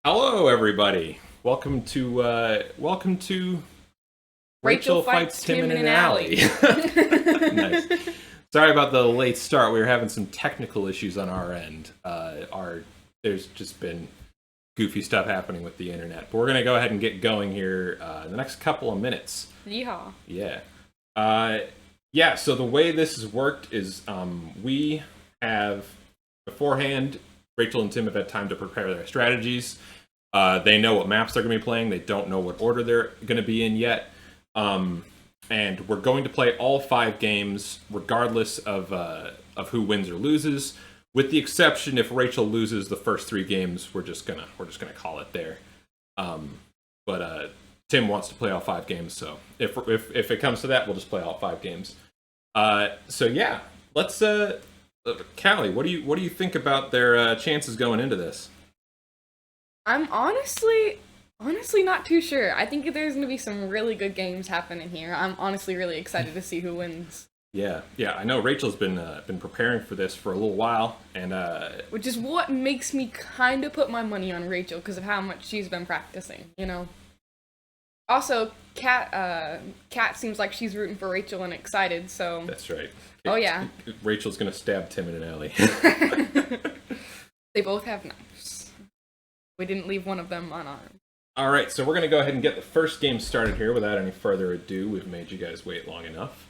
Hello, everybody. Welcome to Rachel fights Tim in an alley. Nice. Sorry about the late start. We were having some technical issues on our end. There's just been goofy stuff happening with the internet, but we're gonna go ahead and get going here in the next couple of minutes. Yeehaw. Yeah. So the way this has worked is we have beforehand. Rachel and Tim have had time to prepare their strategies. They know what maps they're going to be playing. They don't know what order they're going to be in yet. And we're going to play all 5 games, regardless of who wins or loses. With the exception, if Rachel loses the first 3 games, we're just gonna call it there. But Tim wants to play all 5 games, so if it comes to that, we'll just play all 5 games. So yeah, let's. Callie, what do you think about their chances going into this? I'm honestly not too sure. I think there's gonna be some really good games happening here. I'm honestly really excited to see who wins. Yeah. I know Rachel's been preparing for this for a little while, and which is what makes me kind of put my money on Rachel because of how much she's been practicing. You know. Also, Kat seems like she's rooting for Rachel and excited. So that's right. Oh yeah. Rachel's gonna stab Tim in an alley. They both have knives. We didn't leave one of them unarmed. All right, so we're gonna go ahead and get the first game started here without any further ado. We've made you guys wait long enough.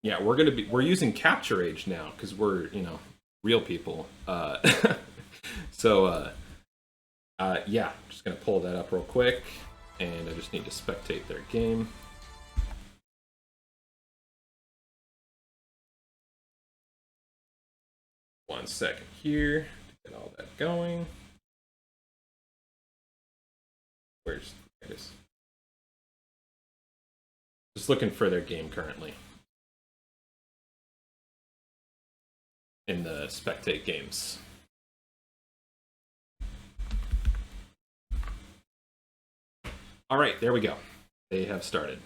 Yeah, we're using Capture Age now because we're real people. So yeah, just gonna pull that up real quick, and I just need to spectate their game. One second here to get all that going. Where's it is? Just looking for their game currently in the spectate games. All right, there we go. They have started.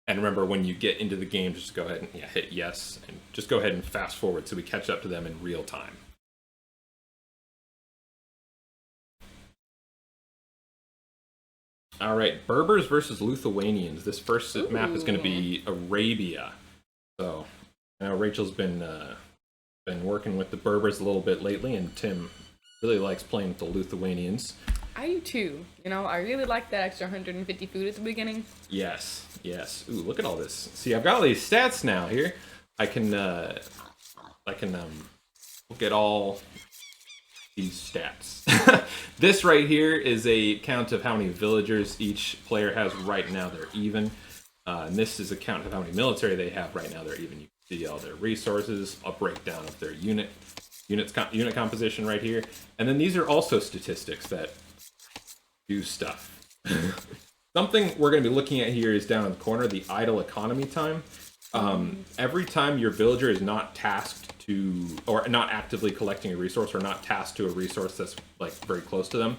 And remember, when you get into the game, just go ahead and hit yes, and just go ahead and fast forward so we catch up to them in real time. All right, Berbers versus Lithuanians. This first map is going to be Arabia. So now Rachel's been working with the Berbers a little bit lately, and Tim really likes playing with the Lithuanians. I do too. I really like that extra 150 food at the beginning. Yes. Ooh, look at all this. See, I've got all these stats now here. I can look at all these stats. This right here is a count of how many villagers each player has right now. They're even. And this is a count of how many military they have right now. They're even. You can see all their resources. A breakdown of their unit composition right here. And then these are also statistics that do stuff. Something we're going to be looking at here is down in the corner, the idle economy time. Every time your villager is not tasked to, or not actively collecting a resource, or not tasked to a resource that's like very close to them,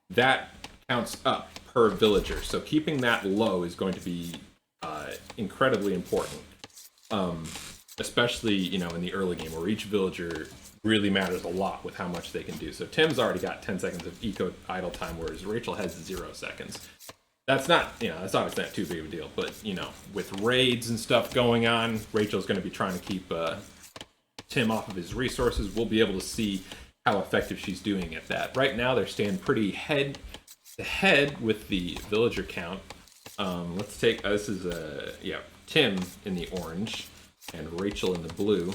that counts up per villager. So keeping that low is going to be incredibly important, especially in the early game where each villager really matters a lot with how much they can do. So Tim's already got 10 seconds of eco idle time, whereas Rachel has 0 seconds. That's not too big of a deal, but with raids and stuff going on, Rachel's going to be trying to keep Tim off of his resources. We'll be able to see how effective she's doing at that. Right now, they're staying pretty head to head with the villager count. Let's take this is Tim in the orange and Rachel in the blue.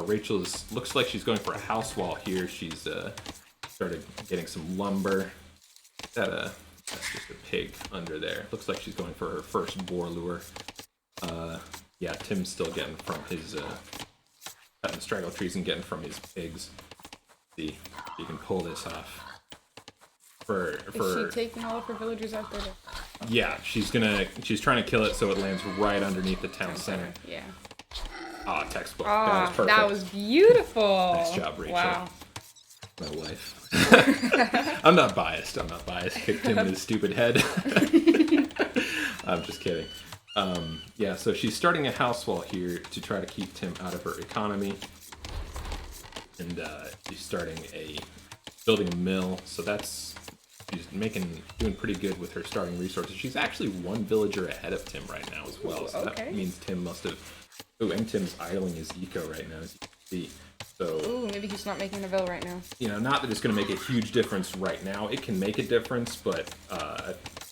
Rachel's looks like she's going for a house wall here. She's started getting some lumber. That's just a pig under there. Looks like she's going for her first boar lure. Yeah, Tim's still getting from his cutting straggle trees and getting from his pigs. See if you can pull this off. Is she taking all of her villagers out there? Yeah, she's trying to kill it so it lands right underneath the town center. Yeah. Textbook. That was perfect. That was beautiful. Nice job, Rachel. Wow. My wife. I'm not biased. Kicked him in his stupid head. I'm just kidding. Yeah, so she's starting a house wall here to try to keep Tim out of her economy. And she's building a mill, so she's doing pretty good with her starting resources. She's actually one villager ahead of Tim right now as well, so okay. that means Tim must have... Oh, and Tim's idling his eco right now, as you can see. So, ooh, maybe he's not making a bill right now. you know, not that it's going to make a huge difference right now. It can make a difference, but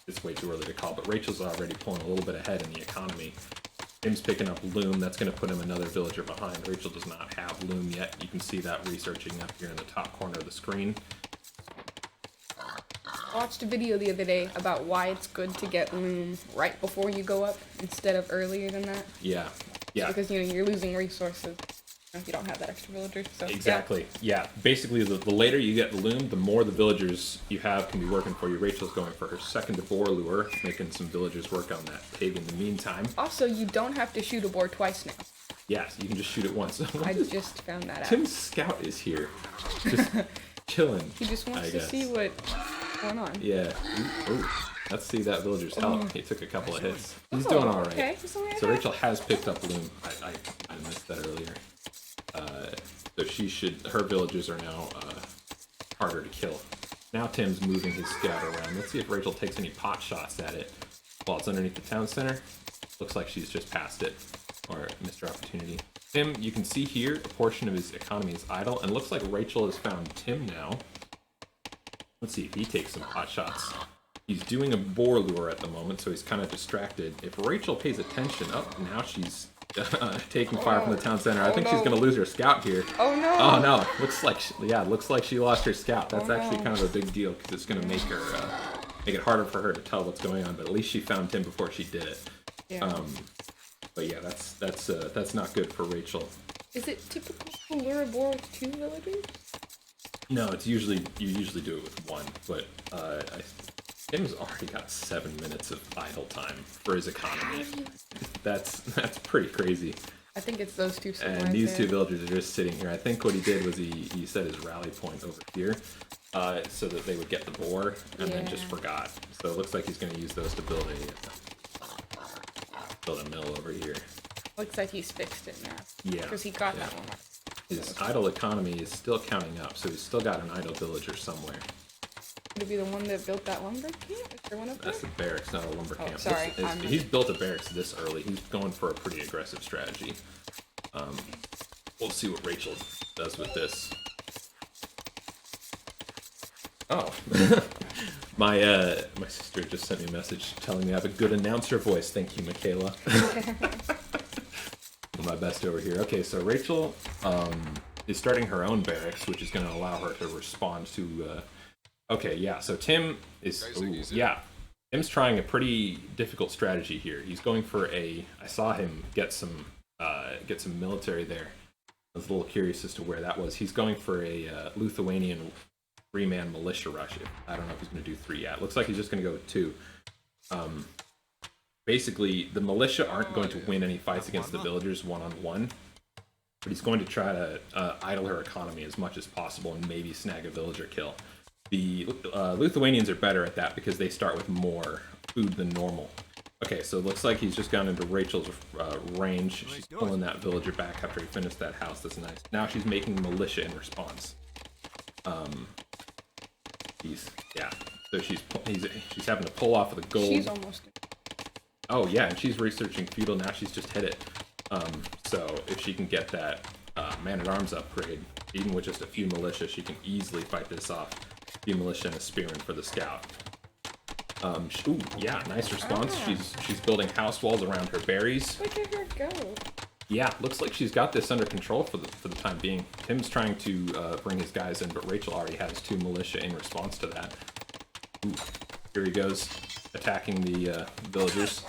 it's way too early to call. But Rachel's already pulling a little bit ahead in the economy. Tim's picking up Loom. That's going to put him another villager behind. Rachel does not have Loom yet. You can see that researching up here in the top corner of the screen. I watched a video the other day about why it's good to get Loom right before you go up instead of earlier than that. Yeah. Yeah. Because, you know, you're losing resources if you don't have that extra villager. So, exactly. Yeah. Basically, the later you get the Loom, the more the villagers you have can be working for you. Rachel's going for her second boar lure, making some villagers work on that pig in the meantime. Also, you don't have to shoot a boar twice now. Yes, you can just shoot it once. I just found that out. Tim's scout is here. Just chilling. He just wants to see what's going on. Yeah. Ooh. Let's see that villager's health. He took a couple of hits. He's doing all right. Okay. He's doing so Rachel has picked up Loom. I missed that earlier. So her villagers are now harder to kill. Now Tim's moving his scout around. Let's see if Rachel takes any pot shots at it while it's underneath the town center. Looks like she's just passed it, or missed her opportunity. Tim, you can see here, a portion of his economy is idle, and looks like Rachel has found Tim now. Let's see if he takes some pot shots. He's doing a boar lure at the moment, so he's kind of distracted. If Rachel pays attention, now she's taking fire from the town center. I think she's going to lose her scout here. Oh no! Oh no! Looks like she lost her scout. That's actually kind of a big deal because it's going to make it harder for her to tell what's going on. But at least she found Tim before she did it. Yeah. But yeah, that's not good for Rachel. Is it typical to lure a boar with 2 villagers? No, you usually do it with 1, but Tim's already got 7 minutes of idle time for his economy. That's pretty crazy. I think it's those 2 And these 2 villagers are just sitting here. I think what he did was he set his rally point over here, so that they would get the boar, and then just forgot. So it looks like he's going to use those to build a mill over here. Looks like he's fixed it now. Yeah. Because he got that one. His idle economy is still counting up, so he's still got an idle villager somewhere. Could it be the one that built that lumber camp? Is there one up there? That's a barracks, not a lumber camp. Sorry. He's built a barracks this early. He's going for a pretty aggressive strategy. We'll see what Rachel does with this. Oh. My sister just sent me a message telling me I have a good announcer voice. Thank you, Michaela. My best over here. Okay, so Rachel is starting her own barracks, which is going to allow her to respond to... Okay, yeah, so Tim is... Tim's trying a pretty difficult strategy here. He's going for I saw him get some military there. I was a little curious as to where that was. He's going for a Lithuanian 3-man militia rush. I don't know if he's going to do 3 yet. Looks like he's just going to go with 2. Basically, the militia aren't going to win any fights against the villagers one-on-one, but he's going to try to idle her economy as much as possible and maybe snag a villager kill. The Lithuanians are better at that because they start with more food than normal. Okay, so it looks like he's just gone into Rachel's range. She's pulling that villager back after he finished that house. That's nice. Now she's making militia in response. So she's having to pull off of the gold. She's almost... Oh yeah, and she's researching feudal. Now she's just hit it. So if she can get that man-at-arms upgrade, even with just a few militia, she can easily fight this off. A few militia and a spearman for the scout. Ooh, yeah, nice response. She's building house walls around her berries. Look at her go. Yeah, looks like she's got this under control for the time being. Tim's trying to bring his guys in, but Rachel already has 2 militia in response to that. Ooh, here he goes, attacking the villagers.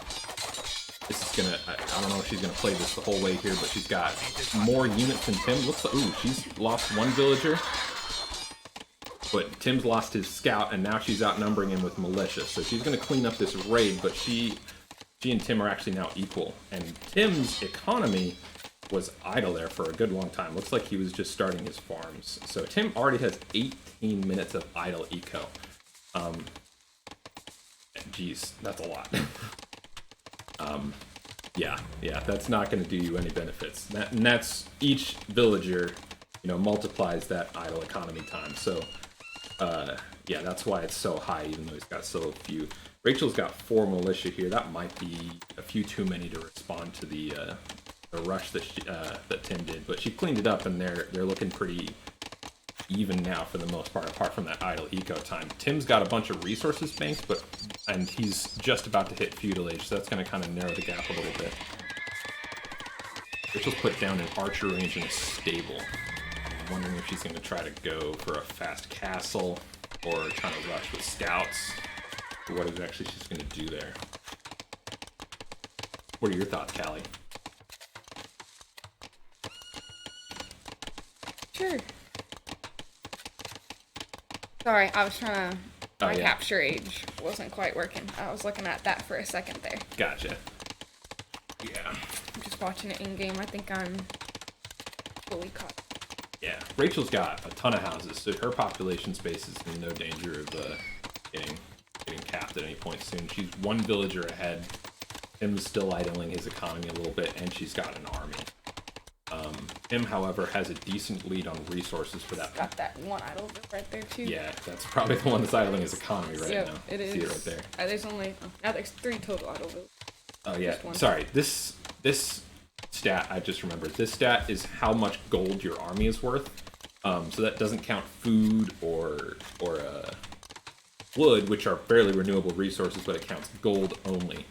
This is gonna, I don't know if she's gonna play this the whole way here, but she's got more units than Tim. Looks like, ooh, she's lost 1 villager. But Tim's lost his scout, and now she's outnumbering him with militia. So she's gonna clean up this raid, but she and Tim are actually now equal. And Tim's economy was idle there for a good long time. Looks like he was just starting his farms. So Tim already has 18 minutes of idle eco. Geez, that's a lot. Yeah, that's not going to do you any benefits. And that's each villager, multiplies that idle economy time. So, yeah, that's why it's so high, even though he's got so few. Rachel's got 4 militia here. That might be a few too many to respond to the rush that Tim did, but she cleaned it up, and they're looking pretty even now for the most part, apart from that idle eco time. Tim's got a bunch of resources banked, and he's just about to hit feudal age, so that's going to kind of narrow the gap a little bit. Rachel's put down an archer range in a stable. I'm wondering if she's going to try to go for a fast castle or trying to rush with scouts, or what exactly she's going to do there. What are your thoughts, Callie? Sure. Sorry, I was trying to... My capture age wasn't quite working. I was looking at that for a second there. Gotcha. Yeah. I'm just watching it in-game. I think I'm fully caught. Yeah. Rachel's got a ton of houses, so her population space is in no danger of getting capped at any point soon. She's 1 villager ahead. Tim's still idling his economy a little bit, and she's got an army. Tim, however, has a decent lead on resources for that. Got that one idle right there, too. Yeah, that's probably the one that's idling his economy right now. It is. See it right there. There's only... now there's 3 total idle villages. Oh, yeah. Sorry. This stat, I just remembered. This stat is how much gold your army is worth. So that doesn't count food or wood, which are fairly renewable resources, but it counts gold only,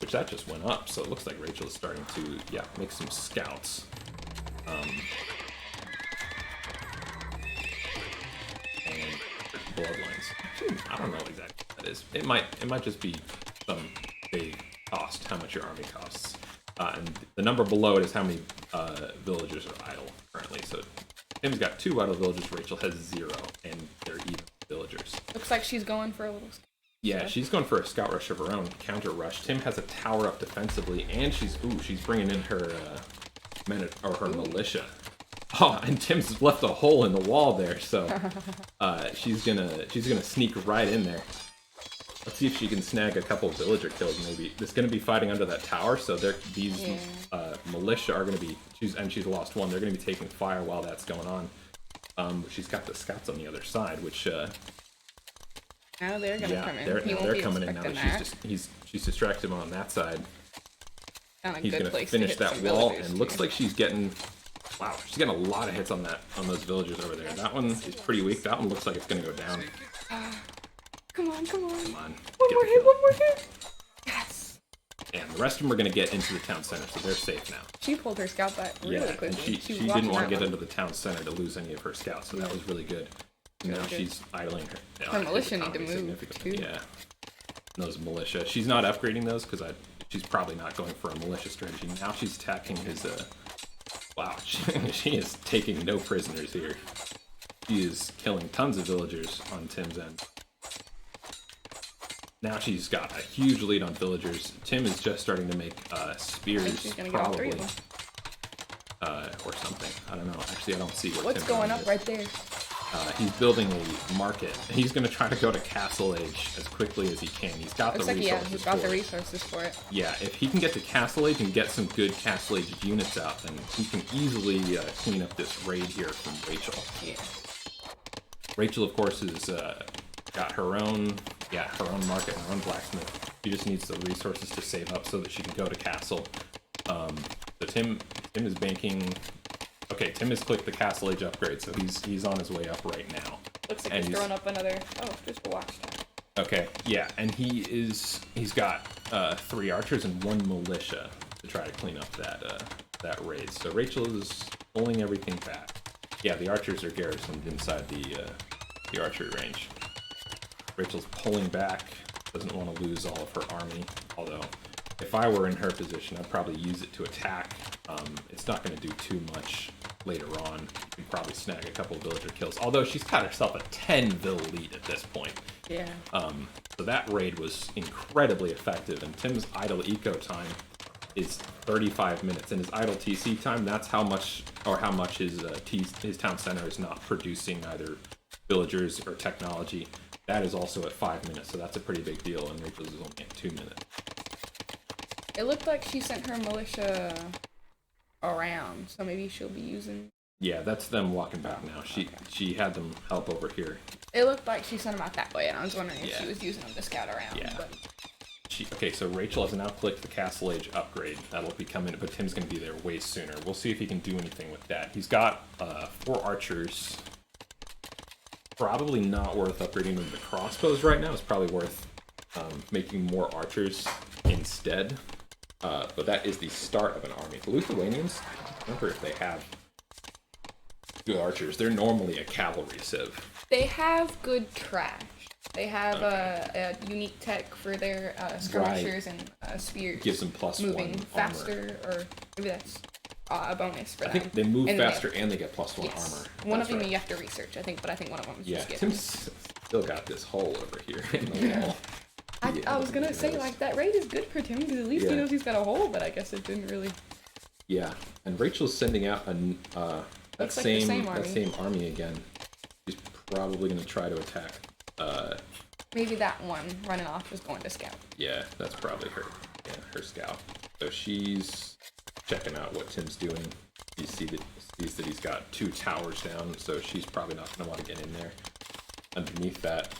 which that just went up. So it looks like Rachel is starting to, make some scouts. And bloodlines. I don't know exactly what that is. It might just be some big cost, how much your army costs. And the number below it is how many villagers are idle currently. So Tim's got 2 idle villagers, Rachel has 0, and they're even villagers. Looks like she's going for a little... Yeah, she's going for a scout rush of her own, counter rush. Tim has a tower up defensively, and she's bringing in her her militia. Oh, and Tim's left a hole in the wall there, so she's gonna sneak right in there. Let's see if she can snag a couple villager kills. Maybe there's gonna be fighting under that tower, so these militia are gonna be. She's lost 1. They're gonna be taking fire while that's going on. She's got the scouts on the other side, which. Now they're gonna come in. They're coming in now that she's distracted him on that side. He's gonna finish that wall, and looks like she's getting. Wow, she's getting a lot of hits on those villagers over there. That one is pretty weak. That one looks like it's gonna go down. Come on. Come on. One more hit. Yes. And the rest of them are gonna get into the town center, so they're safe now. She pulled her scout back really quickly. And she didn't want to get into the town center to lose any of her scouts, so that was really good. Now she's idling her. Her militia need to move too. Yeah. Those militia. She's not upgrading those because she's probably not going for a militia strategy. Now she's attacking his. Wow, she is taking no prisoners here. She is killing tons of villagers on Tim's end. Now she's got a huge lead on villagers. Tim is just starting to make spears, she's gonna probably. get all 3 of them. Or something. I don't know. Actually, I don't see What's Tim's going up right there? He's building a market. He's going to try to go to Castle Age as quickly as he can. He's got the resources. He's got the resources for it. Yeah, if he can get to Castle Age and get some good Castle Age units out, then he can easily clean up this raid here from Rachel. Yeah. Rachel, of course, has got her own market, her own blacksmith. She just needs the resources to save up so that she can go to Castle. So Tim is banking. Okay, Tim has clicked the Castle Age upgrade, so he's on his way up right now. Looks like he's throwing up another. Oh, just a watchtower. Okay, yeah, and he's got 3 archers and 1 militia to try to clean up that raid. So Rachel is pulling everything back. Yeah, the archers are garrisoned inside the archery range. Rachel's pulling back. Doesn't want to lose all of her army. Although, if I were in her position, I'd probably use it to attack. It's not going to do too much later on. You can probably snag a couple of villager kills. Although she's got herself a 10 vill lead at this point. Yeah. So that raid was incredibly effective. And Tim's idle eco time is 35 minutes, and his idle TC time, that's how much his town center is not producing either villagers or technology. That is also at 5 minutes, so that's a pretty big deal, and Rachel's is only at 2 minutes. It looked like she sent her militia around, so maybe she'll be using... Yeah, that's them walking back now. She had them help over here. It looked like she sent them out that way, and I was wondering if Yeah. she was using them to scout around. Yeah. But... Okay, so Rachel has now clicked the Castle Age upgrade. That'll be coming, but Tim's going to be there way sooner. We'll see if he can do anything with that. He's got 4 archers. Probably not worth upgrading with the crossbows right now. It's probably worth making more archers instead. But that is the start of an army. The Lithuanians, I wonder if they have good archers. They're normally a cavalry civ. They have good trash. They have a unique tech for their skirmishers and spears. Gives them +1 moving armor. faster, or maybe that's a bonus for them. I think they move And faster and they get +1 yes. armor. One That's of them right. you have to research, I think, but I think one of them is Yeah, just given. Tim's still got this hole over here in the wall. I was gonna say, like, that raid is good for Tim, because at least he knows he's got a hole, but I guess it didn't really... Yeah, and Rachel's sending out that Looks like the same army again. She's probably going to try to attack. Maybe that one running off was going to scout. Yeah, that's probably her. Yeah, her scout. So she's checking out what Tim's doing. She sees that he's got 2 towers down, so she's probably not going to want to get in there. Underneath that,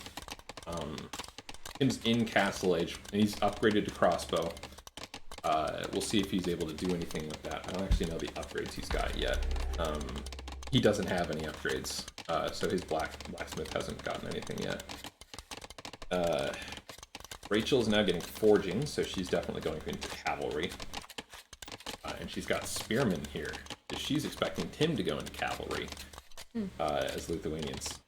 Tim's in Castle Age, and he's upgraded to crossbow. We'll see if he's able to do anything with that. I don't actually know the upgrades he's got yet. He doesn't have any upgrades, so his blacksmith hasn't gotten anything yet. Rachel's now getting forging, so she's definitely going into cavalry. And she's got spearmen here. So she's expecting Tim to go into cavalry as Lithuanians.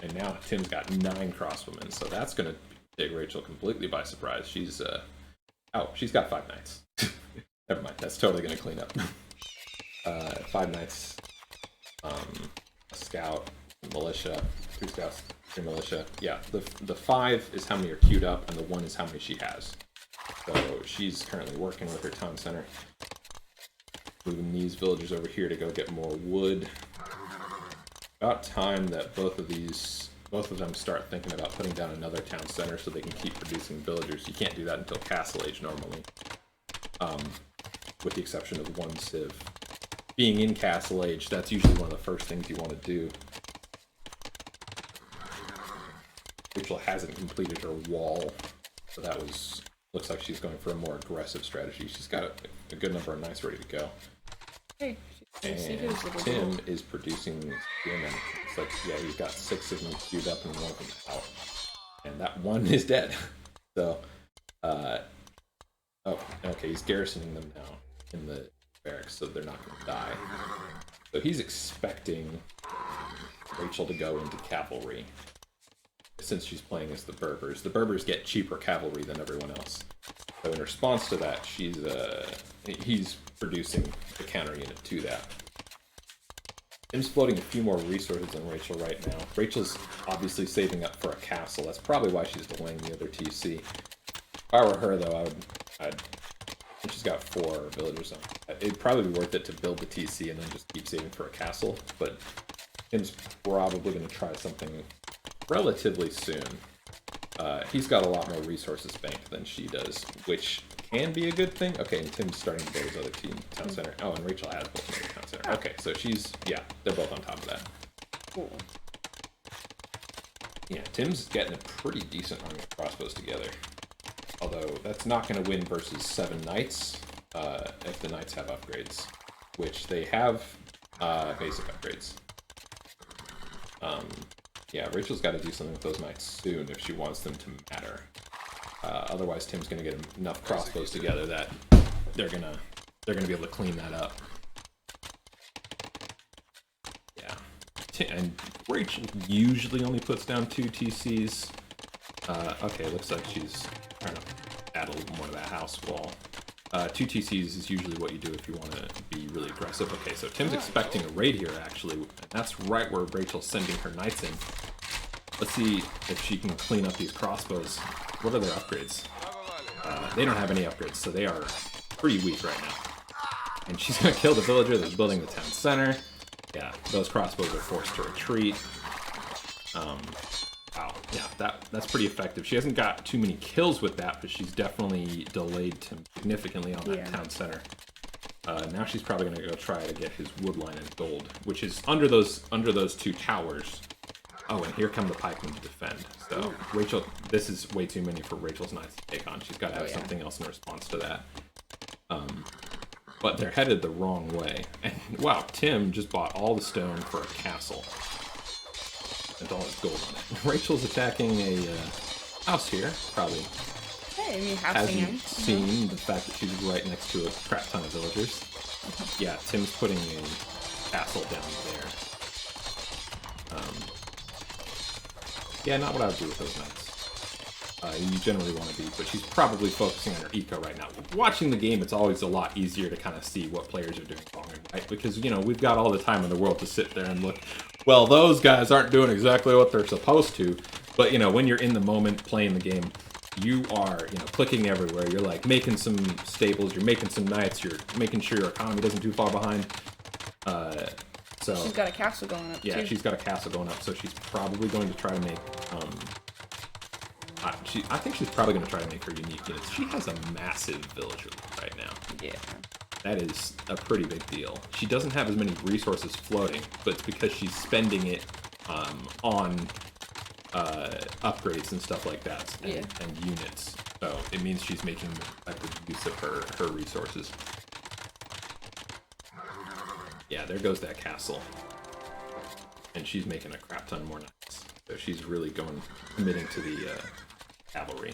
And now Tim's got 9 crossbowmen, so that's going to take Rachel completely by surprise. She's got 5 knights. Never mind, that's totally going to clean up. 5 knights, a scout, militia, 2 scouts, 3 militia. Yeah, the 5 is how many are queued up, and the 1 is how many she has. So she's currently working with her town center, moving these villagers over here to go get more wood. About time that both of them start thinking about putting down another town center so they can keep producing villagers. You can't do that until Castle Age normally, with the exception of 1 civ. Being in Castle Age, that's usually one of the first things you want to do. Rachel hasn't completed her wall, so that looks like she's going for a more aggressive strategy. She's got a good number of knights ready to go. Hey, And Tim is producing spearmen. It's like, yeah, he's got 6 of them queued up and 1 of them out. And that 1 is dead. So, oh, okay, he's garrisoning them now in the barracks, so they're not going to die. So he's expecting Rachel to go into cavalry, since she's playing as the Berbers. The Berbers get cheaper cavalry than everyone else. So in response to that, he's producing a counter unit to that. Tim's floating a few more resources than Rachel right now. Rachel's obviously saving up for a castle. That's probably why she's delaying the other TC. If I were her, though, she's got 4 villagers on. It'd probably be worth it to build the TC and then just keep saving for a castle. But Tim's probably going to try something relatively soon. He's got a lot more resources banked than she does, which can be a good thing. Okay, and Tim's starting to build his other town center. Oh, and Rachel has built another town center. Okay, so they're both on top of that. Cool. Yeah, Tim's getting a pretty decent army of crossbows together. Although, that's not going to win versus 7 knights, if the knights have upgrades. Which they have basic upgrades. Yeah, Rachel's got to do something with those knights soon if she wants them to matter. Otherwise, Tim's going to get enough crossbows together that they're gonna be able to clean that up. Yeah, and Rachel usually only puts down 2 TCs. Okay, looks like she's trying to add a little more to that house wall. 2 TCs is usually what you do if you want to be really aggressive. Okay, so Tim's expecting a raid here, actually, and that's right where Rachel's sending her knights in. Let's see if she can clean up these crossbows. What are their upgrades? They don't have any upgrades, so they are pretty weak right now. And she's going to kill the villager that's building the town center. Yeah, those crossbows are forced to retreat. Wow, yeah, that's pretty effective. She hasn't got too many kills with that, but she's definitely delayed Tim significantly on that town center. Now she's probably going to go try to get his woodline and gold, which is under those 2 towers. Oh, and here come the pikemen to defend. So Rachel, this is way too many for Rachel's knights to take on. She's got to have something else in response to that. But they're headed the wrong way. And wow, Tim just bought all the stone for a castle. And all his gold on it. Rachel's attacking a house here, probably. Hey, I mean, hasn't seen the fact that she's right next to a crap ton of villagers. Yeah, Tim's putting a castle down there. Yeah, not what I would do with those knights. You generally want to be, but she's probably focusing on her eco right now. Watching the game, it's always a lot easier to kind of see what players are doing wrong and right, because, you know, we've got all the time in the world to sit there and look, well, those guys aren't doing exactly what they're supposed to, but, you know, when you're in the moment playing the game, you are, you know, clicking everywhere. You're, like, making some stables, you're making some knights, you're making sure your economy doesn't too far behind. So she's got a castle going up, yeah, too. she's got a castle going up, so she's probably going to try to make, I think she's probably going to try to make her unique units. She has a massive villager right now. Yeah. That is a pretty big deal. She doesn't have as many resources floating, but it's because she's spending it on upgrades and stuff like that, and units. So it means she's making effective use of her resources. Yeah, there goes that castle. And she's making a crap ton more knights. So she's really committing to the cavalry.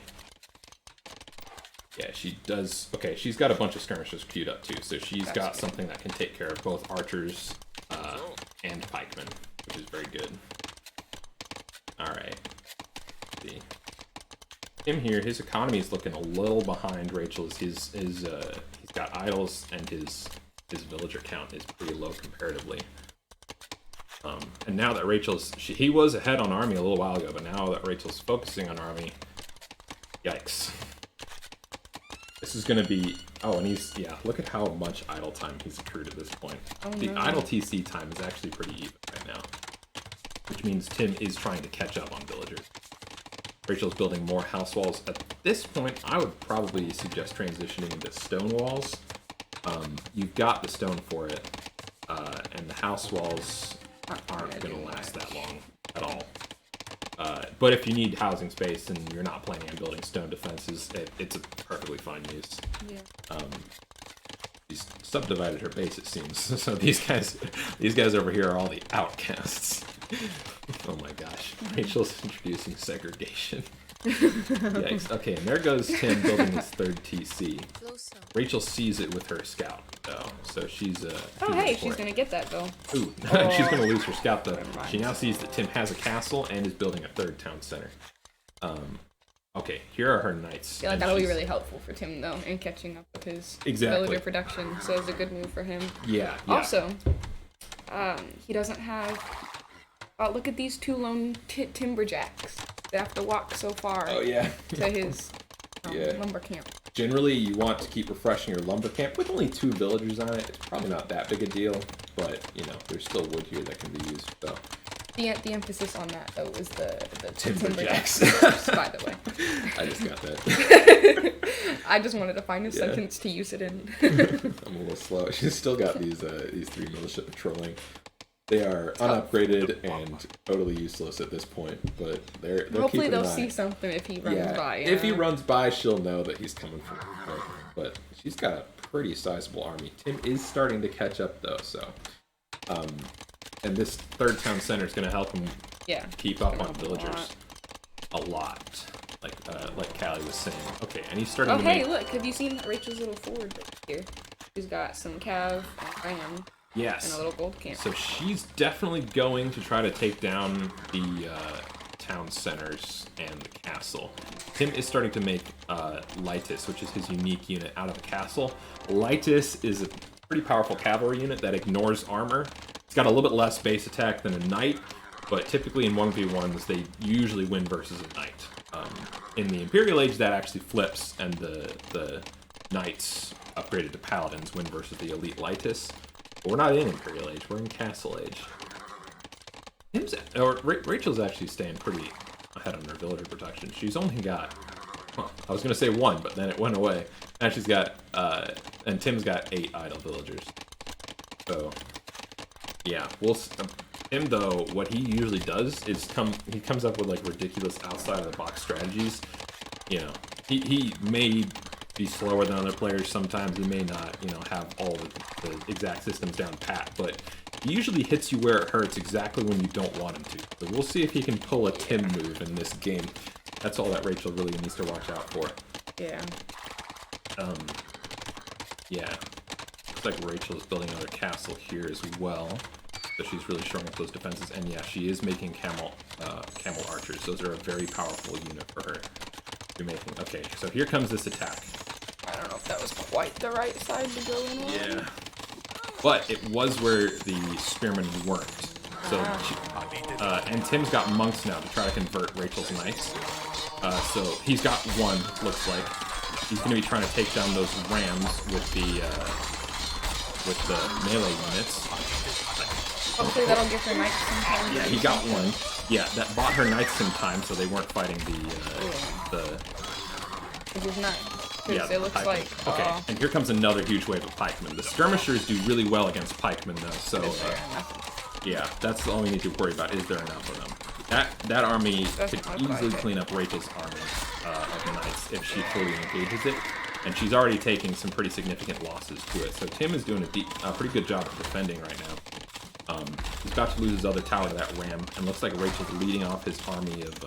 Yeah, she does. Okay, she's got a bunch of skirmishers queued up too, so she's got something that can take care of both archers and pikemen, which is very good. Alright. See. Him here, his economy is looking a little behind Rachel's. He's got idols, and his villager count is pretty low comparatively. And now that he was ahead on army a little while ago, but now that Rachel's focusing on army, yikes. This is going to be, and look at how much idle time he's accrued at this point. The idle TC time is actually pretty even right now, which means Tim is trying to catch up on villagers. Rachel's building more house walls. At this point, I would probably suggest transitioning into stone walls. You've got the stone for it, and the house walls aren't going to last that long at all. But if you need housing space and you're not planning on building stone defenses, it's a perfectly fine use. Yeah. She's subdivided her base, it seems. So these guys over here are all the outcasts. Oh my gosh. Rachel's introducing segregation. Yikes. Okay, and there goes Tim building his third TC. Rachel sees it with her scout, though, so she's she's gonna get that, though. Ooh, she's gonna lose her scout, though. She now sees that Tim has a castle and is building a third town center. Okay, here are her knights. I feel like that'll be really helpful for Tim, though, in catching up with his villager production, so it's a good move for him. Yeah. Also, he doesn't have... look at these 2 lone timberjacks. They have to walk so far to his lumber camp. Generally, you want to keep refreshing your lumber camp. With only 2 villagers on it, it's probably not that big a deal, but, you know, there's still wood here that can be used, so... The emphasis on that, though, was the timberjacks. By the way. I just got that. I just wanted to find a sentence to use it in. I'm a little slow. She's still got these 3 militia patrolling. They are unupgraded and totally useless at this point, but they're hopefully they'll see something if he runs by. If he runs by, she'll know that he's coming from her. But she's got a pretty sizable army. Tim is starting to catch up, though, so... and this third town center is going to help him keep up on villagers a lot. Like Callie was saying. Okay, and he's starting to make... look, have you seen Rachel's little ford right here? She's got some cav and ram. Yes. And a little gold camp. So she's definitely going to try to take down the town centers and the castle. Tim is starting to make Lytis, which is his unique unit, out of a castle. Lytis is a pretty powerful cavalry unit that ignores armor. It's got a little bit less base attack than a knight, but typically in 1v1s they usually win versus a knight. In the Imperial Age that actually flips, and the knights upgraded to paladins win versus the elite Lytis. But we're not in Imperial Age, we're in Castle Age. Rachel's actually staying pretty ahead on her villager production. She's only got, I was gonna say 1, but then it went away. Now she's got, and Tim's got 8 idle villagers. So, yeah, Tim though, what he usually does is he comes up with like ridiculous outside of the box strategies. You know, he may be slower than other players sometimes. He may not, you know, have all the exact systems down pat, but he usually hits you where it hurts exactly when you don't want him to. So we'll see if he can pull a Tim move in this game. That's all that Rachel really needs to watch out for. Yeah. Yeah. Looks like Rachel's building another castle here as well. So she's really showing up those defenses. And yeah, she is making camel archers. Those are a very powerful unit for her to be making. Okay, so here comes this attack. I don't know if that was quite the right side to go in on. Yeah. But it was where the spearmen weren't. So, and Tim's got monks now to try to convert Rachel's knights. So he's got 1, looks like. He's going to be trying to take down those rams with the melee units. Hopefully that'll give her knights some time. Yeah, he got 1. Yeah, that bought her knights some time, so they weren't fighting Which is nice. Yeah, it looks pikemen. like... Okay, and here comes another huge wave of pikemen. The skirmishers do really well against pikemen, though, so... yeah, that's all we need to worry about. Is there enough of them? That army could easily clean up Rachel's army of knights if she fully engages it. And she's already taking some pretty significant losses to it. So Tim is doing a pretty good job of defending right now. He's about to lose his other tower to that ram, and looks like Rachel's leading off his army of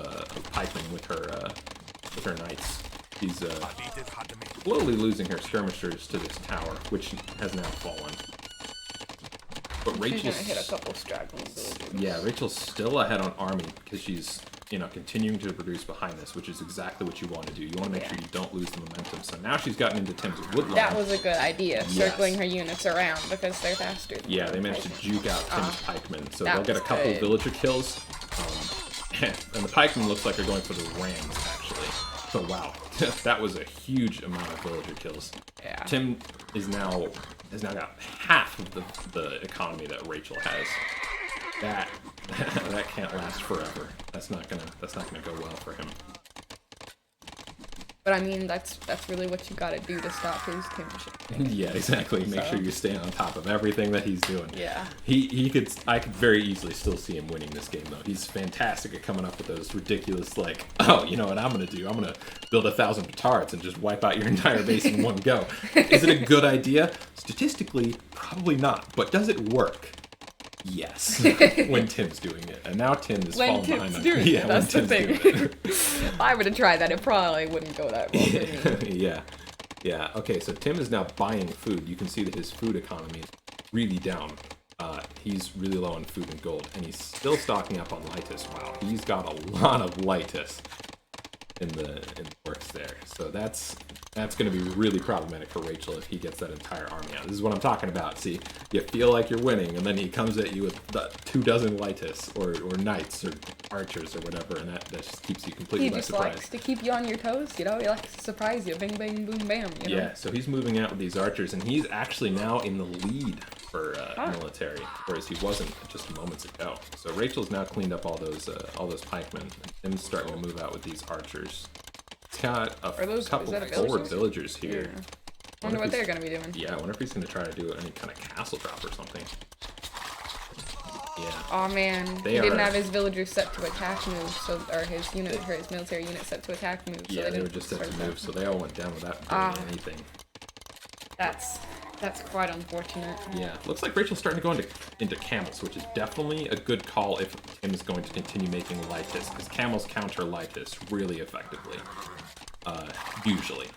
pikemen with her knights. He's slowly losing her skirmishers to this tower, which has now fallen. But Rachel's gonna hit a couple straggling villagers. Yeah, Rachel's still ahead on army because she's, you know, continuing to produce behind this, which is exactly what you want to do. You want to make sure you don't lose the momentum. So now she's gotten into Tim's woodline. That was a good idea, circling her units around because they're faster. Yeah, they managed to juke out Tim's pikemen, so they'll get a couple villager kills. And the pikemen looks like they're going for the rams, actually. So wow, that was a huge amount of villager kills. Yeah. Tim has now got half of the economy that Rachel has. That can't last forever. That's not gonna go well for him. But I mean, that's really what you gotta do to stop his kingship. Yeah, exactly. Make sure you stay on top of everything that he's doing. Yeah. I could very easily still see him winning this game though. He's fantastic at coming up with those ridiculous, like, oh, you know what I'm gonna do? I'm gonna build 1,000 petards and just wipe out your entire base in one go. Is it a good idea? Statistically, probably not. But does it work? Yes, when Tim's doing it, and now Tim is falling behind on. Yeah, that's when the Tim's thing. doing it. If I were to try that, it probably wouldn't go that well for me. Yeah. Okay, so Tim is now buying food. You can see that his food economy is really down. He's really low on food and gold, and he's still stocking up on Lightus. Wow, he's got a lot of Lightus in the works there. So that's going to be really problematic for Rachel if he gets that entire army out. This is what I'm talking about. See, you feel like you're winning, and then he comes at you with 24 Lightus or knights or archers or whatever, and that just keeps you completely by surprise. He just likes to keep you on your toes, you know? He likes to surprise you. Bing, bang, boom, bam, you know? Yeah, so he's moving out with these archers, and he's actually now in the lead for military, whereas he wasn't just moments ago. So Rachel's now cleaned up all those pikemen, and Tim's starting to move out with these archers. He's got a couple forward villagers here. Yeah. I wonder what they're going to be doing. Yeah, I wonder if he's going to try to do any kind of castle drop or something. Yeah. Oh man, he didn't have his villagers set to attack moves, or his military unit set to attack moves. Yeah, they were just set to move, so they all went down without doing anything. That's quite unfortunate. Yeah, looks like Rachel's starting to go into camels, which is definitely a good call if Tim is going to continue making Lightus, because camels counter Lightus really effectively, usually,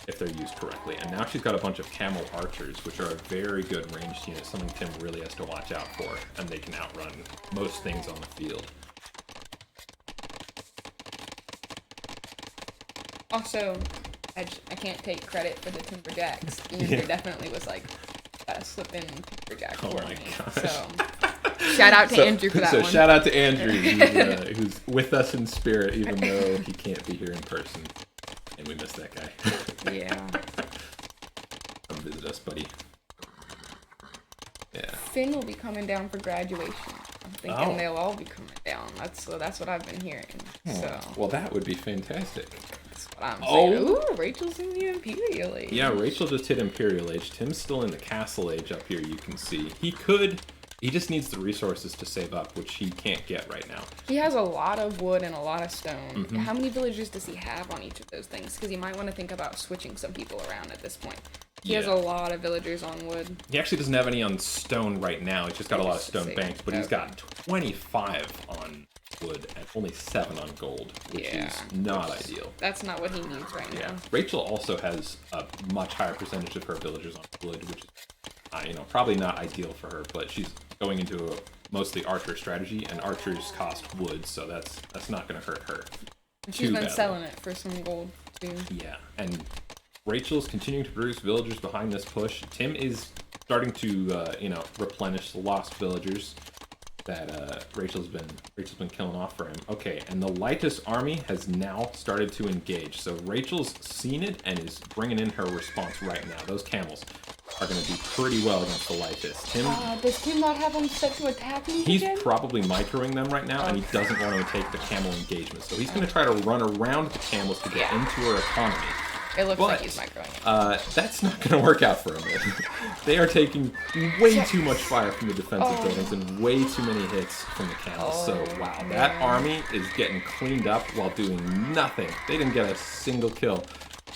if they're used correctly. And now she's got a bunch of camel archers, which are a very good ranged unit, something Tim really has to watch out for, and they can outrun most things on the field. Also, I can't take credit for the Timberjacks. Andrew definitely was like, gotta slip in Timberjack for me. So, shout out to Andrew for that one. So shout out to Andrew, who's with us in spirit, even though he can't be here in person. And we miss that guy. Yeah. Come visit us, buddy. Yeah. Finn will be coming down for graduation I'm thinking they'll all be coming down. That's what I've been hearing. So Well, that would be fantastic. that's what I'm saying. Ooh, Rachel's in the Imperial Age. Yeah, Rachel just hit Imperial Age. Tim's still in the Castle Age up here, you can see. He just needs the resources to save up, which he can't get right now. He has a lot of wood and a lot of stone. How many villagers does he have on each of those things? Because he might want to think about switching some people around at this point. He has a lot of villagers on wood. He actually doesn't have any on stone right now. He's just got a lot of stone banks, but he's got 25 on wood and only 7 on gold, which is not ideal. That's not what he needs right now. Rachel also has a much higher percentage of her villagers on wood, which is, probably not ideal for her, but she's going into a mostly archer strategy, and archers cost wood, so that's not going to hurt her. And she's been selling it for some gold, too. Yeah, and Rachel's continuing to produce villagers behind this push. Tim is starting to, replenish the lost villagers that Rachel's been killing off for him. Okay, and the Lytus army has now started to engage. So Rachel's seen it and is bringing in her response right now. Those camels are going to do pretty well against the Lytus. Does Tim not have them set to attack me He's again? probably microing them right now, and he doesn't want to take the camel engagement. So he's going to try to run around the camels to get into her economy. It looks like he's microing it. That's not going to work out for him. They are taking way too much fire from the defensive buildings and way too many hits from the camels. So, wow, that army is getting cleaned up while doing nothing. They didn't get a single kill.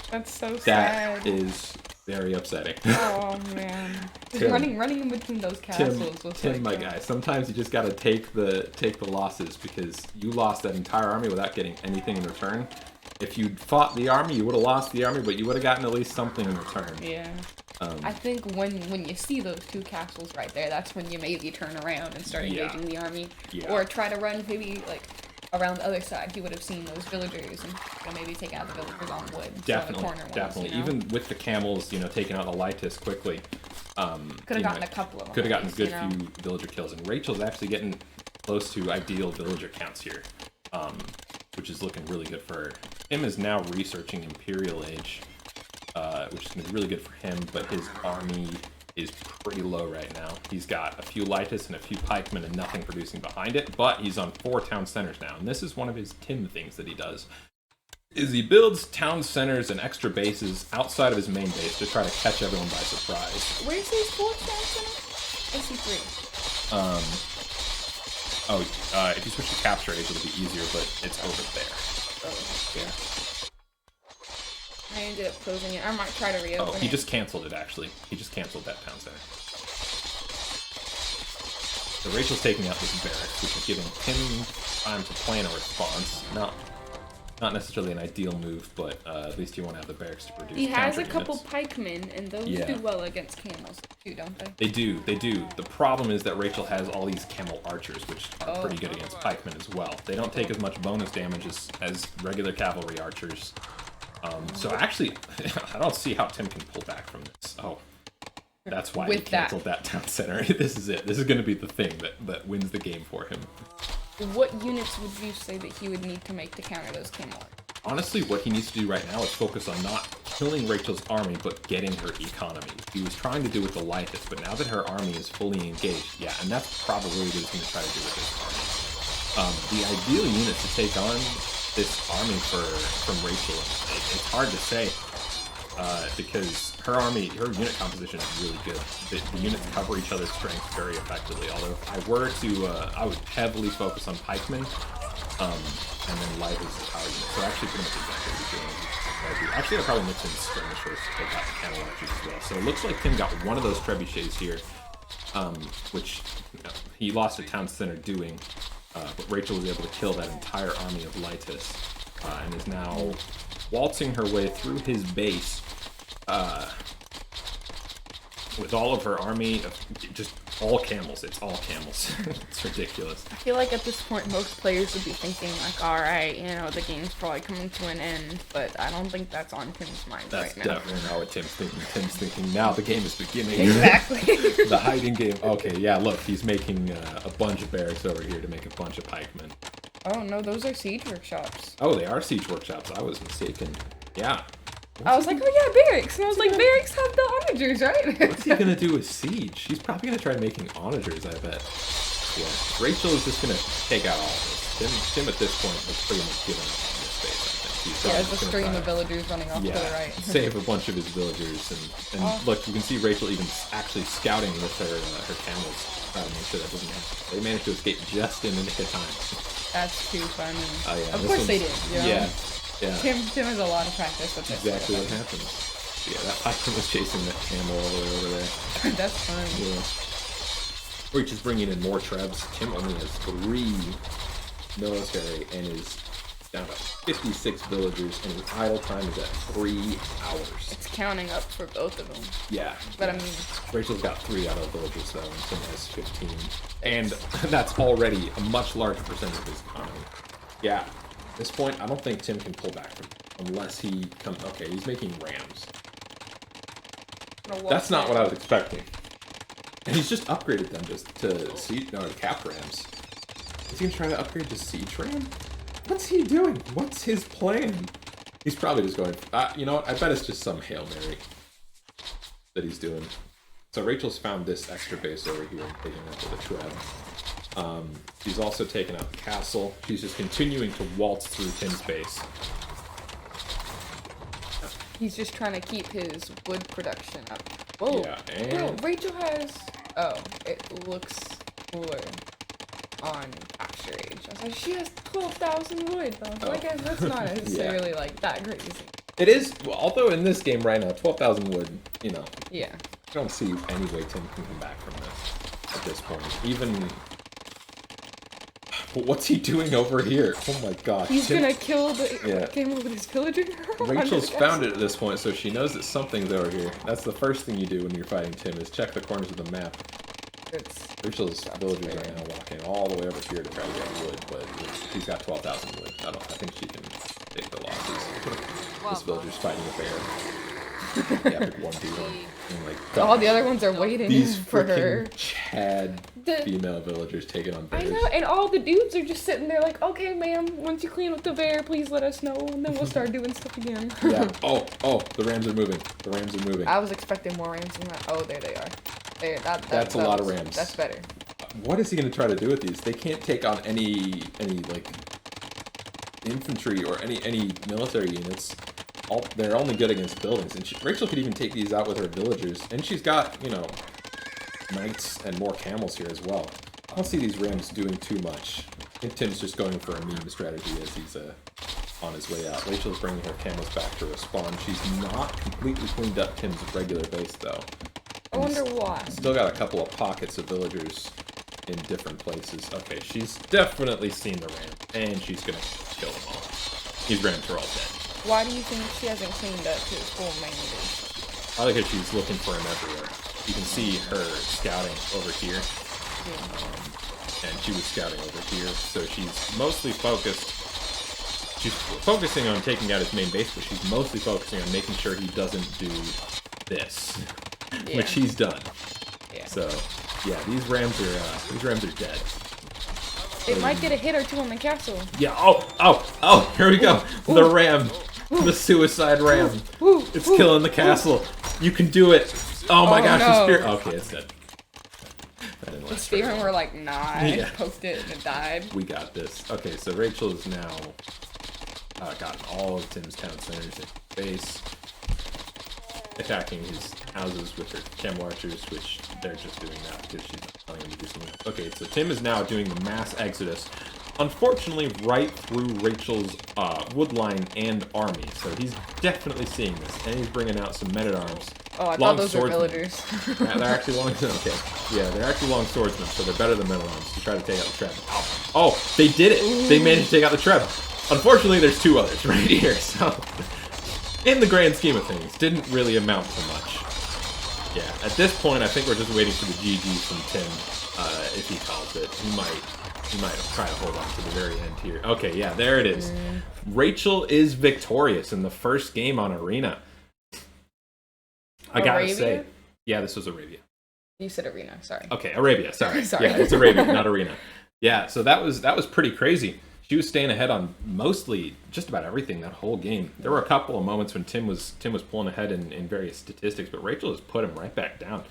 That's so sad. That is very upsetting. Oh, man. Running in between those castles was Tim, my guy. Sometimes you just got to take the losses, because you lost that entire army without getting anything in return. If you'd fought the army, you would have lost the army, but you would have gotten at least something in return. Yeah. I think when you see those 2 castles right there, that's when you maybe turn around and start engaging the army. Yeah. Or try to run maybe like around the other side. He would have seen those villagers and maybe take out the villagers on wood. Definitely. Even with the camels, taking out the Lytus quickly. Could have gotten a couple of them. Could have gotten a good few villager kills. And Rachel's actually getting close to ideal villager counts here. Which is looking really good for her. Tim is now researching Imperial Age, which is going to be really good for him, but his army is pretty low right now. He's got a few Lytus and a few pikemen and nothing producing behind it, but he's on 4 town centers now, and this is one of his Tim things that he does, is he builds town centers and extra bases outside of his main base to try to catch everyone by surprise. Where's his 4th town center? I see 3. If you switch to capture age, it'll be easier, but it's over there. Yeah. I ended up closing it. I might try to reopen it. He just canceled it, actually. He just canceled that town center. So Rachel's taking out this barracks, which is giving him time to plan a response. Not necessarily an ideal move, but at least you want to have the barracks to produce. He has a couple pikemen, and those do well against camels too, don't they? They do. The problem is that Rachel has all these camel archers, which are pretty good against pikemen as well. They don't take as much bonus damage as regular cavalry archers. So actually, I don't see how Tim can pull back from this. Oh, that's why he canceled that town center. This is it. This is going to be the thing that wins the game for him. What units would you say that he would need to make to counter those camel archers? Honestly, what he needs to do right now is focus on not killing Rachel's army, but getting her economy. He was trying to do with the Lytus, but now that her army is fully engaged, and that's probably what he's going to try to do with this army. The ideal unit to take on this army from Rachel, it's hard to say, because her unit composition is really good. The units cover each other's strengths very effectively, although if I were to, I would heavily focus on pikemen, and then light is the power unit. So actually pretty much exactly what he's doing. Actually, I'd probably mix in skirmishers to take out the camel archers as well. So it looks like Tim got one of those trebuchets here, which he lost a town center doing, but Rachel was able to kill that entire army of Lytus, and is now waltzing her way through his base with all of her army of just all camels. It's all camels. It's ridiculous. I feel like at this point most players would be thinking like, alright, the game's probably coming to an end, but I don't think that's on Tim's mind right now. That's definitely not what Tim's thinking. Tim's thinking, now the game is beginning. Exactly. The hiding game. Okay, yeah, look, he's making a bunch of barracks over here to make a bunch of pikemen. Oh no, those are siege workshops. Oh, they are siege workshops. I was mistaken. Yeah. I was like, oh yeah, barracks. And I was like, barracks have the onagers, right? What's he gonna do with siege? He's probably gonna try making onagers, I bet. Yeah, Rachel is just gonna take out all this. Tim at this point has pretty much given up on this base. I think he's Yeah, probably there's a just gonna stream try of villagers running off to the yeah, right. save a bunch of his villagers, and look, you can see Rachel even actually scouting with her camels, trying to make sure that doesn't happen. They managed to escape just in the nick of time. That's too funny. Oh yeah, Of course they did. Yeah, yeah. Tim has a lot of practice with this. Exactly what happens. Yeah, that Python was chasing that camel all the way over there. That's fun. Yeah. Reach is bringing in more trebs. Tim only has 3 military and is down to 56 villagers, and his idle time is at 3 hours. It's counting up for both of them. Yeah. But I mean, Rachel's got 3 idle villagers though, and Tim has 15. And that's already a much larger percentage of his economy. Yeah. At this point, I don't think Tim can pull back from it, unless he comes. Okay, he's making rams. That's not what I was expecting. And he's just upgraded them just to cap rams. Is he gonna try to upgrade to siege ram? What's he doing? What's his plan? He's probably just going. You know what? I bet it's just some Hail Mary that he's doing. So Rachel's found this extra base over here and taking out with a treb. She's also taken out the castle. She's just continuing to waltz through Tim's base. he's just trying to keep his wood production up. Whoa. Yeah, and No, Rachel has. Oh, it looks cooler on Capture Age. I was like, she has 12,000 wood. I was like, that's not necessarily like that crazy. it is. Well, although in this game right now, 12,000 wood. You know, Yeah. I don't see any way Tim can come back from this at this point. Even. What's he doing over here? Oh my gosh. He's gonna kill the camel with his pillager. Rachel's found it at this point, so she knows that something's over here. That's the first thing you do when you're fighting Tim, is check the corners of the map. Rachel's villagers are now walking all the way over here to try to get wood, but she's got 12,000 wood. I think she can take the losses. This villager's fighting a bear. The epic 1v1. And like, all the other ones are waiting these for her. Chad female villagers taking on bears. I know, and all the dudes are just sitting there like, okay, ma'am, once you clean up the bear, please let us know, and then we'll start doing stuff again. Yeah. Oh, the rams are moving. The rams are moving. I was expecting more rams than that. Oh, there they are. That's a lot of rams. That's better. What is he going to try to do with these? They can't take on any like infantry or any military units. They're only good against buildings. And Rachel could even take these out with her villagers. And she's got, knights and more camels here as well. I don't see these rams doing too much. I think Tim's just going for a meme strategy as he's on his way out. Rachel's bringing her camels back to respawn. She's not completely cleaned up Tim's regular base, though. I wonder why. Still got a couple of pockets of villagers in different places. Okay, she's definitely seen the ram, and she's gonna kill them all. These rams are all dead. Why do you think she hasn't cleaned up his full main base? I like how she's looking for him everywhere. You can see her scouting over here. And she was scouting over here, so she's mostly focused. She's focusing on taking out his main base, but she's mostly focusing on making sure he doesn't do this, which he's done. Yeah. So, yeah, these rams are dead. It might get a hit or two on the castle. Yeah. Oh! Here we go. The ram, the suicide ram. It's killing the castle. You can do it. Oh my gosh, the spear. Okay, it's dead. The spear, and we're like, nah. I poked it and it died. We got this. Okay, so Rachel's now gotten all of Tim's town centers in base, attacking his houses with her camel archers, which they're just doing that because she's not telling them to do something else. Okay, so Tim is now doing the mass exodus, unfortunately right through Rachel's wood line and army, so he's definitely seeing this, and he's bringing out some men-at-arms. Oh, I thought those were villagers. They're actually long. Okay, yeah, they're actually long swordsmen, so they're better than men-at-arms to try to take out the treb. Oh, they did it! Ooh. They managed to take out the treb. Unfortunately, there's 2 others right here, so in the grand scheme of things, didn't really amount to much. Yeah, at this point, I think we're just waiting for the GGs from Tim, if he calls it. He might try to hold on to the very end here. Okay, yeah, there it is. Rachel is victorious in the first game on Arena. I gotta say, yeah, this was Arabia. You said Arena, sorry. Okay, Arabia, sorry. Sorry. Yeah, it's Arabia, not Arena. Yeah, so that was pretty crazy. She was staying ahead on mostly just about everything that whole game. There were a couple of moments when Tim was pulling ahead in various statistics, but Rachel just put him right back down.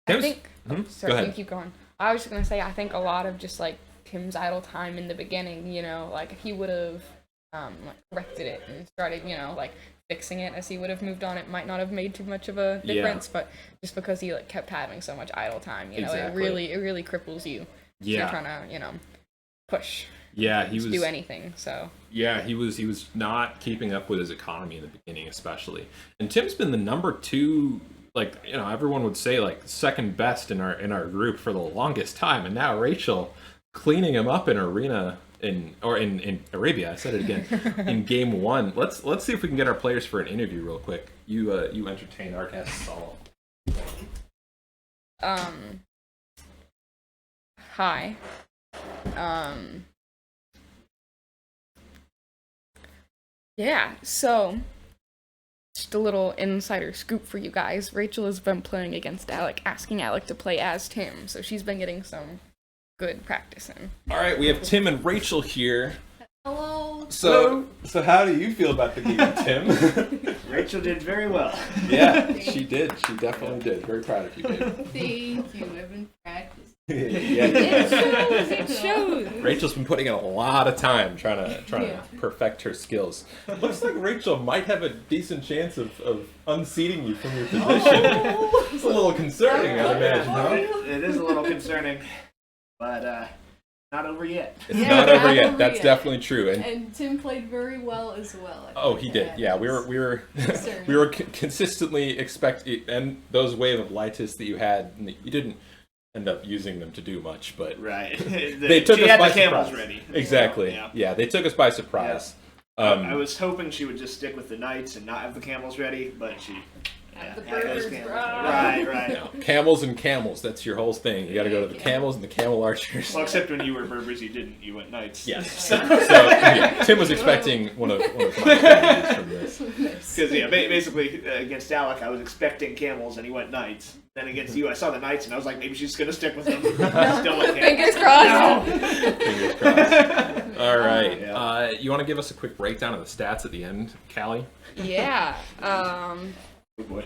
I think. Go Sorry, ahead. you keep going. I was just gonna say, I think a lot of just like Tim's idle time in the beginning, you know, like if he would have like corrected it and started, you know, like fixing it as he would have moved on, it might not have made too much of a difference. But just because he like kept having so much idle time, you know, it really cripples you. Yeah, so you're trying to, you know, push. Yeah, he was do anything. So yeah, he was not keeping up with his economy in the beginning, especially. And Tim's been the number 2. Like, you know, everyone would say like second best in our group for the longest time, and now Rachel cleaning him up in arena in Arabia. I said it again in game 1. Let's see if we can get our players for an interview real quick. You entertain our guests all. Hi. Yeah. So. Just a little insider scoop for you guys. Rachel has been playing against Alec, asking Alec to play as Tim, so she's been getting some good practice in. All right, we have Tim and Rachel here. Hello. So how do you feel about the game, Tim? Rachel did very well. Yeah, she did. She definitely did. Very proud of you, babe. Thank you. I've been practicing. It shows. Rachel's been putting in a lot of time trying to perfect her skills. Looks like Rachel might have a decent chance of unseating you from your position. It's a little concerning, I imagine, huh? It is a little concerning, but not over yet. It's not over yet. That's definitely true. And Tim played very well as well. Oh, he did. Yeah, we were consistently expecting, and those wave of Lightus that you had, you didn't end up using them to do much, but right. They took us by surprise. Ready. Exactly. Yeah, they took us by surprise. Yeah. I was hoping she would just stick with the knights and not have the camels ready, but she. The birds, right. No, camels and camels. That's your whole thing. You got to go to the camels and the camel archers. Well, except when you were Berbers, you didn't. You went knights. Yes. So yeah, Tim was expecting one of my strategies from this. Because basically against Alec, I was expecting camels, and he went knights. Then against you, I saw the knights, and I was like, maybe she's gonna stick with them. Still went camels. Fingers crossed. No. Fingers crossed. All right. Yeah. You want to give us a quick breakdown of the stats at the end, Callie? Yeah. Oh boy.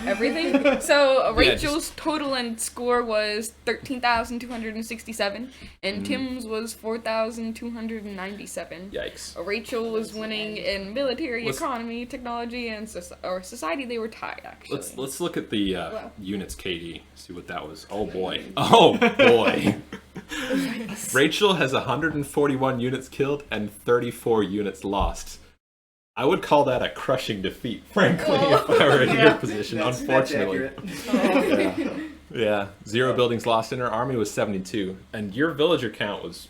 Everything. So Rachel's total and score was 13,267, and Tim's was 4,297. Yikes. Rachel was winning in military, economy, technology, and society. They were tied, actually. Let's look at the units KD. See what that was. Oh boy. Oh boy. Rachel has 141 units killed and 34 units lost. I would call that a crushing defeat, frankly, if I were in your position, unfortunately. Yeah. 0 buildings lost in her army was 72. And your villager count was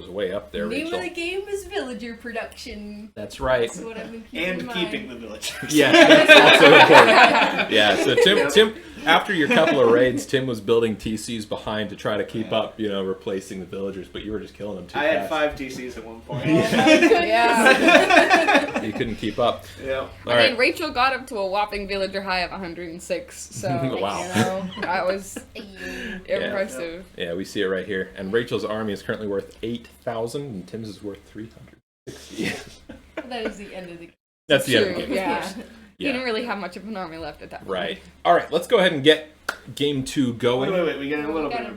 way up there, Rachel. Name of the game is villager production. That's right. That's what I've been keeping the villagers. Yeah, that's also important. Yeah, so Tim, after your couple of raids, Tim was building TCs behind to try to keep up, replacing the villagers, but you were just killing them too fast. I had 5 TCs at one point. Yeah. You couldn't keep up. Yeah. I mean, Rachel got up to a whopping villager high of 106, so, wow. That was impressive. Yeah, we see it right here. And Rachel's army is currently worth 8,000, and Tim's is worth 360. That is the end of the game. That's the end of the game. Yeah. He didn't really have much of an army left at that point. Right. All right, let's go ahead and get game 2 going. Wait. We got a little bit of a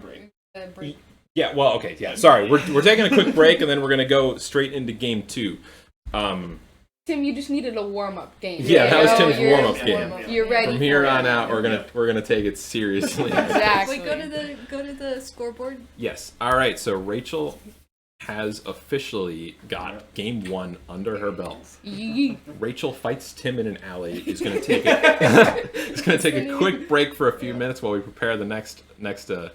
break. Yeah, well, okay. Yeah, sorry. We're taking a quick break, and then we're going to go straight into game 2. Tim, you just needed a warm-up game. Yeah, that was Tim's warm-up game. You're ready. From here on out, we're gonna take it seriously. Exactly. Wait, go to the scoreboard. Yes. All right. So Rachel has officially got game 1 under her belt. Rachel fights Tim in an alley. Is gonna take a quick break for a few minutes while we prepare the next set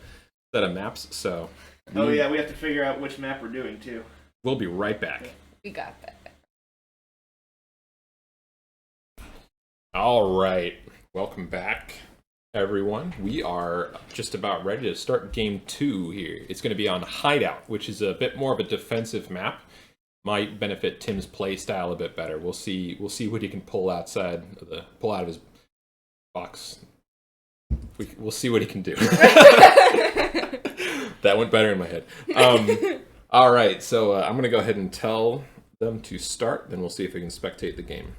of maps. So. We have to figure out which map we're doing too. We'll be right back. We got that. All right, welcome back, everyone. We are just about ready to start game 2 here. It's going to be on Hideout, which is a bit more of a defensive map. Might benefit Tim's play style a bit better. We'll see what he can pull out of his box. We'll see what he can do. That went better in my head. All right, so I'm going to go ahead and tell them to start. Then we'll see if we can spectate the game.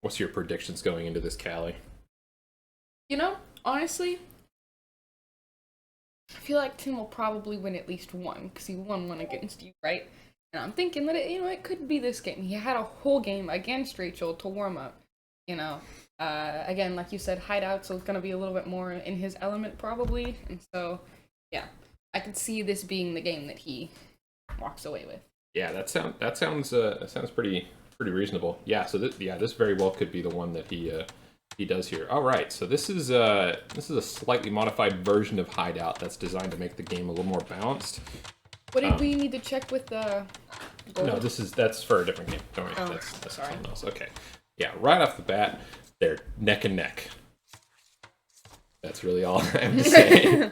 What's your predictions going into this, Callie? You know, honestly, I feel like Tim will probably win at least one because he won one against you, right? And I'm thinking that it could be this game. He had a whole game against Rachel to warm up. You know, again, like you said, hideout, so it's gonna be a little bit more in his element probably, and so yeah, I could see this being the game that he walks away with. Yeah, that sounds pretty reasonable. Yeah, so this very well could be the one that he does here. All right, so this is a slightly modified version of Hideout that's designed to make the game a little more balanced. What did we need to check with the gold? No, that's for a different game. Don't worry, Oh, that's sorry. something else. Okay, yeah, right off the bat, they're neck and neck. That's really all I have to say.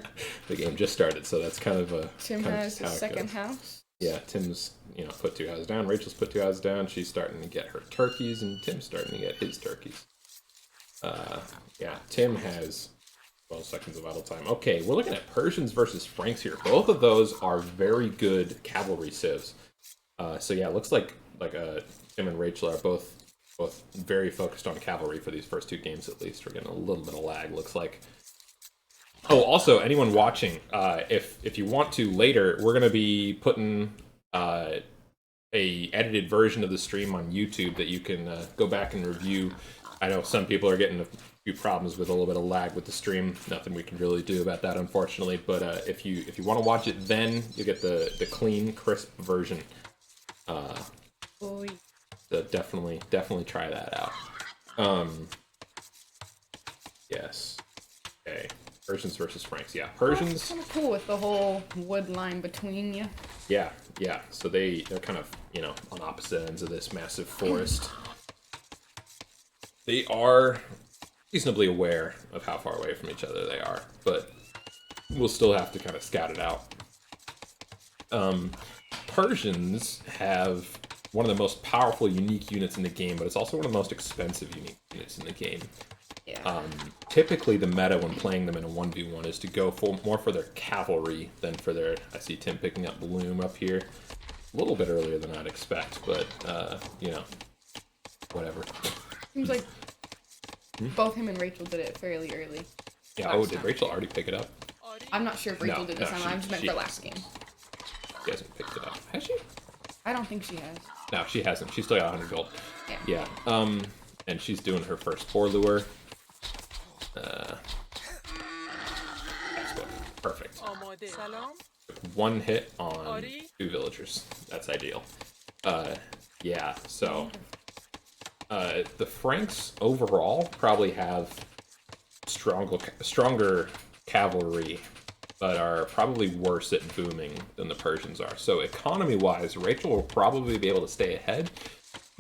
The game just started, so that's kind of a Tim kind of has just how his it second goes. house. Yeah, Tim's put 2 houses down. Rachel's put 2 houses down. She's starting to get her turkeys, and Tim's starting to get his turkeys. Yeah, Tim has 12 seconds of idle time. Okay, we're looking at Persians versus Franks here. Both of those are very good cavalry civs. So yeah, it looks like Tim and Rachel are both very focused on cavalry for these first 2 games at least. We're getting a little bit of lag, looks like. Oh, also, anyone watching, if you want to later, we're gonna be putting a edited version of the stream on YouTube that you can go back and review. I know some people are getting a few problems with a little bit of lag with the stream. Nothing we can really do about that, unfortunately. But if you want to watch it, then you get the clean, crisp version. Oh, So definitely try that out. Yes. Okay. Persians versus Franks. Yeah, Persians. kind of cool with the whole wood line between you. Yeah. So they're kind of on opposite ends of this massive forest. They are reasonably aware of how far away from each other they are, but we'll still have to kind of scout it out. Persians have one of the most powerful, unique units in the game, but it's also one of the most expensive, unique units in the game. Yeah. Typically, the meta when playing them in a 1v1 is to go more for their cavalry than for their... I see Tim picking up Bloom up here. A little bit earlier than I'd expect, but, whatever. Seems like both him and Rachel did it fairly early. Yeah, last did time. Rachel already pick it up? I'm not sure if Rachel No, did this no, time. I just meant she- for last game. She hasn't picked it up. Has she? I don't think she has. No, she hasn't. She's still got 100 gold. Yeah. Yeah. And she's doing her first 4 lure. Excellent. Perfect. One hit on 2 villagers. That's ideal. Yeah, so... the Franks overall probably have stronger cavalry, but are probably worse at booming than the Persians are. So economy-wise, Rachel will probably be able to stay ahead,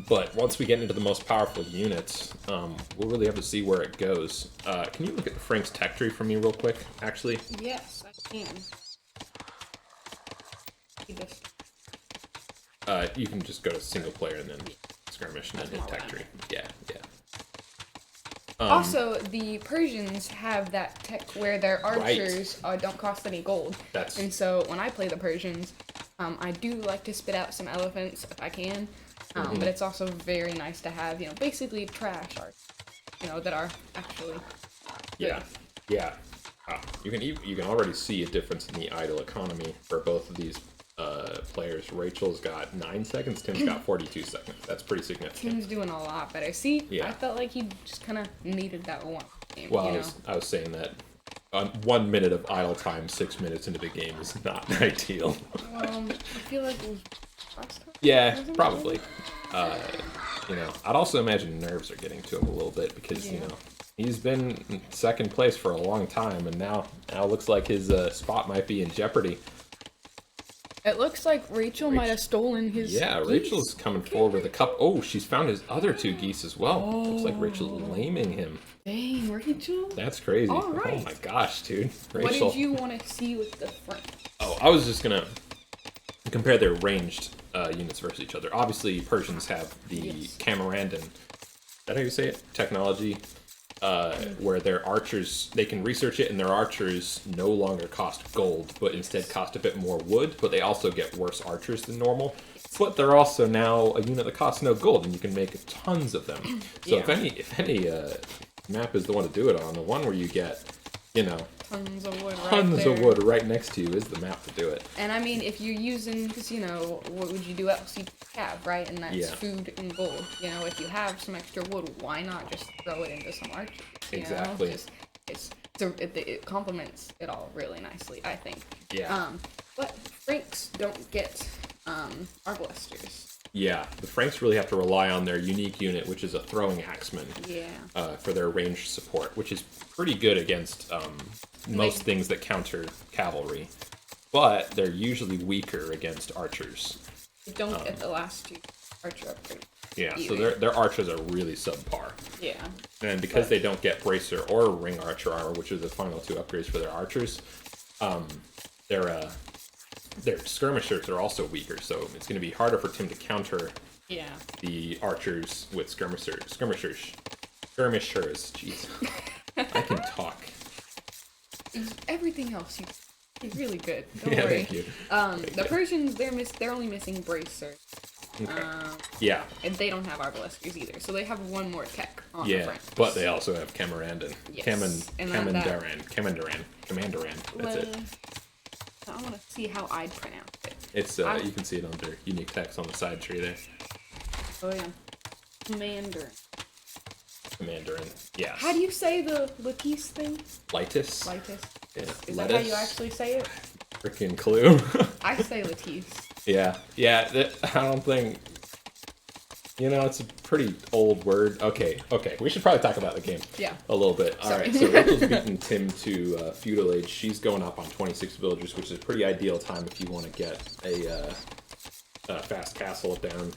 but once we get into the most powerful units, we'll really have to see where it goes. Can you look at the Franks tech tree for me real quick, actually? Yes, I can. This. You can just go to single player and then skirmish and then hit tech tree. Yeah. Also, the Persians have that tech where their archers don't cost any gold. And so when I play the Persians, I do like to spit out some elephants if I can. But it's also very nice to have, basically trash archers, that are actually good. Yeah. You can already see a difference in the idle economy for both of these players. Rachel's got 9 seconds. Tim's got 42 seconds. That's pretty significant. Tim's doing a lot better. See, Yeah. I felt like he just kind of needed that one game. Well, I was saying that 1 minute of idle time, 6 minutes into the game is not ideal. I feel like it was last time. Yeah, probably. I'd also imagine nerves are getting to him a little bit because he's been in second place for a long time, and now looks like his spot might be in jeopardy. It looks like Rachel might have stolen his. Yeah, geese. Rachel's coming forward with a cup. Oh, she's found his other 2 geese as well. Looks like Rachel's laming him. Dang, Rachel. That's crazy. All right. Oh my gosh, dude. Rachel. What did you want to see with the front? Oh, I was just gonna compare their ranged units versus each other. Obviously, Persians have the Camarandin. Is that how you say it? Technology. Where their archers, they can research it, and their archers no longer cost gold, but instead cost a bit more wood, but they also get worse archers than normal. But they're also now a unit that costs no gold, and you can make tons of them. So if any map is the one to do it on. The one where you get, you know, Tons of wood right tons there. of wood right next to you is the map to do it. And I mean, if you're using, because, you know, what would you do else you have, right? And that's Yeah. food and gold. You know, if you have some extra wood, why not just throw it into some archers? You Exactly. Know? It complements it all really nicely, I think. Yeah. But Franks don't get arbalesters. Yeah, the Franks really have to rely on their unique unit, which is a throwing axeman, Yeah. for their ranged support, which is pretty good against most things that counter cavalry. But they're usually weaker against archers. You don't get the last two archer upgrades. Yeah, so either. their archers are really subpar. Yeah. And because they don't get bracer or ring archer armor, which are the final two upgrades for their archers, their skirmishers are also weaker, so it's going to be harder for Tim to counter Yeah. the archers with skirmishers. Jeez, I can talk. Everything else you're really good. Don't Yeah, worry. thank you. The Persians, they're only missing bracer. Okay. Yeah, And they don't have arbalesters either, so they have one more tech on the yeah, Franks. but they also have Camarandin. Yes, and Camandaran. That's it. I want to see how I'd pronounce it. It's you can see it under unique text on the side tree there. Oh yeah, Mandarin. Mandarin. Yes. How do you say the Lattice thing? Lightus? Lightus. Yeah. Is that how you actually say it? Freaking clue. I say Lattice. Yeah. I don't think. You know, it's a pretty old word. Okay. We should probably talk about the game. Yeah. A little bit. All right. So Rachel's beaten Tim to feudal age. She's going up on 26 villagers, which is a pretty ideal time if you want to get a fast castle down.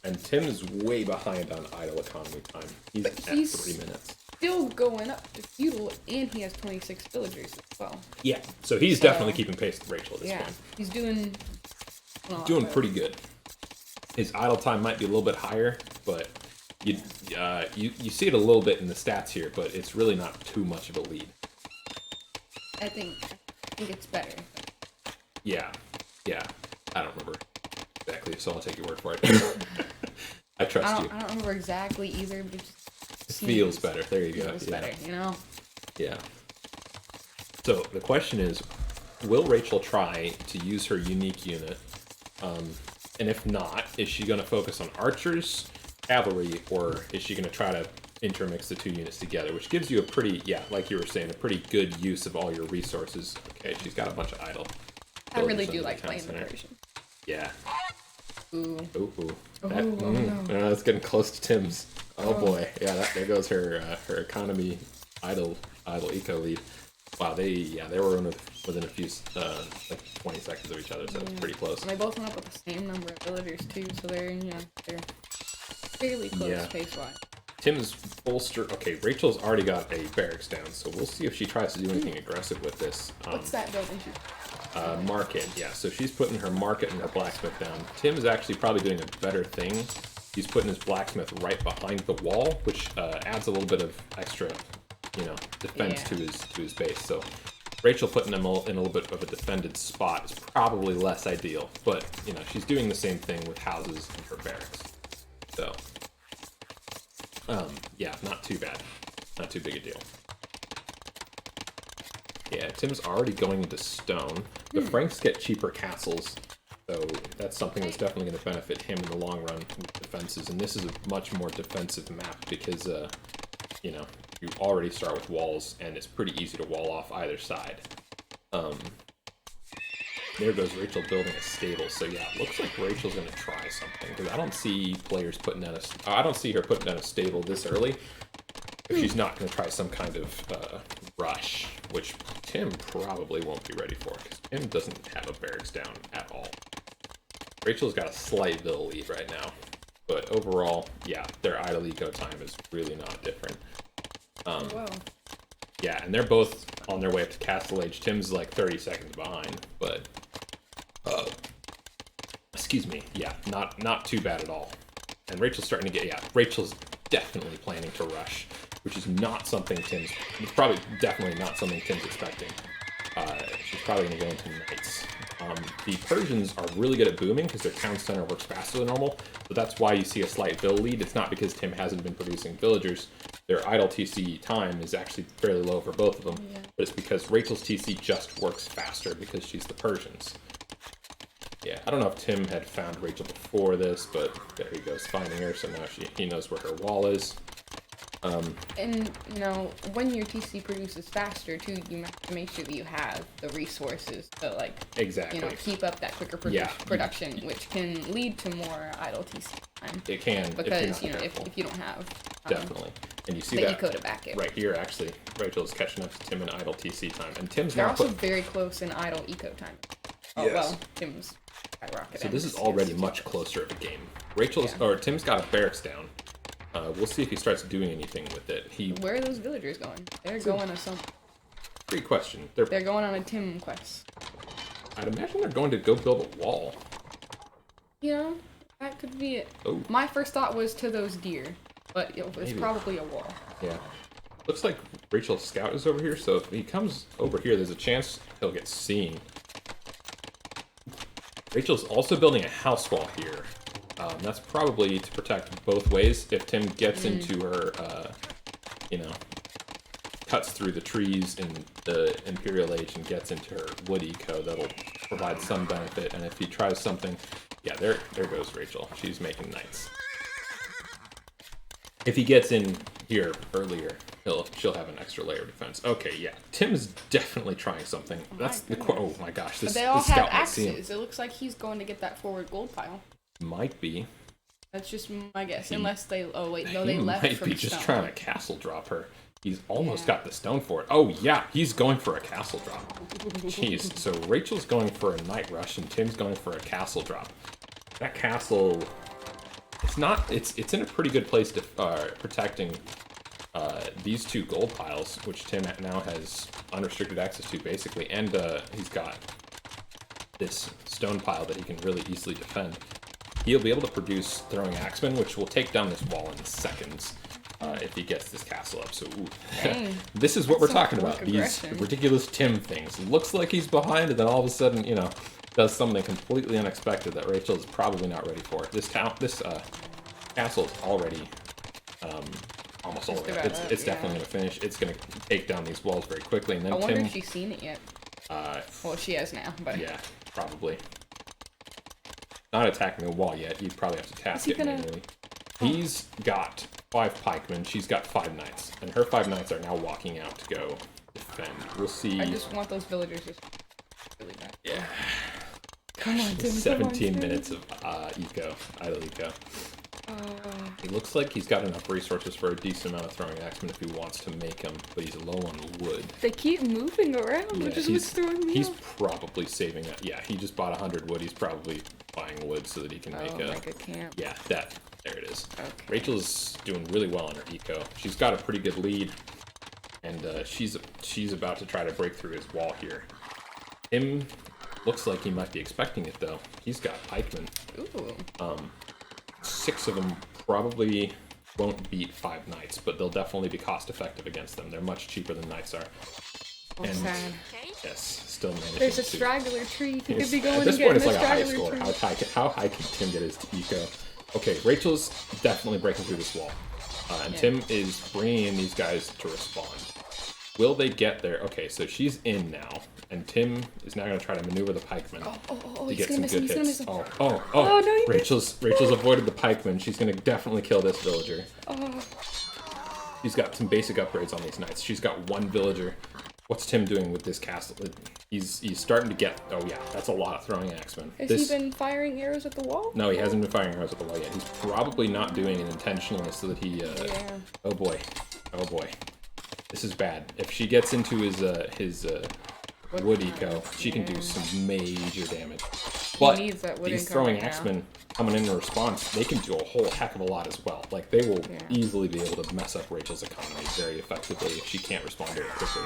And Tim's way behind on idle economy time. He's at 3 minutes. Still going up to feudal, and he has 26 villagers as well. Yeah. So he's definitely keeping pace with Rachel at this point. He's doing. Doing pretty good. His idle time might be a little bit higher, but you see it a little bit in the stats here, but it's really not too much of a lead. I think it's better. Yeah. I don't remember exactly, so I'll take your word for it. I trust you. I don't remember exactly either, but It feels better. There you go. Feels better, you know. Yeah. So the question is, will Rachel try to use her unique unit? And if not, is she going to focus on archers, cavalry, or is she going to try to intermix the two units together, which gives you a pretty, like you were saying, a pretty good use of all your resources. Okay, she's got a bunch of idle. I really villagers do in like town playing the center. Persian. Yeah. Ooh. That's getting close to Tim's. Oh boy. Yeah, there goes her economy idle eco lead. Wow, they were within a few like 20 seconds of each other, so it's pretty close. And they both went up with the same number of villagers too, so they're fairly close pace-wise. Tim's bolster. Okay, Rachel's already got a barracks down, so we'll see if she tries to do anything aggressive with this. What's that building? Market, yeah. So she's putting her market and her blacksmith down. Tim is actually probably doing a better thing. He's putting his blacksmith right behind the wall, which adds a little bit of extra, defense to his base. So Rachel putting him in a little bit of a defended spot is probably less ideal, but she's doing the same thing with houses and her barracks. So, not too bad, not too big a deal. Yeah, Tim's already going into stone. The Franks get cheaper castles, so that's something that's definitely going to benefit him in the long run with defenses. And this is a much more defensive map because, you already start with walls, and it's pretty easy to wall off either side. There goes Rachel building a stable. So yeah, it looks like Rachel's going to try something because I don't see players putting down I don't see her putting down a stable this early. If she's not going to try some kind of rush, which Tim probably won't be ready for, because Tim doesn't have a barracks down at all. Rachel's got a slight little lead right now, but overall, their idle eco time is really not different. Yeah, and they're both on their way up to castle age. Tim's like 30 seconds behind, but excuse me, not too bad at all. And Rachel's starting to get Rachel's definitely planning to rush, which is not something definitely not something Tim's expecting. She's probably going to go into knights. The Persians are really good at booming because their town center works faster than normal, but that's why you see a slight vill lead. It's not because Tim hasn't been producing villagers. Their idle TC time is actually fairly low for both of them, but it's because Rachel's TC just works faster because she's the Persians. Yeah, I don't know if Tim had found Rachel before this, but there he goes finding her, so now he knows where her wall is. And, you know, when your TC produces faster, too, you have to make sure that you have the resources to, like, Exactly. you know, keep up that quicker production, which can lead to more idle TC time. It can, Because, if you know, careful. if you don't have Definitely. And you see the that eco to back it. right here, actually. Rachel's catching up to Tim in idle TC time. And Tim's They're now also put... very close in idle eco time. Oh, Yes. well, Tim's skyrocketed. So this is already much closer of a game. Or Tim's got a barracks down. We'll see if he starts doing anything with it. Where are those villagers going? They're going to some... Great question. They're going on a Tim quest. I'd imagine they're going to go build a wall. You know, that could be it. Oh. My first thought was to those deer, but it's Maybe. probably a wall. Yeah. Looks like Rachel's scout is over here, so if he comes over here, there's a chance he'll get seen. Rachel's also building a house wall here. That's probably to protect both ways. If Tim gets into her, you know, cuts through the trees in the Imperial Age and gets into her wood eco, that'll provide some benefit. And if he tries something, yeah, there goes Rachel. She's making knights. If he gets in here earlier, she'll have an extra layer of defense. Okay, yeah, Tim's definitely trying something. That's the oh my gosh, But this they all this have scout might see him. axes. It looks like he's going to get that forward gold pile. Might be. That's just my guess. Unless they... Oh, wait. No, He they left might from be just stone. trying to castle drop her. He's almost got the stone for it. Oh yeah, he's going for a castle drop. Jeez. So Rachel's going for a night rush and Tim's going for a castle drop. That castle, it's in a pretty good place to protecting these two gold piles, which Tim now has unrestricted access to basically, and he's got this stone pile that he can really easily defend. He'll be able to produce throwing axemen, which will take down this wall in seconds if he gets this castle up. So this is what we're talking about. These ridiculous Tim things. Looks like he's behind, and then all of a sudden, you know, does something completely unexpected that Rachel is probably not ready for. This castle is already almost all the way up. It's definitely going to finish. It's going to take down these walls very quickly, and then I wonder Tim... if she's seen it yet. Well, she has now, but... Yeah, probably. Not attacking the wall yet. You'd probably have to task it manually. He's got 5 pikemen. She's got 5 knights. And her 5 knights are now walking out to go defend. We'll see. I just want those villagers just really bad. Yeah. Come on, Tim. 17 minutes of idle eco. He looks like he's got enough resources for a decent amount of throwing axemen if he wants to make them, but he's low on wood. They keep moving around, Yeah, which is what's throwing me he's off. probably saving that. Yeah, he just bought 100 wood. He's probably buying wood so that he can make a camp. Yeah, there it is. Okay. Rachel's doing really well on her eco. She's got a pretty good lead, and she's about to try to break through his wall here. Him looks like he might be expecting it though. He's got pikemen. Ooh. 6 of them probably won't beat 5 knights, but they'll definitely be cost effective against them. They're much cheaper than knights are. And sad. Yes, still managing There's a to... straggler tree. He could be At going this and point, getting it's a like a high straggler score. tree. How high can Tim get his eco? Okay, Rachel's definitely breaking through this wall. And Tim is bringing in these guys to respond. Will they get there? Okay, so she's in now. And Tim is now going to try to maneuver the pikemen to get some good hits. Oh, no, he Rachel's avoided the pikemen. She's going to definitely kill this villager. She's got some basic upgrades on these knights. She's got 1 villager. What's Tim doing with this castle? He's starting to get... Oh yeah, that's a lot of throwing axemen. Has he been firing arrows at the wall? No, he hasn't been firing arrows at the wall yet. He's probably not doing it intentionally so that he... Oh boy. This is bad. If she gets into his wood eco, she can do some major damage. But needs that wood these income throwing right now. axemen coming in response, they can do a whole heck of a lot as well. Like, they will easily be able to mess up Rachel's economy very effectively if she can't respond to it quickly.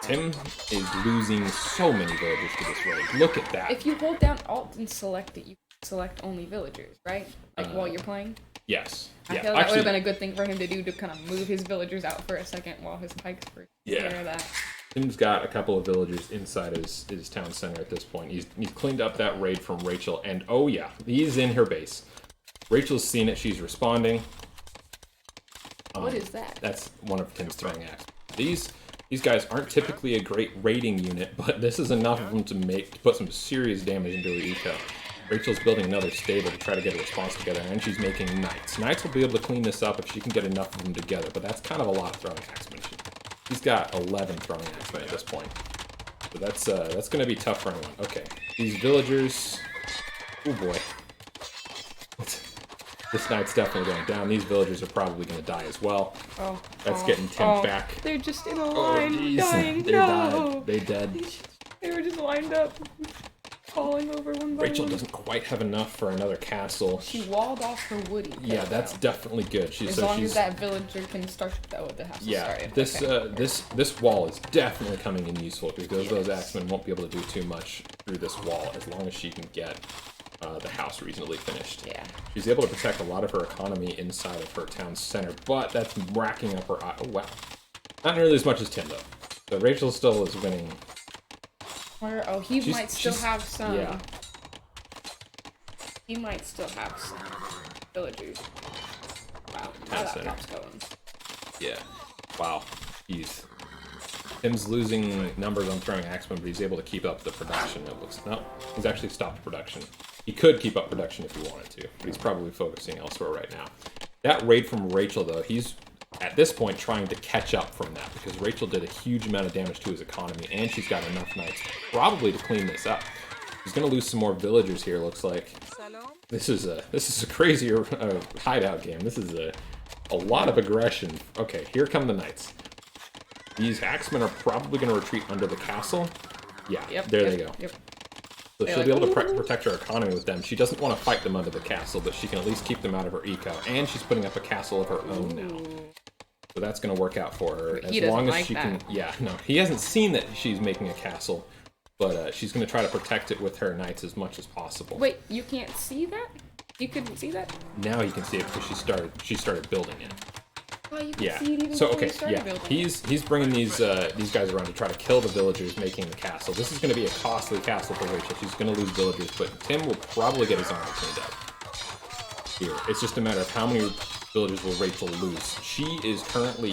Tim is losing so many villagers to this raid. Look at that. If you hold down Alt and select it, you can select only villagers, right? Like while you're playing? Yes. I Yeah. feel that would Actually, have been a good thing for him to do, to kind of move his villagers out for a second while his pikes were Yeah. of that. Tim's got a couple of villagers inside his town center at this point. He's cleaned up that raid from Rachel, and oh yeah, he's in her base. Rachel's seen it. She's responding. What is that? That's one of Tim's throwing axes. These guys aren't typically a great raiding unit, but this is enough of them to put some serious damage into her eco. Rachel's building another stable to try to get a response together, and she's making knights. Knights will be able to clean this up if she can get enough of them together, but that's kind of a lot of throwing axemen. She's got 11 throwing axemen at this point. So that's going to be tough for anyone. Okay, these villagers... Oh boy. This knight's definitely going down. These villagers are probably going to die as well. Oh, That's getting Tim back. They're just in a line, jeez. dying. They died. They dead. They were just lined up, falling over one by Rachel one. doesn't quite have enough for another castle. She walled off her woody. Yeah, that's definitely good. As long as that villager can start. Oh, the house Yeah, started. this Okay. this wall is definitely coming in useful because those axemen won't be able to do too much through this wall as long as she can get the house reasonably finished. Yeah. She's able to protect a lot of her economy inside of her town center, but that's racking up her... Oh, wow. Not nearly as much as Tim, though. So Rachel still is winning. Where? Oh, he She's- might still she's- have some. Yeah. He might still have some villagers. Wow. Now Town that center. pop's going. Yeah. Wow. Tim's losing numbers on throwing axemen, but he's able to keep up the production. It looks... No, he's actually stopped production. He could keep up production if he wanted to, but he's probably focusing elsewhere right now. That raid from Rachel, though, he's at this point trying to catch up from that because Rachel did a huge amount of damage to his economy, and she's got enough knights probably to clean this up. He's going to lose some more villagers here, looks like. This is a crazier hideout game. This is a lot of aggression. Okay, here come the knights. These axemen are probably going to retreat under the castle. Yeah, there they go. Yep. So They're she'll be like, able to "Ooh." protect her economy with them. She doesn't want to fight them under the castle, but she can at least keep them out of her eco. And she's putting up a castle of her own now. So that's going to work out for her. He As long doesn't as like she that. can... Yeah, no. He hasn't seen that she's making a castle, but she's going to try to protect it with her knights as much as possible. Wait, you can't see that? You couldn't see that? Now you can see it because she started building it. Oh, you can Yeah. see it even So before okay, you started yeah. building. He's bringing these guys around to try to kill the villagers making the castle. This is going to be a costly castle for Rachel. She's going to lose villagers, but Tim will probably get his army cleaned up. Here, it's just a matter of how many villagers will Rachel lose. She is currently...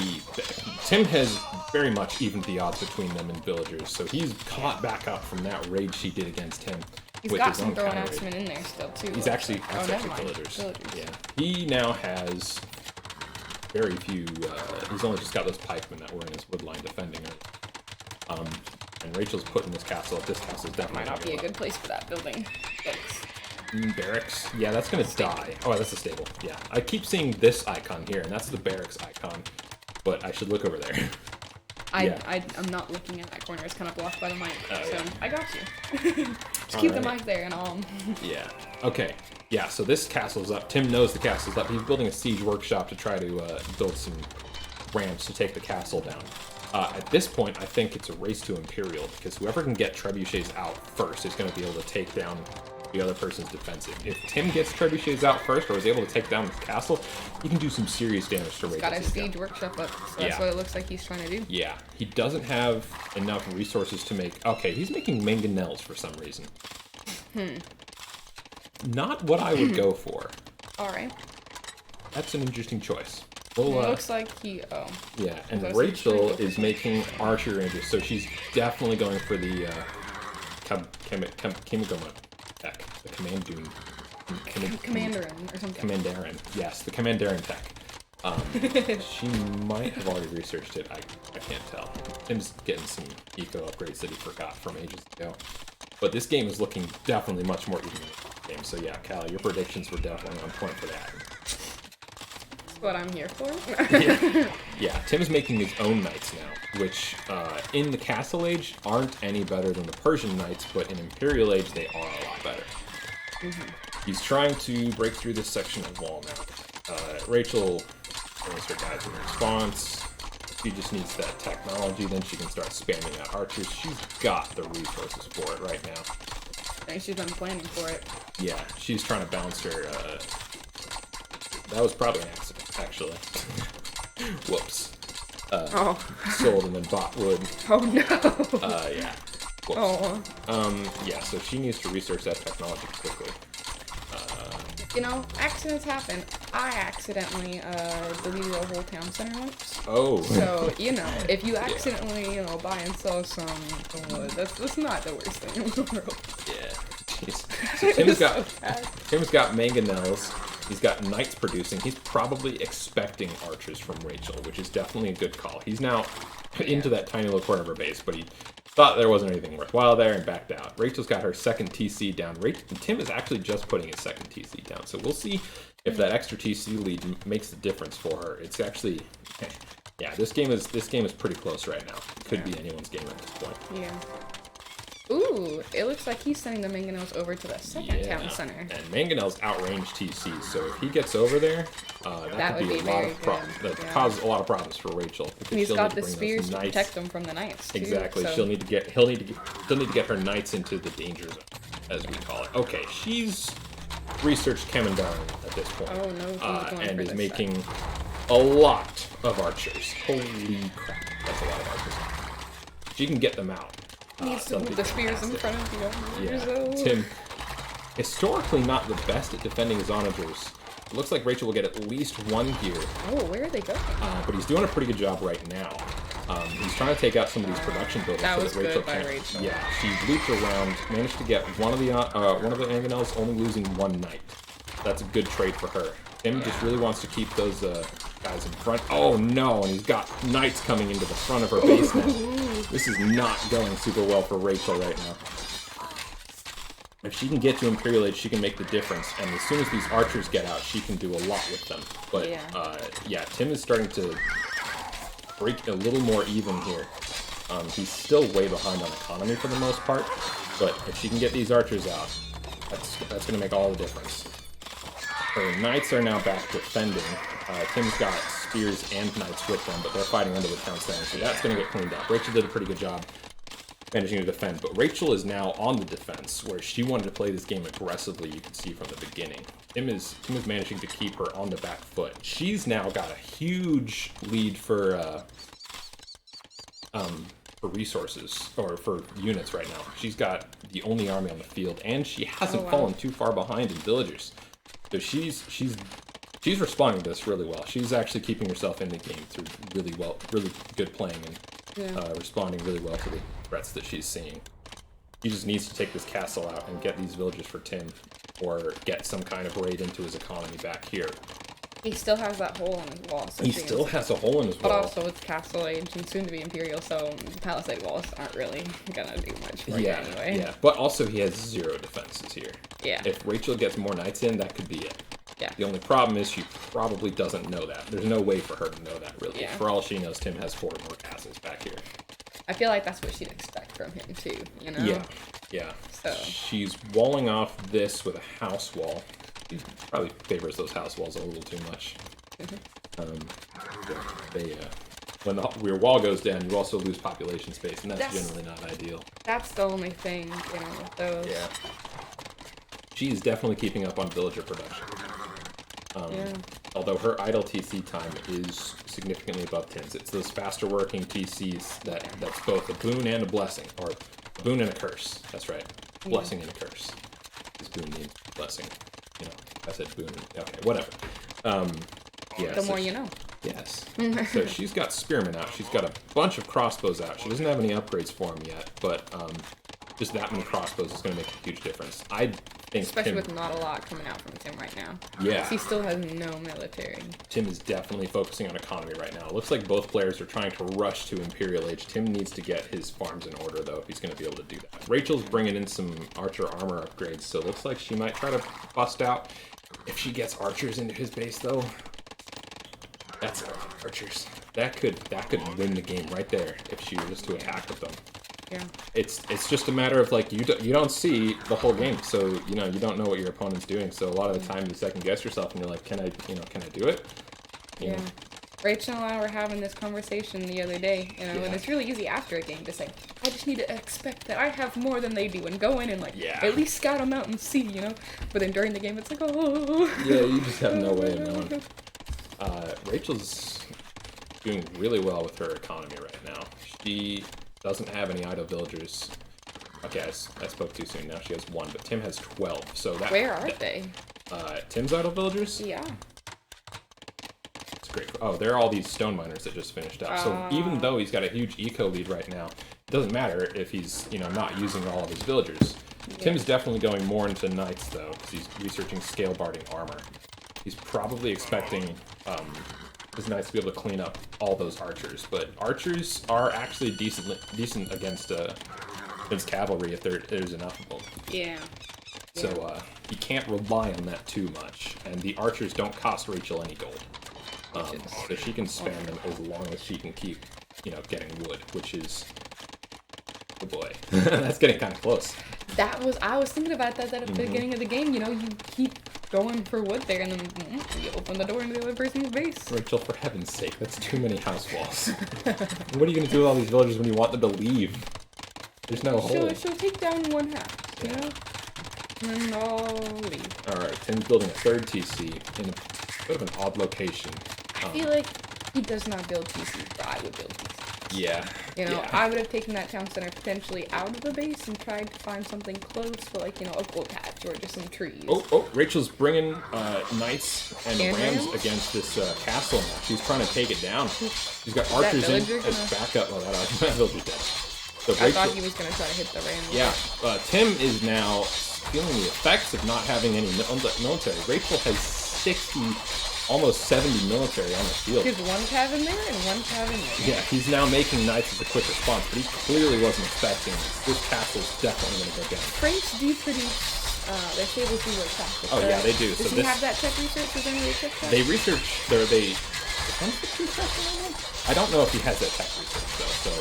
Tim has very much evened the odds between them and villagers, so he's caught back up from that raid she did against him. He's with got his some own throwing counter raid. axemen in there still, too. He's actually, Oh, never mind. villagers. Villagers. Yeah. He now has very few, he's only just got those pikemen that were in his wood line defending her. And Rachel's putting this castle up. This castle is definitely Might not be a good place for that building. Thanks. Barracks? Yeah, that's gonna die. Oh, that's a stable. Yeah. I keep seeing this icon here, and that's the barracks icon. But I should look over there. Yeah. I'm not looking at that corner. It's kind of blocked by the mic. Oh, so yeah. I got you. Just keep the Alright. mic there and all. Yeah. Okay. Yeah, so this castle's up. Tim knows the castle's up. He's building a siege workshop to try to build some ramps to take the castle down. At this point, I think it's a race to Imperial, because whoever can get trebuchets out first is going to be able to take down the other person's defensive. If Tim gets trebuchets out first, or is able to take down the castle, he can do some serious damage to Rachel. Got a siege workshop up, so that's Yeah. what it looks like he's trying to do. Yeah, he doesn't have enough resources to make... Okay, he's making mangonels for some reason. Not what I would go for. Alright. That's an interesting choice. It We'll, looks like he... Oh. yeah, and Those are Rachel triangle is making archer ranges, so she's definitely going for the Kimigoma tech, the Commandoon. Commandarin or something. Commandarin, yes, the Commandarin tech. She might have already researched it, I can't tell. Tim's getting some eco upgrades that he forgot from ages ago. But this game is looking definitely much more even than the game, so yeah, Callie, your predictions were definitely on point for that. That's what I'm here for. Yeah, Tim's making his own knights now, which in the Castle Age aren't any better than the Persian knights, but in Imperial Age they are a lot better. He's trying to break through this section of wall now. Rachel brings her guys in response. She just needs that technology, then she can start spamming out archers. She's got the resources for it right now. I think she's been planning for it. Yeah, she's trying to bounce her. That was probably an accident, actually. Whoops. sold and then bought wood. Oh no. Yeah. Oh. Yeah, so she needs to research that technology quickly. You know, accidents happen. I accidentally deleted a whole town center once. Oh. So, you know, if you accidentally, you know, buy and sell some wood, that's not the worst thing in the world. Yeah. Jeez. So Tim's got mangonels. He's got knights producing. He's probably expecting archers from Rachel, which is definitely a good call. He's now into that tiny little corner of her base, but he thought there wasn't anything worthwhile there and backed out. Rachel's got her second TC down. Tim is actually just putting his second TC down, so we'll see if that extra TC lead makes the difference for her. It's actually, yeah, this game is pretty close right now. It could be anyone's game at this point. Yeah. Ooh, it looks like he's sending the mangonels over to the second town center. And mangonels outrange TC, so if he gets over there, that could be a lot of problems. That causes a lot of problems for Rachel. He's got the spears to protect them from the knights too. Exactly. So. He'll need to get her knights into the danger zone, as we call it. Okay, she's researched Kemendar at this point. Oh no, and is making a lot of archers. Holy crap, that's a lot of archers. She can get them out. Needs to move the spears in front of the others. Yeah, Tim, historically not the best at defending his onagers. It looks like Rachel will get at least one here. Oh, where are they going? But he's doing a pretty good job right now. He's trying to take out some of these production buildings. That so was that Rachel good by can't. Rachel. Yeah, she looped around, managed to get one of the mangonels, only losing one knight. That's a good trade for her. Tim just really wants to keep those guys in front. Oh no, and he's got knights coming into the front of her base now. This is not going super well for Rachel right now. If she can get to Imperial Age, she can make the difference, and as soon as these archers get out, she can do a lot with them. But yeah, Tim is starting to break a little more even here. He's still way behind on economy for the most part, but if she can get these archers out, that's going to make all the difference. Her knights are now back defending. Tim's got spears and knights with them, but they're fighting under the town center, so that's going to get cleaned up. Rachel did a pretty good job managing to defend, but Rachel is now on the defense, where she wanted to play this game aggressively, you can see from the beginning. Tim is managing to keep her on the back foot. She's now got a huge lead for resources, or for units right now. She's got the only army on the field, and she hasn't fallen too far behind in villagers. So she's responding to this really well. She's actually keeping herself in the game through really good playing and responding really well to the threats that she's seeing. He just needs to take this castle out and get these villagers for Tim, or get some kind of raid into his economy back here. He still has that hole in his wall. So He still has a hole in his wall. But also, it's Castle Age and soon to be Imperial, so Palisade walls aren't really gonna do much for you anyway. Yeah, but also he has 0 defenses here. Yeah. If Rachel gets more knights in, that could be it. Yeah. The only problem is she probably doesn't know that. There's no way for her to know that, really. Yeah. For all she knows, Tim has 4 more castles back here. I feel like that's what she'd expect from him, too, you know? Yeah. So. She's walling off this with a house wall. She probably favors those house walls a little too much. When your wall goes down, you also lose population space, and that's generally not ideal. That's the only thing, you know, with those. Yeah. She's definitely keeping up on villager production. Although her idle TC time is significantly above Tim's. It's those faster working TCs that's both a boon and a blessing. Or a boon and a curse. That's right. Blessing and a curse. Because boon means blessing. You know, I said boon. Okay, whatever. The more you know. Yes. So she's got spearmen out. She's got a bunch of crossbows out. She doesn't have any upgrades for them yet, but just that many crossbows is going to make a huge difference. I think Especially with not a lot coming out from Tim right now. Yeah. He still has no military. Tim is definitely focusing on economy right now. It looks like both players are trying to rush to Imperial Age. Tim needs to get his farms in order, though, if he's going to be able to do that. Rachel's bringing in some archer armor upgrades, so it looks like she might try to bust out. If she gets archers into his base, though, that's archers. That could win the game right there if she was to attack with them. Yeah. It's just a matter of, like, you don't see the whole game, so you don't know what your opponent's doing. So a lot of the time you second guess yourself and you're like, can I do it? You know? Rachel and I were having this conversation the other day, and it's really easy after a game to say, I just need to expect that I have more than they do and go in and at least scout them out and see, you know? But then during the game it's like, oh. Yeah, you just have no way of knowing. Rachel's doing really well with her economy right now. She doesn't have any idle villagers. Okay, I spoke too soon. Now she has 1, but Tim has 12. So that Where are they? Tim's idle villagers? Yeah. It's great. Oh, they're all these stone miners that just finished up. So even though he's got a huge eco lead right now, it doesn't matter if he's, not using all of his villagers. Yeah. Tim's definitely going more into knights though, because he's researching scale barding armor. He's probably expecting his knights to be able to clean up all those archers, but archers are actually decent against cavalry if there's enough of them. Yeah. So you can't rely on that too much, and the archers don't cost Rachel any gold, so she can spam them as long as she can keep, getting wood, which is, oh boy, that's getting kind of close. I was thinking about that at the beginning of the game. You keep going for wood there, and then you open the door into the other person's base. Rachel, for heaven's sake, that's too many house walls. What are you gonna do with all these villagers when you want them to leave? There's no hole. She'll take down one half, you know? And then I'll leave. Alright, Tim's building a 3rd TC in a bit of an odd location. I feel like he does not build TC, but I would build TC. Yeah. I would have taken that town center potentially out of the base and tried to find something close for, like, a gold patch or just some trees. Oh, Rachel's bringing knights and rams against this castle now. She's trying to take it down. She's got archers in as backup. Oh, that villager's dead. So I thought he was going to try to hit the ram. Yeah, Tim is now feeling the effects of not having any military. Rachel has 60, almost 70 military on the field. There's 1 cav in there and 1 cav in there. Yeah, he's now making knights as a quick response, but he clearly wasn't expecting this. This castle's definitely going to go down. Franks do produce, their stables do work fast. Oh yeah, they do. Does he have that tech research? Does anybody check that? They research, I don't know if he has that tech research though, so...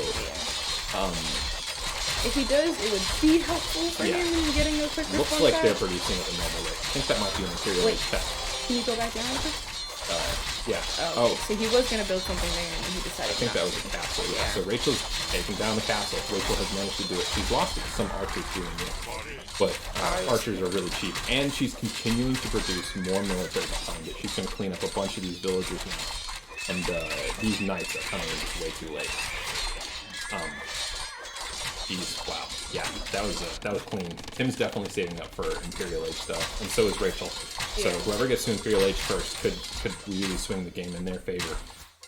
if he does, it would be helpful for him in getting a quick response. Looks like they're producing at the normal rate. I think that might be an Imperial tech. Can you go back down with it? Yeah. Oh. So he was going to build something there and he decided I think that was a castle, yeah. So Rachel's taking down the castle. Rachel has managed to do it. She's lost it to some archers doing it. But archers are really cheap. And she's continuing to produce more military behind it. She's going to clean up a bunch of these villagers now. And these knights are coming in just way too late. Jeez, wow. Yeah, that was clean. Tim's definitely saving up for Imperial Age stuff, and so is Rachel. So whoever gets to Imperial Age first could really swing the game in their favor.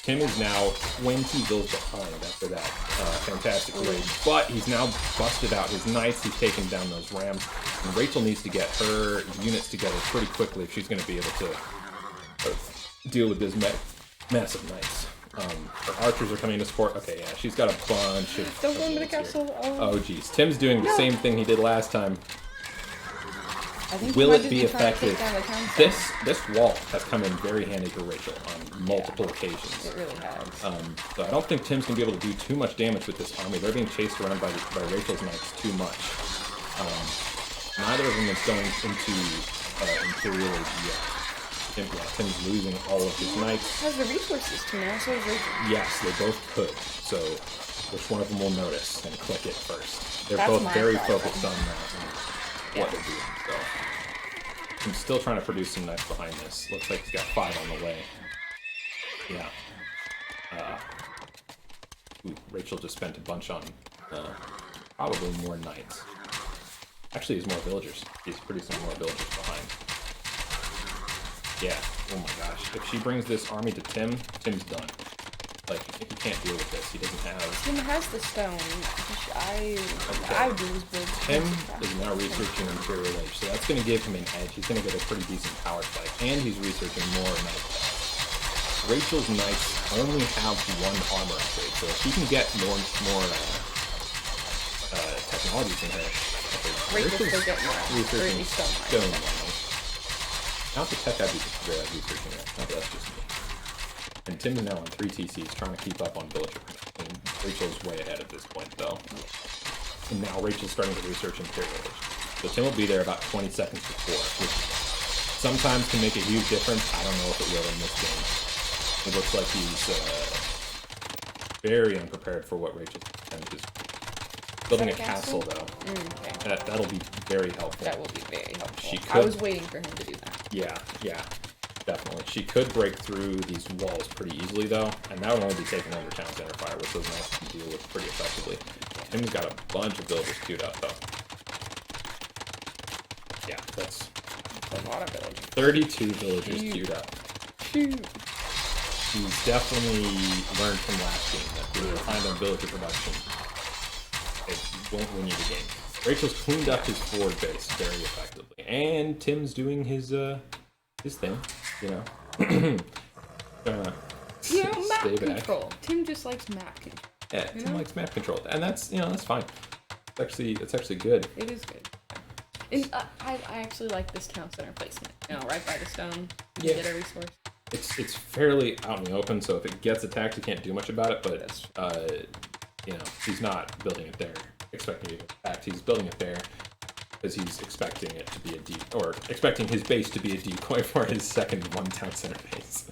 Tim is now 20 bills behind after that fantastic raid, but he's now busted out his knights. He's taken down those rams, and Rachel needs to get her units together pretty quickly if she's going to be able to deal with this massive knights. Her archers are coming to support. Okay, yeah, she's got a bunch of... Don't go into the castle. Oh, geez. Tim's doing the same thing he did last time. Will it be effective? This wall has come in very handy for Rachel on multiple occasions. It really has. So I don't think Tim's going to be able to do too much damage with this army. They're being chased around by Rachel's knights too much. Neither of them is going into Imperial Age yet. Tim's losing all of his knights. Has the resources to now, so is Rachel. Yes, they both could. So, which one of them will notice and click it first? They're That's both very problem. focused on what they're doing. So, I'm still trying to produce some knights behind this. Looks like he's got 5 on the way. Yeah. Rachel just spent a bunch on probably more knights. Actually, he's more villagers. He's producing more villagers behind. Yeah, oh my gosh. If she brings this army to Tim, Tim's done. Like, he can't deal with this. He doesn't have... Tim has the stone. I would use build. Tim is now researching Imperial Age, so that's going to give him an edge. He's going to get a pretty decent power spike, and he's researching more knight attacks. Rachel's knights only have 1 armor upgrade, so if he can get more technologies in her... Okay, Rachel's still getting more. Researching stone mining. Not the tech I'd be researching it. No, that's just me. And Tim is now on 3 TCs trying to keep up on villager production. Rachel's way ahead at this point, though. And now Rachel's starting to research Imperial Age. So Tim will be there about 20 seconds before, which sometimes can make a huge difference. I don't know if it will in this game. It looks like he's very unprepared for what Rachel's is. Building a castle, though. Okay. That'll be very helpful. That will be very helpful. She could, I was waiting for him to do that. Yeah. Definitely. She could break through these walls pretty easily, though, and that would only be taking over town center fire, which those knights can deal with pretty effectively. Tim's got a bunch of villagers queued up, though. Yeah, that's A lot of villagers. 32 villagers queued up. Shoot. He's definitely learned from last game that being behind on villager production, it won't win you the game. Rachel's cleaned up his forward base very effectively, and Tim's doing his thing, you know. Gonna Map stay back. control. Tim just likes map control. Yeah, Tim likes map control, and that's that's fine. It's actually good. It is good. And I actually like this town center placement. Right by the stone. You get a resource. It's fairly out in the open, so if it gets attacked, you can't do much about it. But he's not building it there, expecting it to get attacked. He's building it there because he's expecting it to be expecting his base to be a decoy for his second one town center base.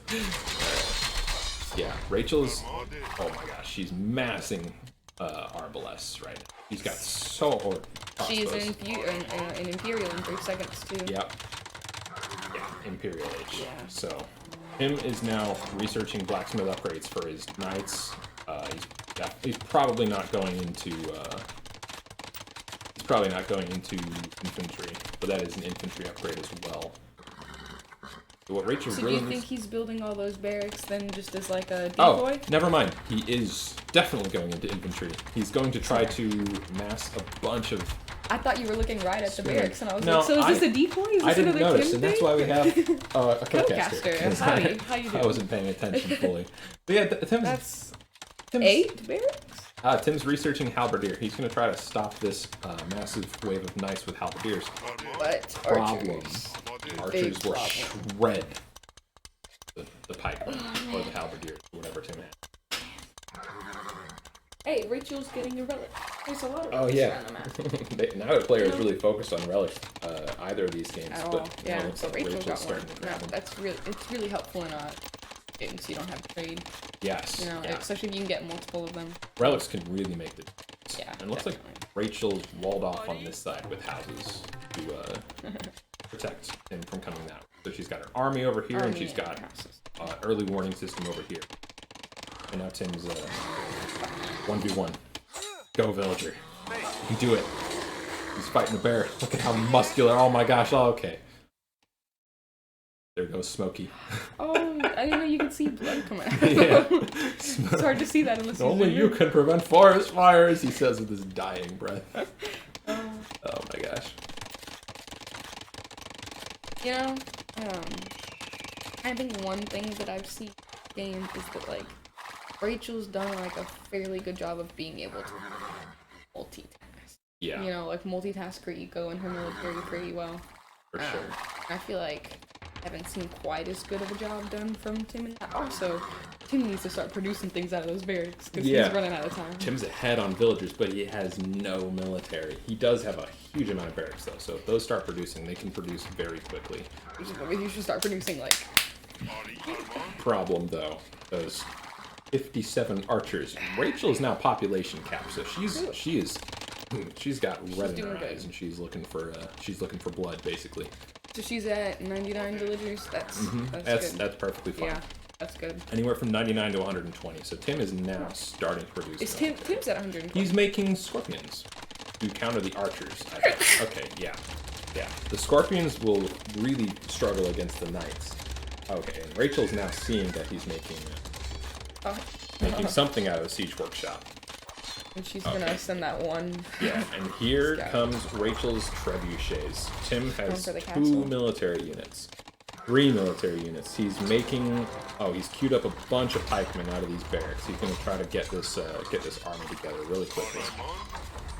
Yeah, Rachel's. Oh my gosh, she's massing Arbalest right now. He's got She's an Imperial in 3 seconds too. Yep. Yeah, Imperial Age. Yeah. So, Tim is now researching blacksmith upgrades for his knights. He's probably not going into. He's probably not going into infantry, but that is an infantry upgrade as well. So what Rachel So really do you think needs... he's building all those barracks then just as like a Oh, decoy? never mind. He is definitely going into infantry. He's going to try to mass a bunch of... I thought you were looking right at the barracks, and I was No, like, so is this a decoy? Is I this didn't another notice, Tim and that's thing? why we have a Codecaster. codecaster. Howdy, how you doing? I wasn't paying attention fully. But yeah, That's 8 barracks? Tim's researching halberdier. He's going to try to stop this massive wave of knights with halberdiers. But Problem. archers. Archers will problem. shred the pikemen or the halberdiers, whatever Tim had. Hey, Rachel's getting a relic. There's a lot of Oh relics yeah. around the map. Now the player is really focused on relics, either of these games, At all. but Yeah, it looks so like Rachel's got one. starting to grab them. It's really helpful in games so you don't have to trade. Yes. Yeah. Especially if you can get multiple of them. Relics can really make the difference. Yeah, And it looks definitely. like Rachel's walled off on this side with houses to protect him from coming that way. So she's got her army over here, and she's got houses. early warning system over here. And now Tim's 1v1. Go, villager. You do it. He's fighting a bear. Look at how muscular. Oh my gosh. Oh, okay. There goes Smokey. Oh, I didn't know you could see blood coming out. Yeah. It's hard to see that unless you Only zoom you in. can prevent forest fires, he says with his dying breath. Oh my gosh. I think one thing that I've seen in games is that like Rachel's done like a fairly good job of being able to multitask. Yeah, Like multitask her eco and her military pretty well. for sure. I feel like I haven't seen quite as good of a job done from Tim in that. Also, Tim needs to start producing things out of those barracks because Yeah. he's running out of time. Tim's ahead on villagers, but he has no military. He does have a huge amount of barracks though, so if those start producing, they can produce very quickly. You should start producing like. Problem though, those 57 archers. Rachel is now population capped, so she's got red in doing her good. eyes, and she's looking for blood basically. So she's at 99 villagers. That's good. That's perfectly fine. Yeah, that's good. Anywhere from 99 to 120. So Tim is now starting to produce. Is military. Tim's at 120? He's making scorpions to counter the archers. I think. Okay, yeah. The scorpions will really struggle against the knights. Okay, and Rachel's now seeing that he's making something out of the siege workshop. And she's gonna send that one. Yeah, and here Scout. comes Rachel's trebuchets. Tim has for the 2 castle. military units. 3 military units. He's making... Oh, he's queued up a bunch of pikemen out of these barracks. He's going to try to get this army together really quickly.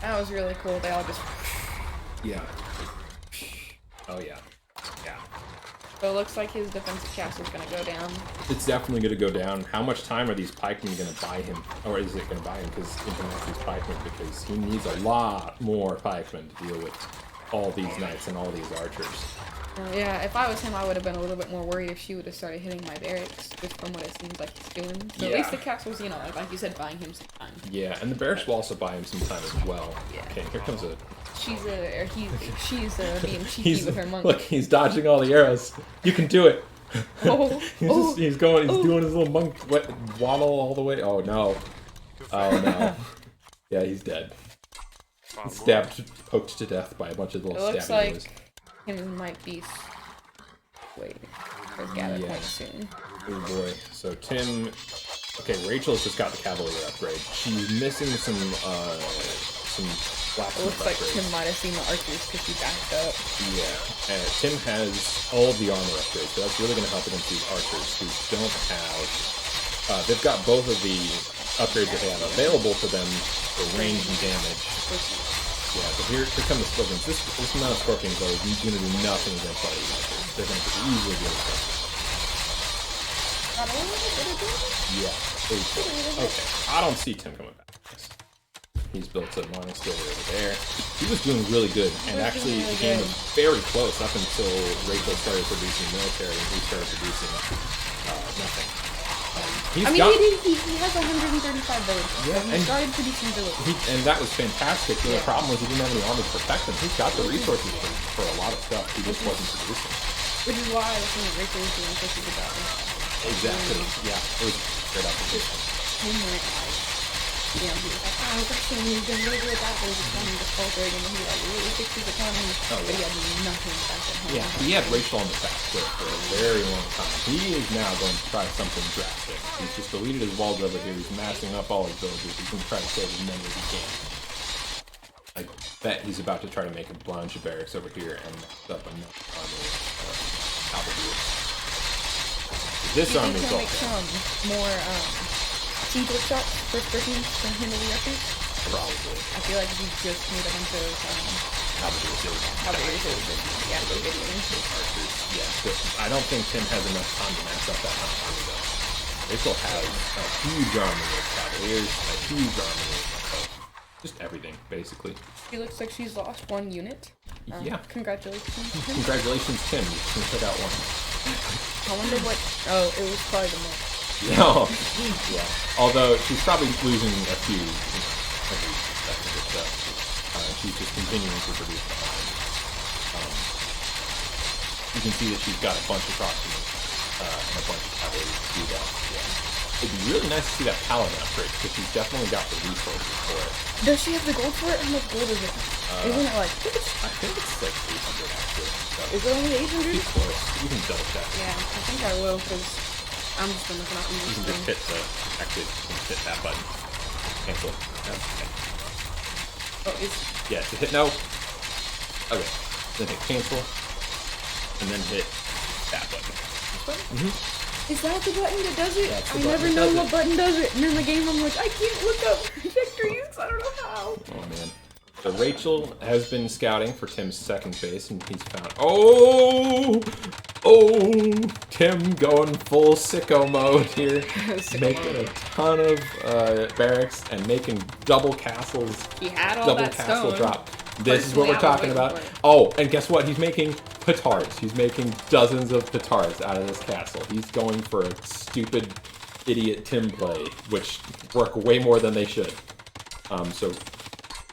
That was really cool. They all just. Yeah. Oh, yeah. Yeah. So it looks like his defensive castle's gonna go down. It's definitely going to go down. How much time are these pikemen going to buy him? Or is it going to buy him because these pikemen? Because he needs a lot more pikemen to deal with all these knights and all these archers. Yeah, if I was him, I would have been a little bit more worried if she would have started hitting my barracks, just from what it seems like he's doing. So Yeah. at least the castle's, like you said, buying him some time. Yeah, and the barracks will also buy him some time as well. Yeah. Okay, here comes a... She's being cheeky with her monk. Look, he's dodging all the arrows. You can do it. He's doing his little monk waddle all the way. Oh no. Oh no. Yeah, he's dead. He's poked to death by a bunch of little It looks stabby like boys. him might be. Wait, there's gather point soon. Oh boy. So Tim. Okay, Rachel's just got the Cavalier upgrade. She's missing some black. It looks like Tim might have seen the archers because he backed up. Yeah, and Tim has all of the armor upgrades, so that's really going to help against these archers who don't have. They've got both of the upgrades that they have available to them for range and damage. Yeah, but here come the scorpions. This amount of scorpions though is going to do nothing against all these archers. They're going to easily get it. Yeah. Okay. I don't see Tim coming back. He's built a monastery over there. He was doing really good, and actually the game was very close up until Rachel started producing military and he started producing nothing. He has 135 villages. Yeah, He started producing villages. And that was fantastic. The problem was he didn't have any army to protect them. He's got the resources for a lot of stuff. He just wasn't producing. Which is why I was thinking Rachel was doing such a good job. Exactly. Yeah, it was straight up. Tim went he was like, oh, Russian, he's doing really good at that, but he's just trying to faltering, and he really fixed his economy, but he had nothing back at home. Yeah, he had Rachel on the back foot for a very long time. He is now going to try something drastic. He's just deleted his walls over here. He's massing up all his villages. He's going to try to save as many as he can. I bet he's about to try to make a bunch of barracks over here and mess up another army of Cavaliers. This army is all make some more siege workshops for persons to handle the archers. probably I feel like if you just made a bunch of Cavaliers, it would be good archers. Yeah, but I don't think Tim has enough time to mass up that kind of army though. Rachel has a huge army of Cavaliers, a huge army of just everything, basically. She looks like she's lost one unit. Yeah. Congratulations, Tim. Congratulations, Tim. You can put out one. I wonder what. Oh, it was probably the most. No. Yeah. Although she's probably losing a few, every second or so. She's just continuing to produce behind. You can see that she's got a bunch of crossbows and a bunch of cavalry to do that. Yeah. It'd be really nice to see that paladin upgrade because she's definitely got the resources for it. Does she have the gold for it? How much gold is it? Isn't it like? I think it's like 800 actually. So Is it only 800? pretty close. You can double check. Yeah, I think I will because I'm just been looking up in You this can just thing. hit hit that button. Cancel. Okay. Oh, it's Yeah, to hit no. Okay. Then hit cancel. And then hit that button. Is that the button that does it? That's the I button never that know does what it. button does it. And in the game, I'm like, I can't look up trajectories. I don't know how. Oh man. So Rachel has been scouting for Tim's second base, and he's found. Oh, Tim going full sicko mode here, making a ton of barracks and making double castles. He had all Double that castle stone. drop. This is what we're Personally, I was talking waiting about. for it. Oh, and guess what? He's making petards. He's making dozens of petards out of this castle. He's going for a stupid, idiot Tim play, which work way more than they should. So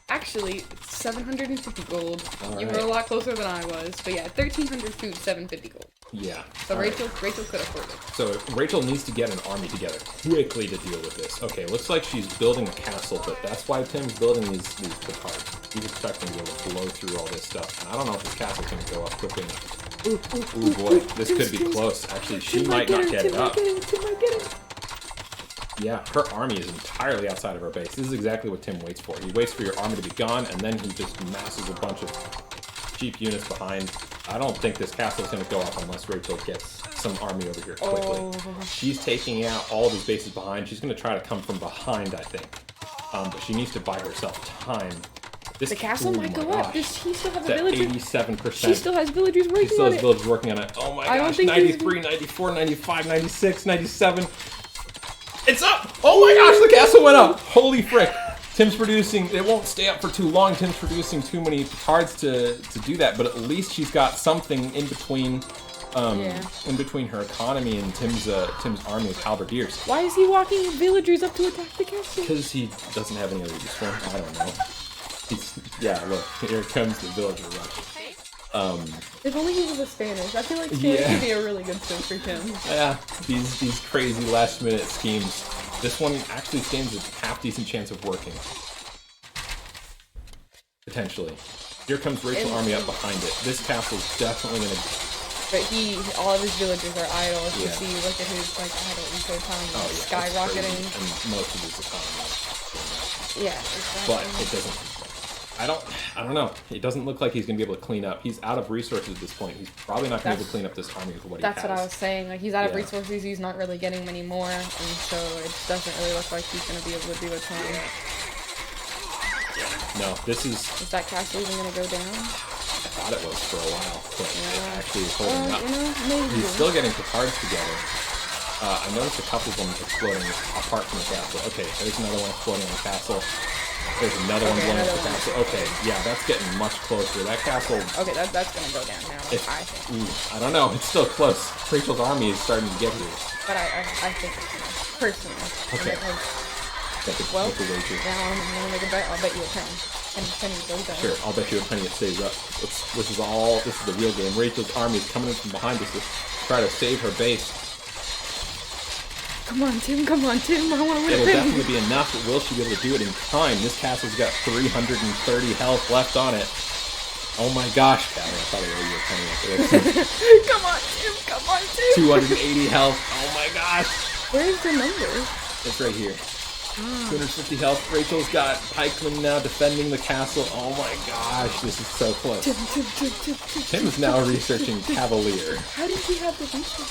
Actually, it's 750 gold. All You were right. a lot closer than I was, but yeah, 1,300 food, 750 gold. yeah. So All right. Rachel could afford it. So Rachel needs to get an army together quickly to deal with this. Okay, looks like she's building a castle, but that's why Tim's building these petards. He's expecting to be able to blow through all this stuff. And I don't know if this castle's going to go up quickly enough. Ooh, boy, this could be close. Actually, she might not get it up. Tim might get it. Yeah, her army is entirely outside of her base. This is exactly what Tim waits for. He waits for your army to be gone, and then he just masses a bunch of cheap units behind. I don't think this castle is going to go up unless Rachel gets some army over here quickly. Oh. She's taking out all of his bases behind. She's going to try to come from behind, I think. But she needs to buy herself time. This, The castle oh might my go up. gosh. He still has It's a at villager. 87%. She still has villagers She working still on has it. villagers working on it. Oh my I don't gosh, think he's- 93, 94, 95, 96, 97. It's up! Oh my gosh, the castle went up! Holy frick. Tim's producing, it won't stay up for too long. Tim's producing too many cards to do that, but at least she's got something in between in between her economy and Tim's army of halberdiers. Why is he walking villagers up to attack the castle? Because he doesn't have any other use for him. I don't know. Yeah, look, here comes the villager rush. If only he was a Spanish. I feel like Spanish would be a really good sim for him. Yeah, these crazy last minute schemes. This one actually stands a half decent chance of working. Potentially. Here comes Rachel Army up behind it. This castle's definitely gonna. But all of his villagers are idle. If you Yeah. see, look at his idle eco time Oh yeah, it's skyrocketing. crazy, and most of his economy. Yeah, exactly. But it doesn't. I don't know. It doesn't look like he's gonna be able to clean up. He's out of resources at this point. He's probably not gonna be able to clean up this army with what he has. That's what I was saying. Like, he's out of Yeah. resources. He's not really getting many more, and so it doesn't really look like he's gonna be able to do a ton. No, this is. Is that castle even gonna go down? I thought it was for a while, but Yeah. it actually is holding up. You know, maybe. He's still getting petards together. I noticed a couple of them exploding apart from the castle. Okay, there's another one exploding on the castle. There's another one blowing up the castle. Okay, yeah, that's getting much closer. That castle. Okay, that's gonna go down now. If, I think. I don't know. It's still close. Rachel's army is starting to get here. But I think it's enough, personally. Okay. Well, Make a wager. now I'm gonna make a bet. I'll bet you a penny. And penny goes down. Sure, I'll bet you a penny it stays up. This is the real game. Rachel's army is coming in from behind us to try to save her base. Come on, Tim. I want to win a It'll penny. definitely be enough, but will she be able to do it in time? This castle's got 330 health left on it. Oh my gosh, Callie, I thought I owed you a penny after this. Come on, Tim. 280 health. Oh my gosh. Where's the number? It's right here. 250 health. Rachel's got pikemen now defending the castle. Oh my gosh, this is so close. Tim is now researching Cavalier. How did he have the research?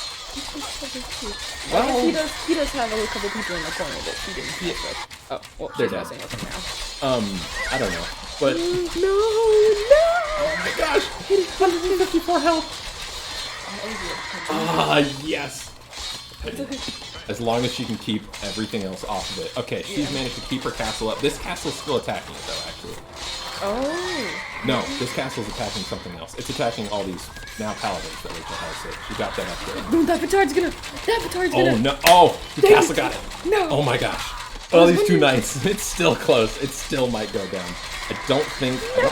Well- He does have a couple people in the corner that she didn't hit with. Oh, well, They're she's dead. messing with him now. I don't know. But No! oh my gosh, 154 health. Ah, yes. As long as she can keep everything else off of it. Okay, she's managed to keep her castle up. This castle's still attacking it, though, actually. Oh. No, this castle's attacking something else. It's attacking all these now paladins that Rachel has. So she got that up there. That petard's gonna. Oh, no. Oh, the castle got it. No. Oh, my gosh. Oh, these two knights. It's still close. It still might go down. I don't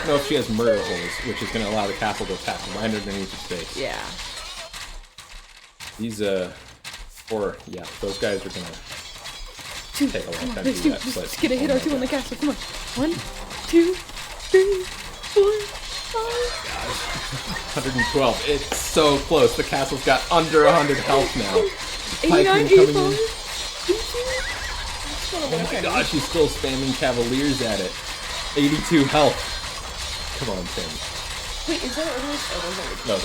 know if she has murder holes, which is going to allow the castle to attack right underneath its base. Yeah. These, those guys are going to take a long time to Let's do do. that. but- Let's get a hit oh or my two on the gosh. castle. Come on. 1, 2, 3, 4, 5. 112. It's so close. The castle's got under 100 health now. 89, Pikemen coming 85. in. Oh my gosh, he's still spamming cavaliers at it. 82 health. Come on, Tim. Wait, is that what it was? Oh, those No, are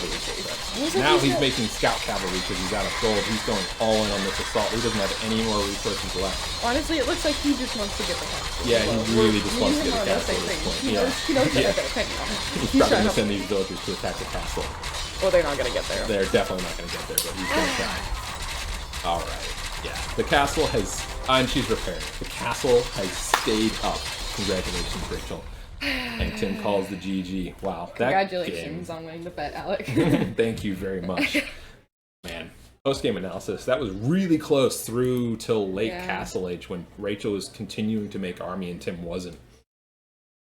it's the now he's making scout cavalry because he's out of gold. He's going all in on this assault. He doesn't have any more resources left. Honestly, it looks like he just wants to get the castle. Yeah, he really just wants to get the Me and him are on the castle same at this thing. point. He Yeah. knows that Yeah. I got a penny on him. He's He's probably trying going to to. send these villagers to attack the castle. Well, they're not gonna get there. They're definitely not going to get there, but he's going to try. Alright. Yeah. The castle has... and she's repaired. The castle has stayed up. Congratulations, Rachel. And Tim calls the GG. Wow. Congratulations on winning the bet, Alec. Thank you very much. Man. Post-game analysis. That was really close through till late Yeah. Castle Age when Rachel was continuing to make army and Tim wasn't.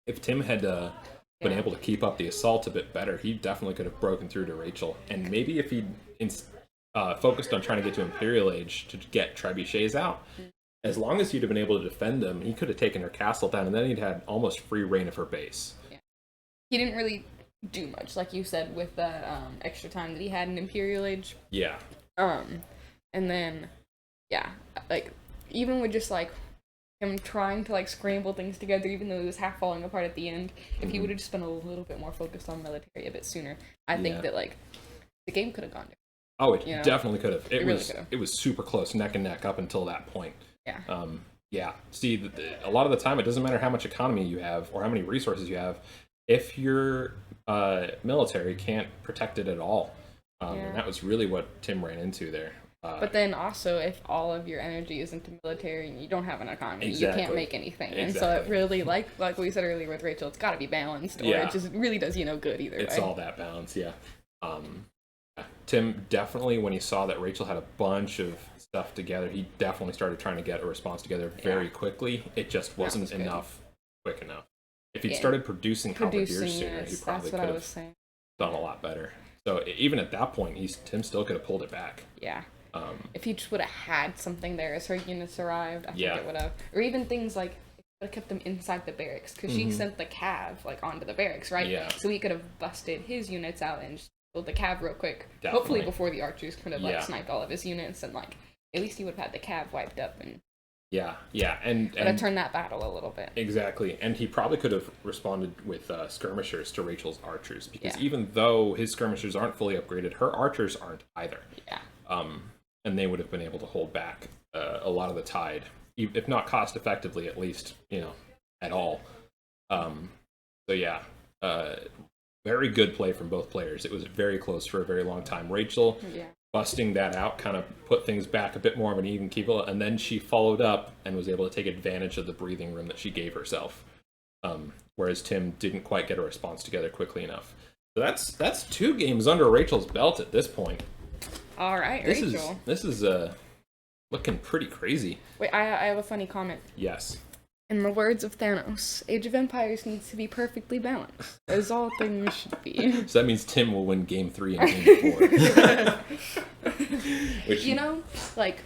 If Tim had been able to keep up the assault a bit better, he definitely could have broken through to Rachel. And maybe if he'd focused on trying to get to Imperial Age to get trebuchets out, as long as he'd have been able to defend them, he could have taken her castle down, and then he'd had almost free reign of her base. He didn't really do much, like you said, with the extra time that he had in Imperial Age. Yeah. And then, yeah, like, even with just, like, him trying to, like, scramble things together, even though it was half falling apart at the end, if he would have just been a little bit more focused on military a bit sooner, I think that, like, the game could have gone different. Oh, it You know? definitely could have. It really was could've. it was super close, neck and neck up until that point. Yeah. Yeah. See, a lot of the time, it doesn't matter how much economy you have or how many resources you have. If your military can't protect it at all, and that was really what Tim ran into there. But then also, if all of your energy is into military and you don't have an economy, you Exactly. can't make anything. And so Exactly. it really, like we said earlier with Rachel, it's got to be balanced, or Yeah. it just really does you no good either It's way. all that balance, yeah. Tim definitely, when he saw that Rachel had a bunch of stuff together, he definitely started trying to get a response together very quickly. It just wasn't was good. enough, quick enough. If he'd Yeah. started producing halberdiers Producing, sooner, yes, he probably that's what could I was have. saying. done a lot better. So even at that point, Tim still could have pulled it back. Yeah. If he just would have had something there as her units arrived, I think it would have. Or even things like, it would have kept them inside the barracks, because she sent the cav, like, onto the barracks, right? Yeah. So he could have busted his units out and just killed the cav real quick. Definitely. Hopefully before the archers could have, like, sniped all of his units, and, like, at least he would have had the cav wiped up, and and would have turned that battle a little bit. Exactly, and he probably could have responded with skirmishers to Rachel's archers, because even though his skirmishers aren't fully upgraded, her archers aren't either. Yeah. And they would have been able to hold back a lot of the tide, if not cost effectively, at least, at all. So yeah, very good play from both players. It was very close for a very long time. Rachel busting that out kind of put things back a bit more of an even keel, and then she followed up and was able to take advantage of the breathing room that she gave herself. Whereas Tim didn't quite get a response together quickly enough. So that's 2 games under Rachel's belt at this point. All right, Rachel. This is looking pretty crazy. Wait, I have a funny comment. Yes. In the words of Thanos, Age of Empires needs to be perfectly balanced, as all things should be. So that means Tim will win game 3 and game 4. Which, like,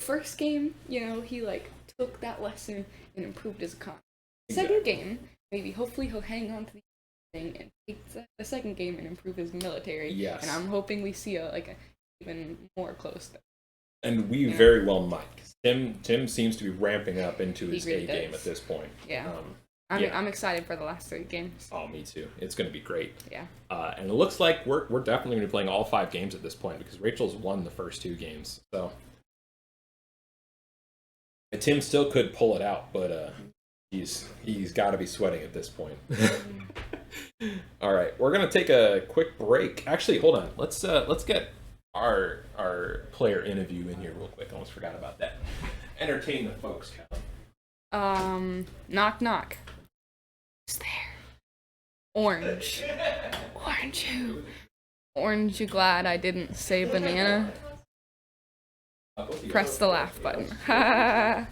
first game, he, like, took that lesson and improved his economy. Second game, maybe, hopefully he'll hang on to the thing and take the second game and improve his military. Yes. And I'm hoping we see a even more close. And we very well might. Tim seems to be ramping up into his really A game at this point. Yeah. I'm excited for the last 3 games. Oh, me too. It's going to be great. Yeah. And it looks like we're definitely going to be playing all 5 games at this point, because Rachel's won the first 2 games. So and Tim still could pull it out, but he's got to be sweating at this point. All right, we're going to take a quick break. Actually, hold on. Let's get our player interview in here real quick. I almost forgot about that. Entertain the folks, Callie. Knock knock. Who's there? Orange. Orange who? Orange, you glad I didn't say banana? Press the laugh button. Ha.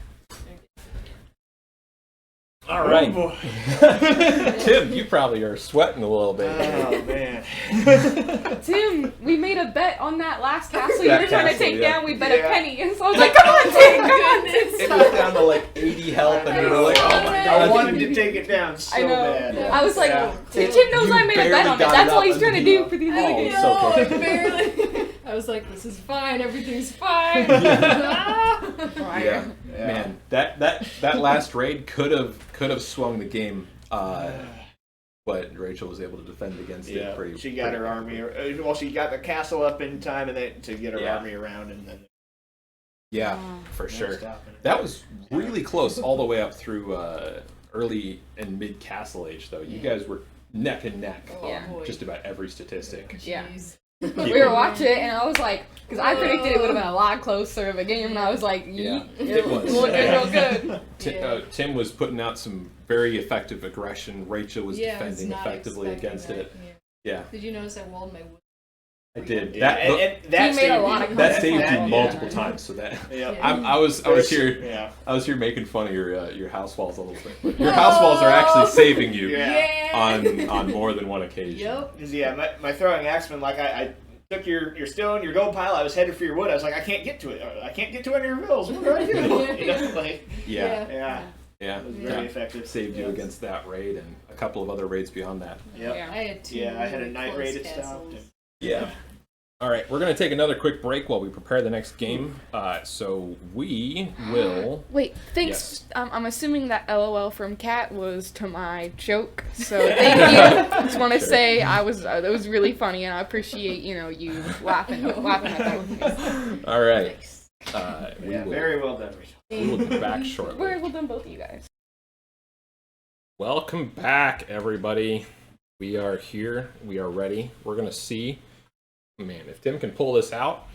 All right. Oh, boy. Tim, you probably are sweating a little bit. Oh, man. Tim, we made a bet on that last castle That you were trying to castle, take yeah. down. We bet a penny. And so I was like, come on, Tim, come on, Tim. It was down to like 80 health, and we were like, oh my I god. wanted to take it down so I know. bad. I was like, Yeah. Tim knows You I made a bet barely on it. got That's it all up he's trying to do for these other Oh, games. so close. Barely. I was like, this is fine. Everything's fine. Yeah, man, that last raid could have swung the game, but Rachel was able to defend against it pretty. She got her army. Well, she got the castle up in time, and then to get her army around, and then for sure. stopping it. That was really close all the way up through early and mid Castle Age, though. You guys were neck and neck Yeah. on just about every statistic. Yeah. Jeez. We were watching it, and I was like, because I predicted it would have been a lot closer of a game, and I was like, Yeah, it it was. looking real good. Tim was putting out some very effective aggression. Rachel was Yeah, I was defending not effectively expecting against that. it. Yeah. Yeah, Did you notice I walled my wood? I did. Yeah, and that He made a saved lot me. of That saved Yeah. you multiple times. So that Yeah. I was here. Yeah. I was here making fun of your house walls a little bit. But your house walls are actually saving you Yeah. on more than one occasion. Yep. 'Cause, my throwing axeman, like I took your stone, your gold pile. I was headed for your wood. I was like, I can't get to it. I can't get to any of your villas. What do I do? Like, Yeah, yeah, it was very effective. Saved you against that raid and a couple of other raids beyond that. Yep. Yeah. I had 2. Yeah, I had a night close raid. It castles. stopped. Yeah. All right, we're gonna take another quick break while we prepare the next game. So we will. Wait, thanks. Yes. I'm assuming that LOL from Kat was to my joke, so thank you. Just want to say it was really funny, and I appreciate you laughing at that with me. All right. Nice. We will. Very well done, Rachel. We will be back shortly. We're well done, both of you guys. Welcome back, everybody. We are here. We are ready. We're gonna see, man, if Tim can pull this out,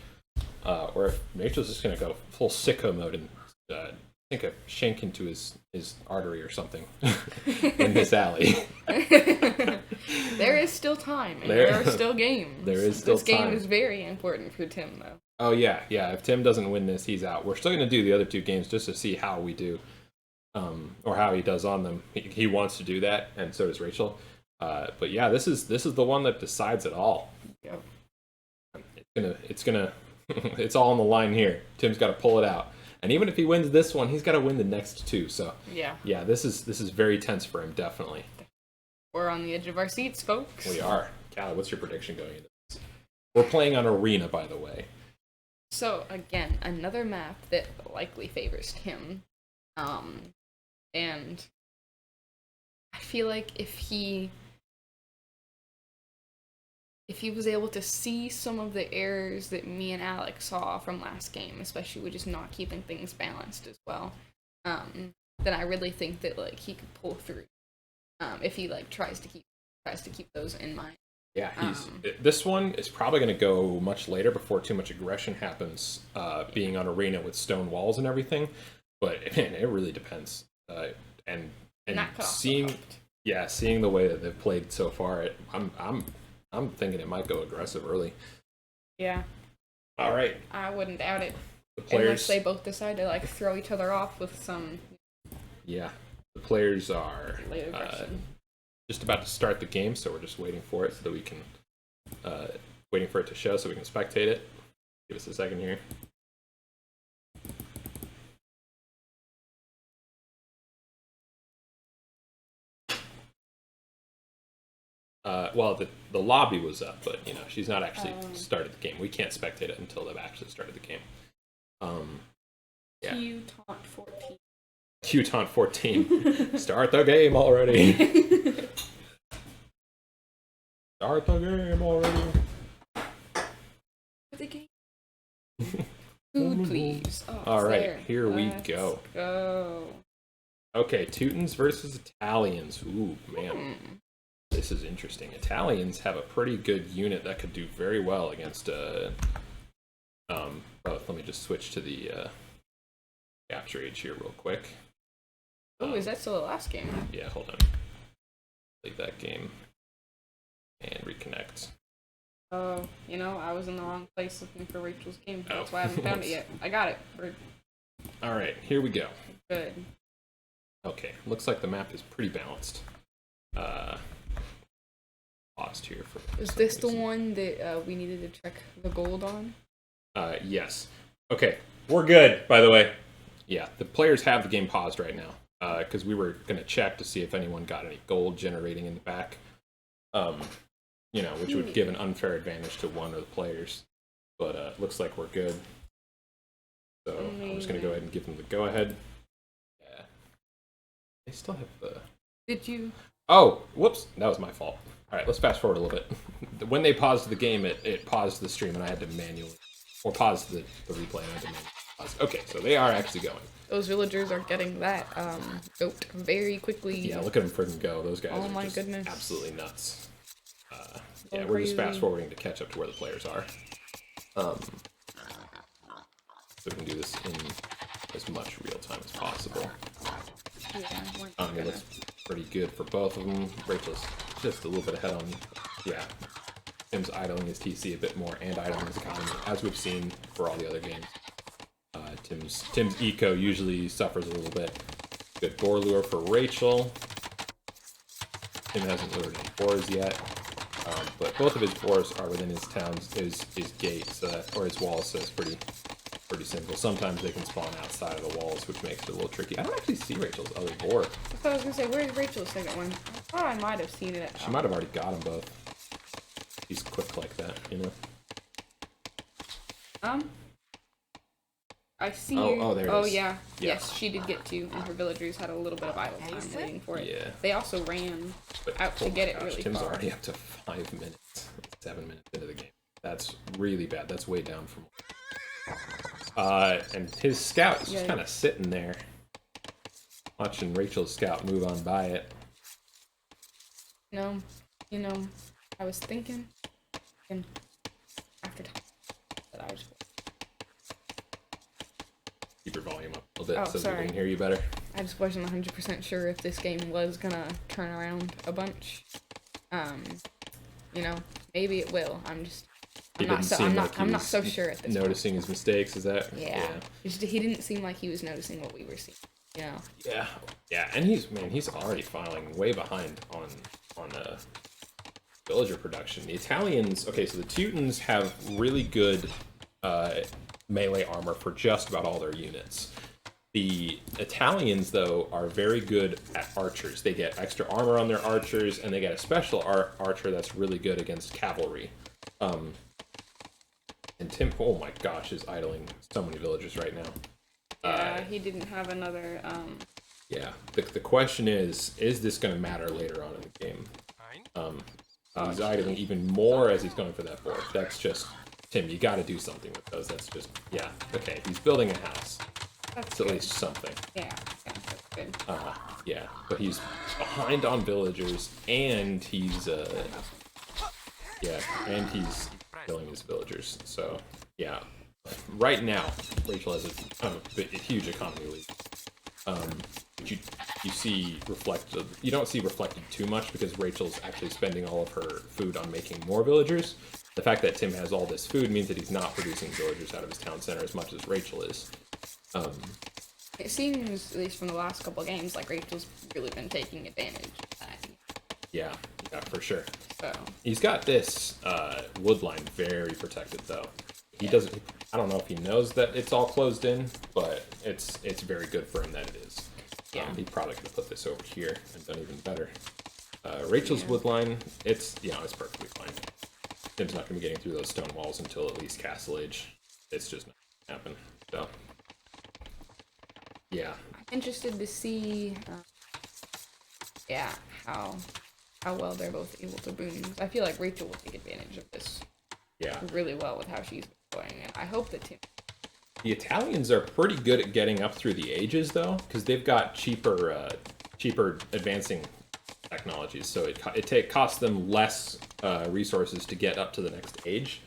or if Rachel's just gonna go full sicko mode and think a shank into his artery or something in this alley. There is still time, and There- there are still games. there is still This game time. is very important for Tim, though. Oh yeah. If Tim doesn't win this, he's out. We're still gonna do the other 2 games just to see how we do, or how he does on them. He wants to do that, and so does Rachel. But yeah, this is the one that decides it all. Yep. It's gonna it's all on the line here. Tim's got to pull it out, and even if he wins this one, he's got to win the next two. So yeah, this is very tense for him, definitely. We're on the edge of our seats, folks. We are. Callie, what's your prediction going into this? We're playing on Arena, by the way. So again, another map that likely favors Tim, and I feel like if he was able to see some of the errors that me and Alex saw from last game, especially with just not keeping things balanced as well, then I really think that like he could pull through. If he like tries to keep those in mind. Yeah, this one is probably going to go much later before too much aggression happens, being on Arena with stone walls and everything. But man, it really depends. And seeing the way that they've played so far, I'm thinking it might go aggressive early. Yeah. All right. I wouldn't doubt it. The players, unless they both decide to like throw each other off with some. Yeah, the players are late aggression. Just about to start the game, so we're just waiting for it so that we can waiting for it to show so we can spectate it. Give us a second here. Well, the lobby was up, but you know she's not actually started the game. We can't spectate it until they've actually started the game. Yeah. Q-taunt 14. Q-taunt 14. Start the game already. Start the game already. The game. Food, please. Oh, all right, there. here we Let's go. Okay, Teutons versus Italians. Ooh, man. This is interesting. Italians have a pretty good unit that could do very well against let me just switch to the capture age here real quick. Oh, is that still the last game? Yeah, hold on. Leave that game and reconnect. Oh, you know, I was in the wrong place looking for Rachel's game. That's why I haven't found it yet. I got it. All right, here we go. Good. Okay, looks like the map is pretty balanced. Paused here for. Is this the one that we needed to check the gold on? Yes. Okay, we're good, by the way. Yeah, the players have the game paused right now because we were going to check to see if anyone got any gold generating in the back, you know, which would give an unfair advantage to one of the players. But looks like we're good. So I'm just going to go ahead and give them the go-ahead. Yeah. They still have the... Did you... Oh, whoops. That was my fault. All right, let's fast forward a little bit. When they paused the game, it paused the stream, and I had to manually... Or pause the replay, and I had to manually pause. Okay, so they are actually going. Those villagers are getting that goat very quickly. Yeah, look at them freaking go. Those guys oh are my just goodness. absolutely nuts. Yeah, we're just fast forwarding to catch up to where the players are. So we can do this in as much real time as possible. Yeah, It looks pretty good for both of them. Rachel's just a little bit ahead on, yeah. Tim's idling his TC a bit more and idling his economy, as we've seen for all the other games. Tim's eco usually suffers a little bit. Good boar lure for Rachel. Tim hasn't lured any boars yet, but both of his boars are within his town's his gate, so or his walls, so it's pretty simple. Sometimes they can spawn outside of the walls, which makes it a little tricky. I don't actually see Rachel's other boar. That's what I was gonna say. Where's Rachel's second one? I thought I might have seen it. She might have already got them both. She's quick like that, you know. I see. Oh, there it is. Oh, yeah. Yeah. Yes, she did get to, and her villagers had a little bit of idle time waiting for it. Yeah. They also ran But, out to get it really Tim's far. already up to 5 minutes, 7 minutes into the game. That's really bad. That's way down from. And his scout is just kind of sitting there, watching Rachel's scout move on by it. No, you know, I was thinking, and after time, that I was. Keep your volume up a little bit so sorry. that we can hear you better. I just wasn't 100% sure if this game was gonna turn around a bunch. You know, maybe it will. I'm not so sure at this point. Noticing his mistakes, is that? Yeah. He didn't seem like he was noticing what we were seeing. Yeah, and he's already falling way behind on villager production. The Italians, okay, so the Teutons have really good melee armor for just about all their units. The Italians, though, are very good at archers. They get extra armor on their archers, and they get a special archer that's really good against cavalry. And Tim, oh my gosh, is idling so many villagers right now. Yeah, he didn't have another. Yeah, the question is this going to matter later on in the game? He's idling even more as he's going for that board. That's just, Tim, you got to do something with those. That's just, yeah, okay, he's building a house. That's at least something. Yeah, that's good. Yeah, but he's behind on villagers, and he's killing his villagers. So yeah, right now Rachel has a huge economy lead. But you see reflected. You don't see reflected too much because Rachel's actually spending all of her food on making more villagers. The fact that Tim has all this food means that he's not producing villagers out of his town center as much as Rachel is. It seems, at least from the last couple of games, like Rachel's really been taking advantage of that. Yeah, for sure. So He's got this wood line very protected, though. He doesn't. I don't know if he knows that it's all closed in, but it's very good for him that it is. Yeah. He probably could have put this over here and done even better. Rachel's wood line, it's perfectly fine. Tim's not going to be getting through those stone walls until at least Castle Age. It's just not going to happen. So, yeah. I'm interested to see, how well they're both able to boom. I feel like Rachel will take advantage of this really well with how she's going, and I hope that Tim. The Italians are pretty good at getting up through the ages, though, because they've got cheaper advancing technologies. So it costs them less resources to get up to the next age.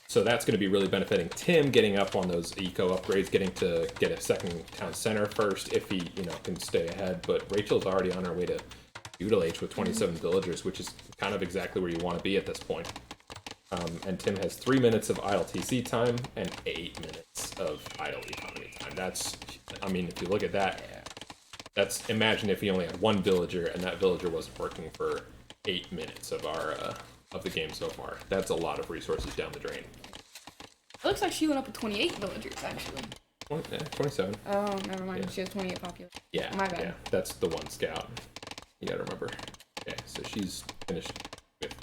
So that's going to be really benefiting Tim getting up on those eco upgrades, getting to get a second town center first if he can stay ahead. But Rachel's already on her way to feudal age with 27 villagers, which is kind of exactly where you want to be at this point. And Tim has 3 minutes of idle TC time and 8 minutes of idle economy time. That's, I mean, if you look at that, that's, imagine if he only had one villager and that villager wasn't working for 8 minutes of the game so far. That's a lot of resources down the drain. It looks like she went up with 28 villagers, actually. 27. Oh, never mind. She has 28 population. Yeah. My bad. Yeah, that's the one scout. You gotta remember. Okay, so she's finished with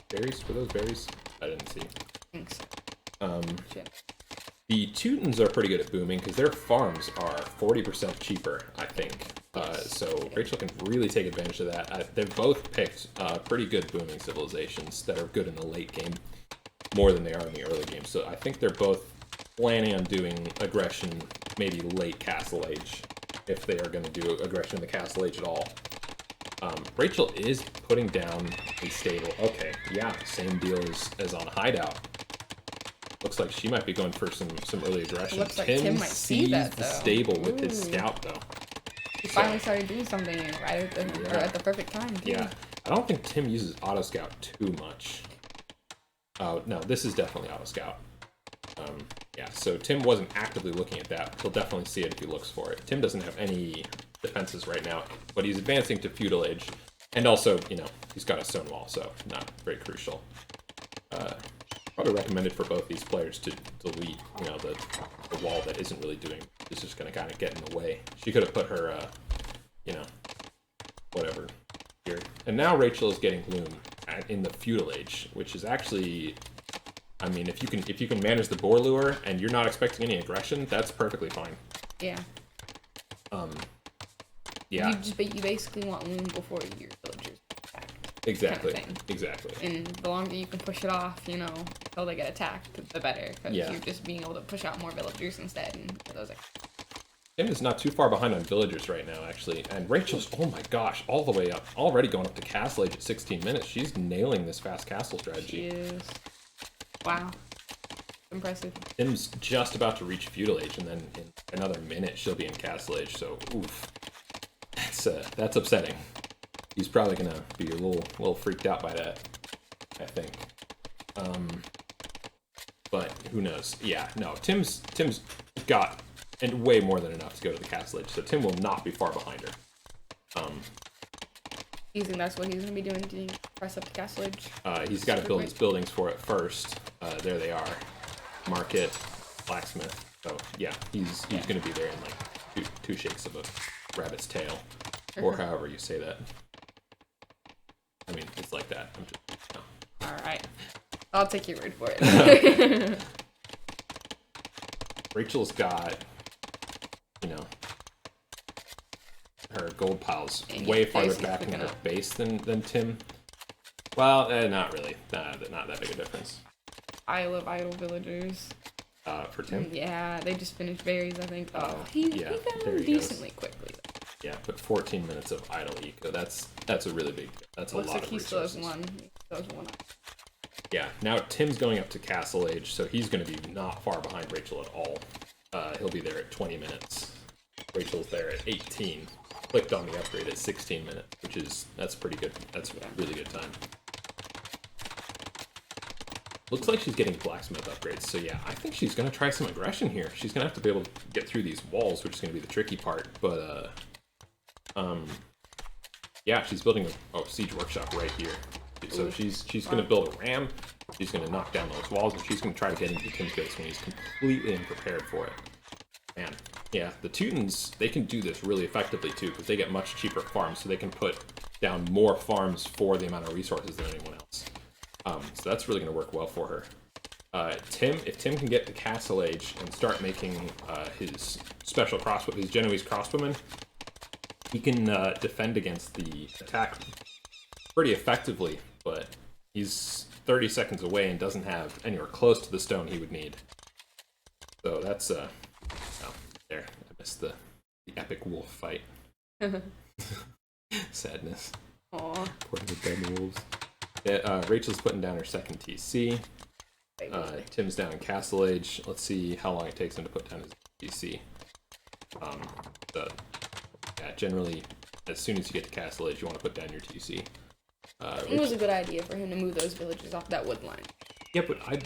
berries. Were those berries? I didn't see. Thanks. Shit. The Teutons are pretty good at booming because their farms are 40% cheaper, I think. So Rachel can really take advantage of that. They've both picked pretty good booming civilizations that are good in the late game, more than they are in the early game. So I think they're both planning on doing aggression, maybe late Castle Age, if they are going to do aggression in the Castle Age at all. Rachel is putting down a stable. Okay, yeah, same deal as on Hideout. Looks like she might be going for some early aggression. Looks like Tim might see that, the though. stable with his scout, though. He finally started doing something right at the perfect time, too. Yeah, I don't think Tim uses auto scout too much. Oh no, this is definitely auto scout. Yeah, so Tim wasn't actively looking at that. He'll definitely see it if he looks for it. Tim doesn't have any defenses right now, but he's advancing to feudal age, and also, he's got a stone wall, so not very crucial. Probably recommended for both these players to delete, the wall that isn't really doing. Is just going to kind of get in the way. She could have put her, whatever here. And now Rachel is getting bloom in the feudal age, which is actually, I mean, if you can manage the boar lure and you're not expecting any aggression, that's perfectly fine. Yeah. Yeah. You basically want loom before your villagers attack. Exactly. Kind of thing. Exactly. And the longer you can push it off, until they get attacked, the better. Because you're just being able to push out more villagers instead and get those. Tim is not too far behind on villagers right now, actually. And Rachel's, oh my gosh, all the way up. Already going up to Castle Age at 16 minutes. She's nailing this fast castle strategy. She is. Wow. Impressive. Tim's just about to reach feudal age, and then in another minute she'll be in Castle Age, so oof. That's upsetting. He's probably gonna be a little freaked out by that, I think. But who knows? Yeah, no, Tim's got and way more than enough to go to the castle edge. So Tim will not be far behind her. You think that's what he's gonna be doing? Do you press up the castle edge? He's got to build his buildings for it first. There they are. Market, blacksmith. So yeah, he's gonna be there in like two shakes of a rabbit's tail, or however you say that. I mean, it's like that. No. All right, I'll take your word for it. Rachel's got, her gold piles way farther back in her base than Tim. Well, not really. Not that big a difference. Isle of Idle villagers. For Tim? Yeah, they just finished berries, I think. Oh, he yeah, got there them he decently quickly. Yeah, but 14 minutes of idle eco. That's a really big. That's a Looks lot like of he resources. still has one. He still has one. Yeah, now Tim's going up to Castle Age, so he's going to be not far behind Rachel at all. He'll be there at 20 minutes. Rachel's there at 18. Clicked on the upgrade at 16 minutes, that's pretty good. That's a really good time. Looks like she's getting blacksmith upgrades, so yeah, I think she's going to try some aggression here. She's going to have to be able to get through these walls, which is going to be the tricky part, but, yeah, she's building a siege workshop right here. So she's going to build a ram, she's going to knock down those walls, and she's going to try to get into Tim's base when he's completely unprepared for it. Man, yeah, the Teutons, they can do this really effectively too, because they get much cheaper farms, so they can put down more farms for the amount of resources than anyone else. So that's really going to work well for her. If Tim can get to Castle Age and start making his special crossbow, his Genoese crossbowman, he can defend against the attack pretty effectively, but he's 30 seconds away and doesn't have anywhere close to the stone he would need. So that's oh, there, I missed the epic wolf fight. Sadness. Aw. Poor the dead wolves. Yeah, Rachel's putting down her second TC. Tim's down in Castle Age. Let's see how long it takes him to put down his TC. Yeah, generally, as soon as you get to Castle Age, you want to put down your TC. It was a good idea for him to move those villagers off that wood line. Yeah, but I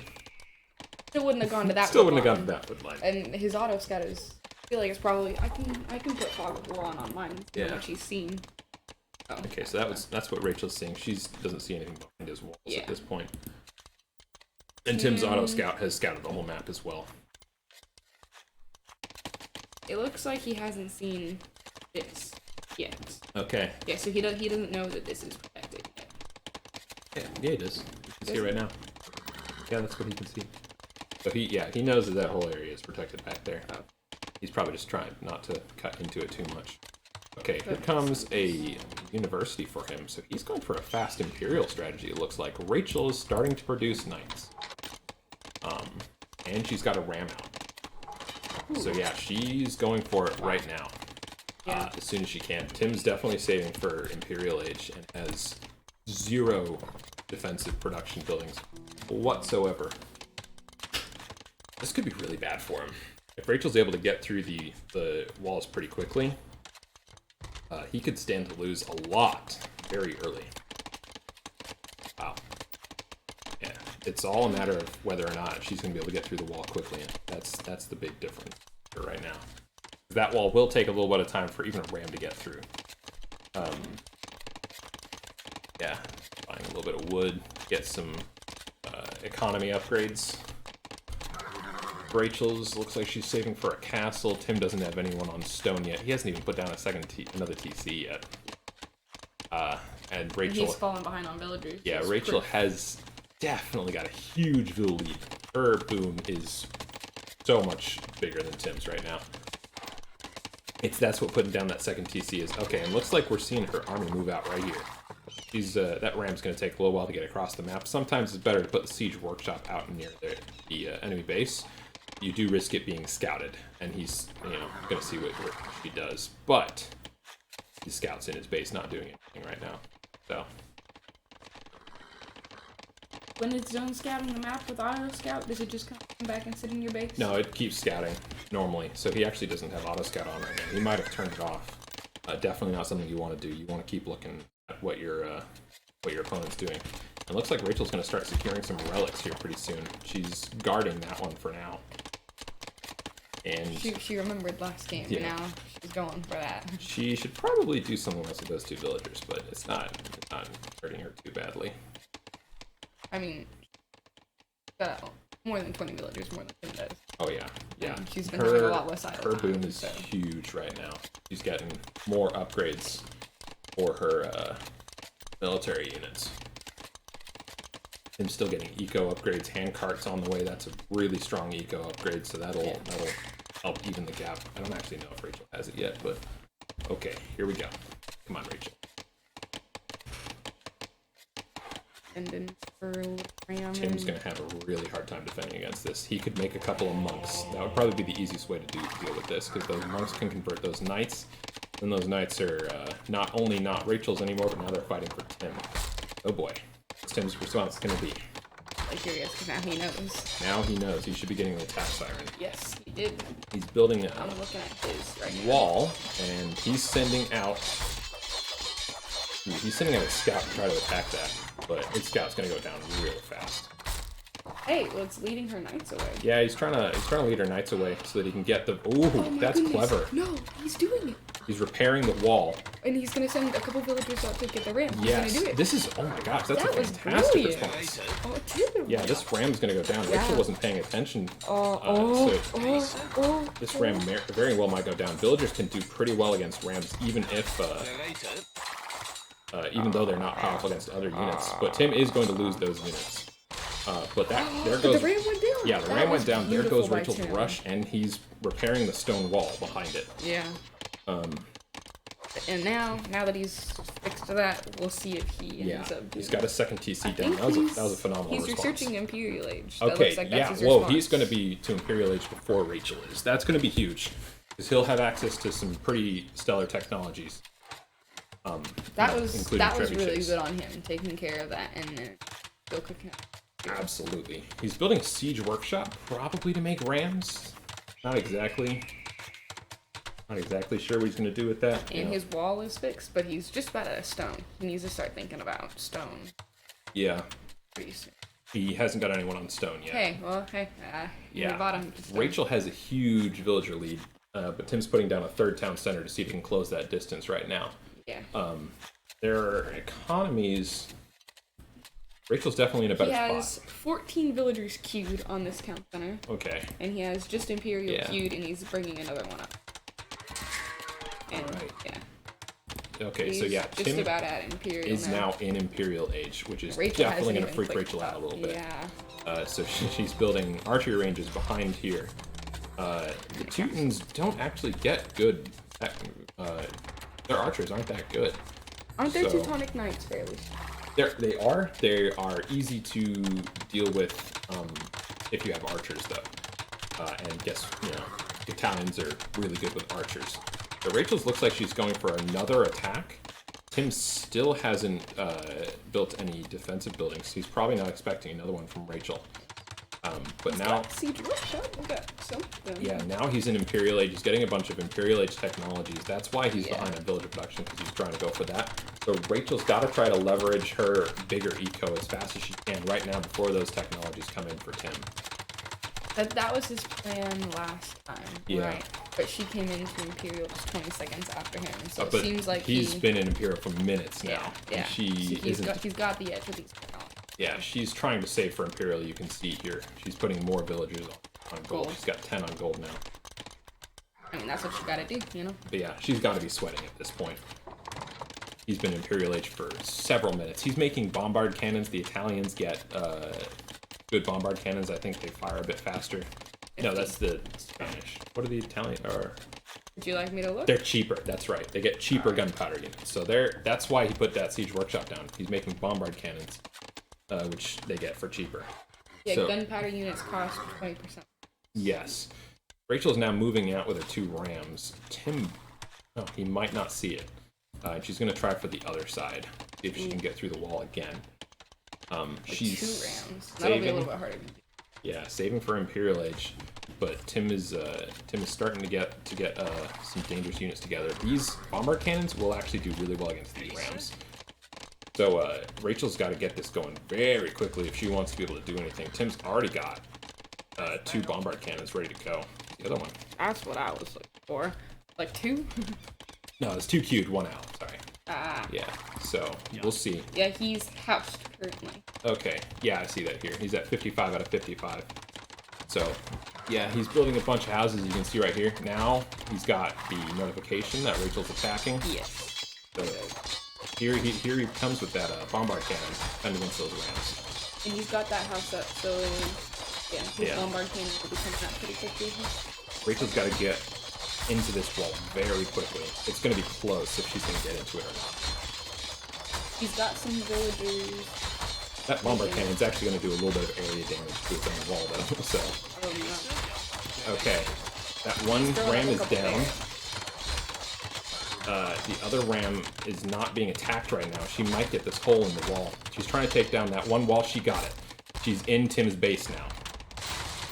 Still wouldn't have gone to that. still wood wouldn't have line. gone to that wood line. And his auto scout is. I feel like it's probably. I can put Fog of War on mine. Yeah. What she's seen. Oh. Okay, so that's what Rachel's seeing. She doesn't see anything behind his walls at this point. And Tim's auto scout has scouted the whole map as well. It looks like he hasn't seen this yet. Okay. Yeah, so he doesn't know that this is protected yet. Yeah, he does. You can see it right now. Yeah, that's what he can see. So he knows that whole area is protected back there. He's probably just trying not to cut into it too much. Okay, here comes a university for him. So he's going for a fast Imperial strategy, it looks like. Rachel is starting to produce knights. And she's got a ram out. So yeah, she's going for it right now. As soon as she can. Tim's definitely saving for Imperial Age and has 0 defensive production buildings whatsoever. This could be really bad for him. If Rachel's able to get through the walls pretty quickly, he could stand to lose a lot very early. Wow. Yeah, it's all a matter of whether or not she's going to be able to get through the wall quickly, and that's the big difference here right now. That wall will take a little bit of time for even a ram to get through. Yeah, buying a little bit of wood, get some economy upgrades. Rachel's looks like she's saving for a castle. Tim doesn't have anyone on stone yet. He hasn't even put down another TC yet. And Rachel. He's falling behind on villagers. Yeah, Rachel has definitely got a huge Vil lead. Her boom is so much bigger than Tim's right now. That's what putting down that second TC is. Okay, and looks like we're seeing her army move out right here. That ram's going to take a little while to get across the map. Sometimes it's better to put the siege workshop out near the enemy base. You do risk it being scouted, and he's going to see what she does. But his scout's in his base, not doing anything right now. So When it's done scouting the map with auto scout, does it just come back and sit in your base? no, it keeps scouting normally. So he actually doesn't have auto scout on right now. He might have turned it off. Definitely not something you want to do. You want to keep looking at what your opponent's doing. It looks like Rachel's going to start securing some relics here pretty soon. She's guarding that one for now. And She remembered last game, Yeah. and now she's going for that. she should probably do something else with those 2 villagers, but it's not hurting her too badly. I mean, more than 20 villagers, more than Tim does. Oh yeah, yeah. And she's been having a lot less idle Her boom time, is so. huge right now. She's getting more upgrades for her military units. I'm still getting eco upgrades. Hand carts on the way. That's a really strong eco upgrade, so that'll help even the gap. I don't actually know if Rachel has it yet, but okay, here we go. Come on, Rachel. And then for Ram. Tim's gonna have a really hard time defending against this. He could make a couple of monks. That would probably be the easiest way to deal with this, because those monks can convert those knights. Then those knights are not only not Rachel's anymore, but now they're fighting for Tim. Oh boy, what's Tim's response gonna be? Like curious, because now he knows. Now he knows he should be getting the attack siren. Yes, he did. He's building I'm a looking at his right now. wall, and he's sending out. He's sending out a scout to try to attack that, but his scout's gonna go down real fast. Hey, well, it's leading her knights away. Yeah, he's trying to lead her knights away so that he can get the. Ooh, Oh my that's goodness. clever. No, he's doing it. He's repairing the wall. And he's gonna send a couple villagers out to get the ram. He's Yes, gonna do it. this is. Oh my gosh, that's That a was fantastic brilliant. response. Oh, Tim. Yeah, this ram's gonna go down. Yeah. Rachel wasn't paying attention. Oh, So this ram very well might go down. Villagers can do pretty well against rams, even if. Even though they're not powerful against other units. But Tim is going to lose those units. But there goes. The ram went down. Yeah, the That ram was went down. There beautiful goes by Rachel's Tim. rush, and he's repairing the stone wall behind it. Yeah. And now that he's fixed that, we'll see if he Yeah, ends up. he's got a second I TC down. think That was a phenomenal He's response. researching Imperial Age. That Okay, looks like yeah. that's his Whoa, response. he's going to be to Imperial Age before Rachel is. That's going to be huge, because he'll have access to some pretty stellar technologies. That was including really trebuchets. good on him, taking care of that, and then still cooking up. Absolutely. He's building a siege workshop, probably to make rams. Not exactly sure what he's going to do with that. And his wall is fixed, but he's just about at a stone. He needs to start thinking about stone Yeah, pretty soon. he hasn't got anyone on stone yet. Hey, Yeah. the bottom. Rachel has a huge villager lead, but Tim's putting down a third town center to see if he can close that distance right now. Yeah. Their economies. Rachel's definitely in a better He has spot. 14 villagers queued on this town center, Okay. and he has just Imperial Yeah. queued, and he's bringing another one up. And Alright. yeah, Okay, he's so yeah, just Tim about at Imperial is now in Imperial Age, which is Rachel definitely hasn't going to even freak clicked Rachel out a up. little bit. Yeah. So she's building archery ranges behind here. The Teutons don't actually get good. Their archers aren't that good. Aren't there So- Teutonic Knights fairly? They are easy to deal with if you have archers though. And guess Italians are really good with archers. So Rachel's looks like she's going for another attack. Tim still hasn't built any defensive buildings. He's probably not expecting another one from Rachel. But now, Siege Workshop, we got something. yeah, now he's in Imperial Age. He's getting a bunch of Imperial Age technologies. That's why he's Yeah. behind on villager production, because he's trying to go for that. So Rachel's got to try to leverage her bigger eco as fast as she can right now before those technologies come in for Tim. That was his plan last time, Yeah. right? But she came into Imperial just 20 seconds after him, so it But seems like he's been in Imperial for minutes now. yeah, And yeah. she he's isn't. got the edge with these technologies. Yeah, she's trying to save for Imperial. You can see here. She's putting more villagers on gold. Gold. She's got 10 on gold now. I mean, that's what you gotta do, you know? But yeah, she's got to be sweating at this point. He's been Imperial Age for several minutes. He's making bombard cannons. The Italians get good bombard cannons. I think they fire a bit faster. No, that's the Spanish. What are the Italian? Or Would you like me to look? they're cheaper. That's right. They get cheaper gunpowder units. So that's why he put that siege workshop down. He's making bombard cannons, which they get for cheaper. Yeah, so- gunpowder units cost 20%. Yes. Rachel's now moving out with her 2 rams. Tim, he might not see it. She's going to try for the other side, see if she can get through the wall again. She's 2 rams. That'll be a saving, little bit harder. yeah, saving for Imperial Age, but Tim is starting to get some dangerous units together. These bombard cannons will actually do really well against these rams. So Rachel's got to get this going very quickly if she wants to be able to do anything. Tim's already got 2 bombard cannons ready to go. The other one. That's what I was looking for. Like 2? No, it's 2 queued, 1 out. Sorry. Ah. Yeah. So we'll see. Yeah, he's housed currently. Okay. Yeah, I see that here. He's at 55 out of 55. So, yeah, he's building a bunch of houses. You can see right here. Now he's got the notification that Rachel's attacking. Yes. So here he comes with that bombard cannon defending against those rams. And he's got that house up, so yeah, his bombard cannon will be coming out pretty quickly. Rachel's got to get into this wall very quickly. It's going to be close if she's going to get into it or not. He's got some villagers. That bombard cannon's actually going to do a little bit of area damage to its own wall, though. So, Oh no. okay, that one ram is down. The other ram is not being attacked right now. She might get this hole in the wall. She's trying to take down that one wall. She got it. She's in Tim's base now.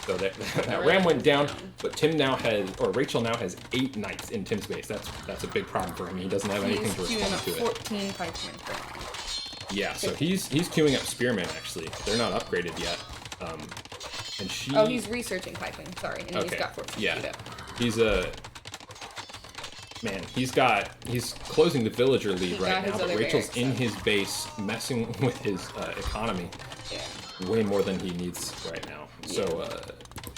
So that ram went down, but Tim now has, or Rachel now has 8 knights in Tim's base. That's a big problem for him. He doesn't have anything to respond to it. 14 pikemen currently. Yeah, so he's queuing up spearmen actually. They're not upgraded yet. And she. Oh, he's researching piping. Sorry, and Okay. he's got 14 Yeah. queued up. He's man. He's closing the villager lead He right got his now, but other Rachel's barracks, in so. his base messing with his economy Yeah. way more than he needs right now. So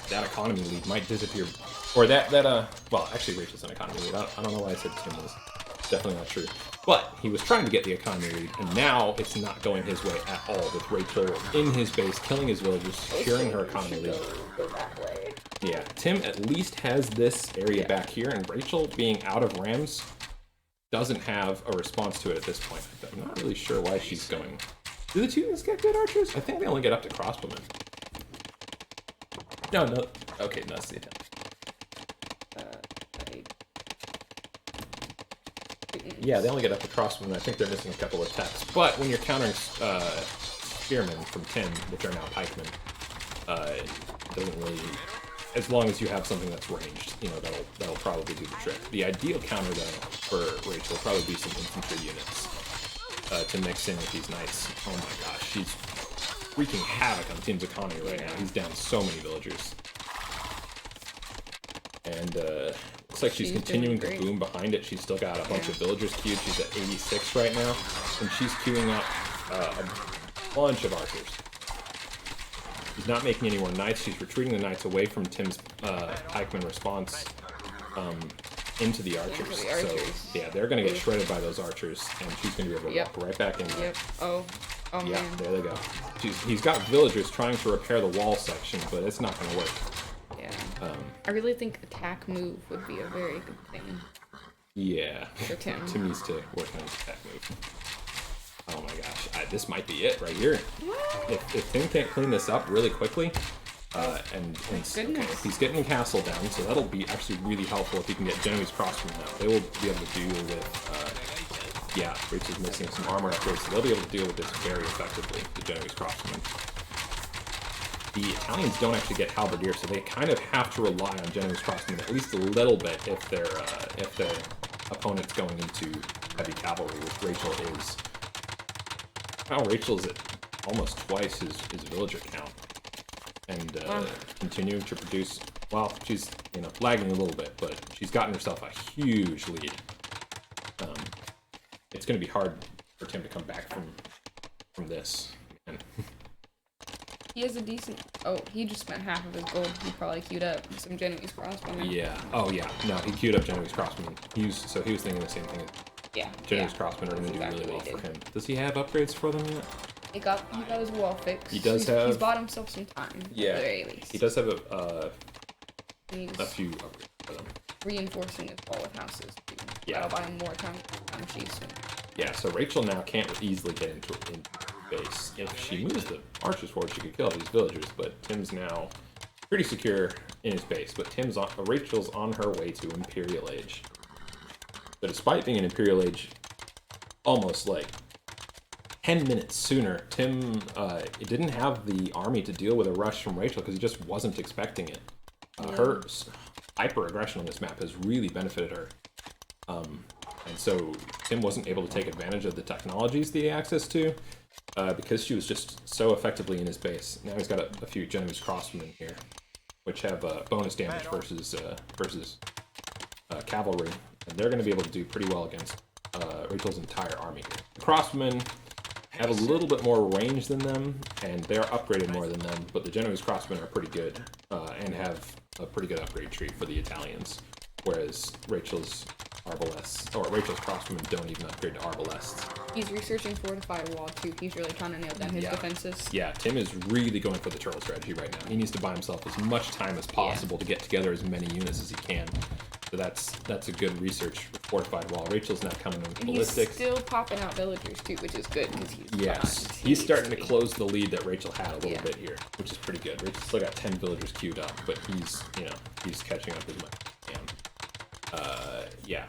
that economy lead might disappear, or well, actually Rachel's an economy lead. I don't know why I said Tim was. Definitely not true. But he was trying to get the economy lead, and now it's not going his way at all, with Rachel in his base, killing his villagers, securing her economy lead. Go that way. Yeah, Tim at least has this area back here, and Rachel, being out of rams, doesn't have a response to it at this point. I'm not really sure why she's going. Do the Teutons get good archers? I think they only get up to crossbowmen. No. Okay, no, see that. Yeah, they only get up to crossbowmen. I think they're missing a couple of attacks. But when you're countering spearmen from Tim, which are now pikemen, it doesn't really. As long as you have something that's ranged, that'll probably do the trick. The ideal counter though for Rachel will probably be some infantry units to mix in with these knights. Oh my gosh, she's wreaking havoc on Tim's economy right now. He's down so many villagers, and looks like she's continuing to boom behind it. She's still got a bunch of villagers queued. She's at 86 right now, and she's queuing up a bunch of archers. She's not making any more knights. She's retreating the knights away from Tim's pikeman response into the archers. So, yeah, they're going to get shredded by those archers, and she's going to be able to walk right back in there. Yep. Oh Yeah, man. there they go. He's got villagers trying to repair the wall section, but it's not going to work. Yeah. I really think attack move would be a very good thing Yeah. for Tim. Tim needs to work on his attack move. Oh my gosh, this might be it right here. If Tim can't clean this up really quickly, and okay, he's getting castle down, so that'll be actually really helpful if he can get Genoese crossbowmen out. They will be able to deal with, yeah, Rachel's missing some armor upgrades, so they'll be able to deal with this very effectively, the Genoese crossbowmen. The Italians don't actually get halberdiers, so they kind of have to rely on Genoese crossbowmen at least a little bit if their opponent's going into heavy cavalry, which Rachel is. Now Rachel's at almost twice his villager count, and continuing to produce. Well, she's lagging a little bit, but she's gotten herself a huge lead. It's going to be hard for Tim to come back from this. Man. He has a decent. Oh, he just spent half of his gold. He probably queued up some Genoese crossbowmen. Yeah. Oh yeah. No, he queued up Genoese crossbowmen. He was thinking the same thing. Yeah. Genoese crossbowmen are going to do really well for him. Does he have upgrades for them yet? He got his wall fixed. He does have. He's bought himself some time. Yeah. At the very least. He does have a He's few upgrades for them. reinforcing his wall with houses. Too. Yeah. That'll buy him more time she's. Yeah. So Rachel now can't easily get into base. If she moves the archers forward, she could kill these villagers. But Tim's now pretty secure in his base. But Rachel's on her way to Imperial Age. So despite being in Imperial Age, almost like 10 minutes sooner, Tim didn't have the army to deal with a rush from Rachel because he just wasn't expecting it. Her hyper aggression on this map has really benefited her. And so Tim wasn't able to take advantage of the technologies that he had access to because she was just so effectively in his base. Now he's got a few Genoese crossbowmen here. which have bonus damage versus cavalry, and they're going to be able to do pretty well against Rachel's entire army. The crossbowmen have a little bit more range than them, and they're upgraded more than them, but the Genoese crossbowmen are pretty good and have a pretty good upgrade tree for the Italians, whereas Rachel's crossbowmen don't even upgrade to arbalests. He's researching fortified wall too. He's really trying to nail down his defenses. Yeah, Tim is really going for the turtle strategy right now. He needs to buy himself as much time as possible to get together as many units as he can. So that's a good research for fortified wall. Rachel's now coming in with And ballistics. he's still popping out villagers too, which is good because He's starting to close the lead that Rachel had a little bit here, which is pretty good. Rachel's still got 10 villagers queued up, but he's catching up as much as he can.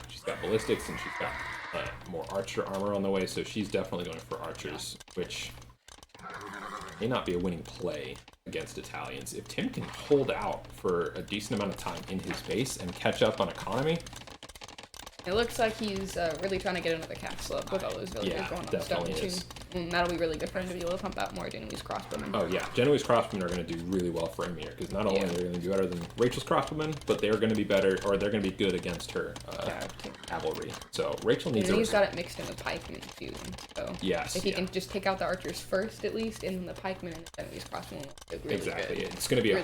She's got ballistics and she's got more archer armor on the way, so she's definitely going for archers, which may not be a winning play against Italians. If Tim can hold out for a decent amount of time in his base and catch up on economy, it looks like he's really trying to get another castle up with all those villagers going on stone too. And that'll be really good for him to be able to pump out more Genoese crossbowmen. Oh yeah, Genoese crossbowmen are going to do really well for him here, because not only are they going to do better than Rachel's crossbowmen, but they're going to be better, or they're going to be good against her cavalry. So Rachel needs. And he's got it mixed in with pikemen too. So yes, if he can just take out the archers first at least, and then the pikemen and the Genoese crossbowmen will look really exactly. good. It's going to be a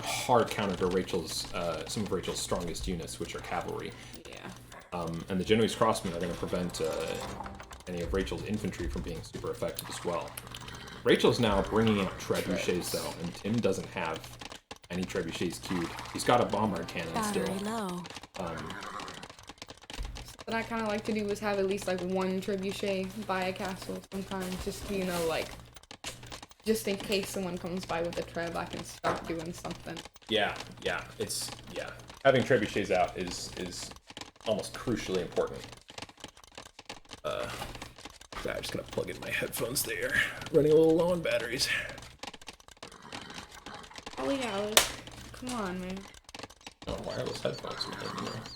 hard counter to Rachel's some of Rachel's strongest units, which are cavalry. Yeah. And the Genoese crossmen are going to prevent any of Rachel's infantry from being super effective as well. Rachel's now bringing out trebuchets though, and Tim doesn't have any trebuchets queued. He's got a bombard cannon still. Low. What I kind of like to do is have at least like one trebuchet by a castle sometimes, just just in case someone comes by with a treb, I can start doing something. Yeah. Having trebuchets out is almost crucially important. I'm just gonna plug in my headphones there. Running a little low on batteries. Holy Alex. Come on, man. Oh, wireless headphones.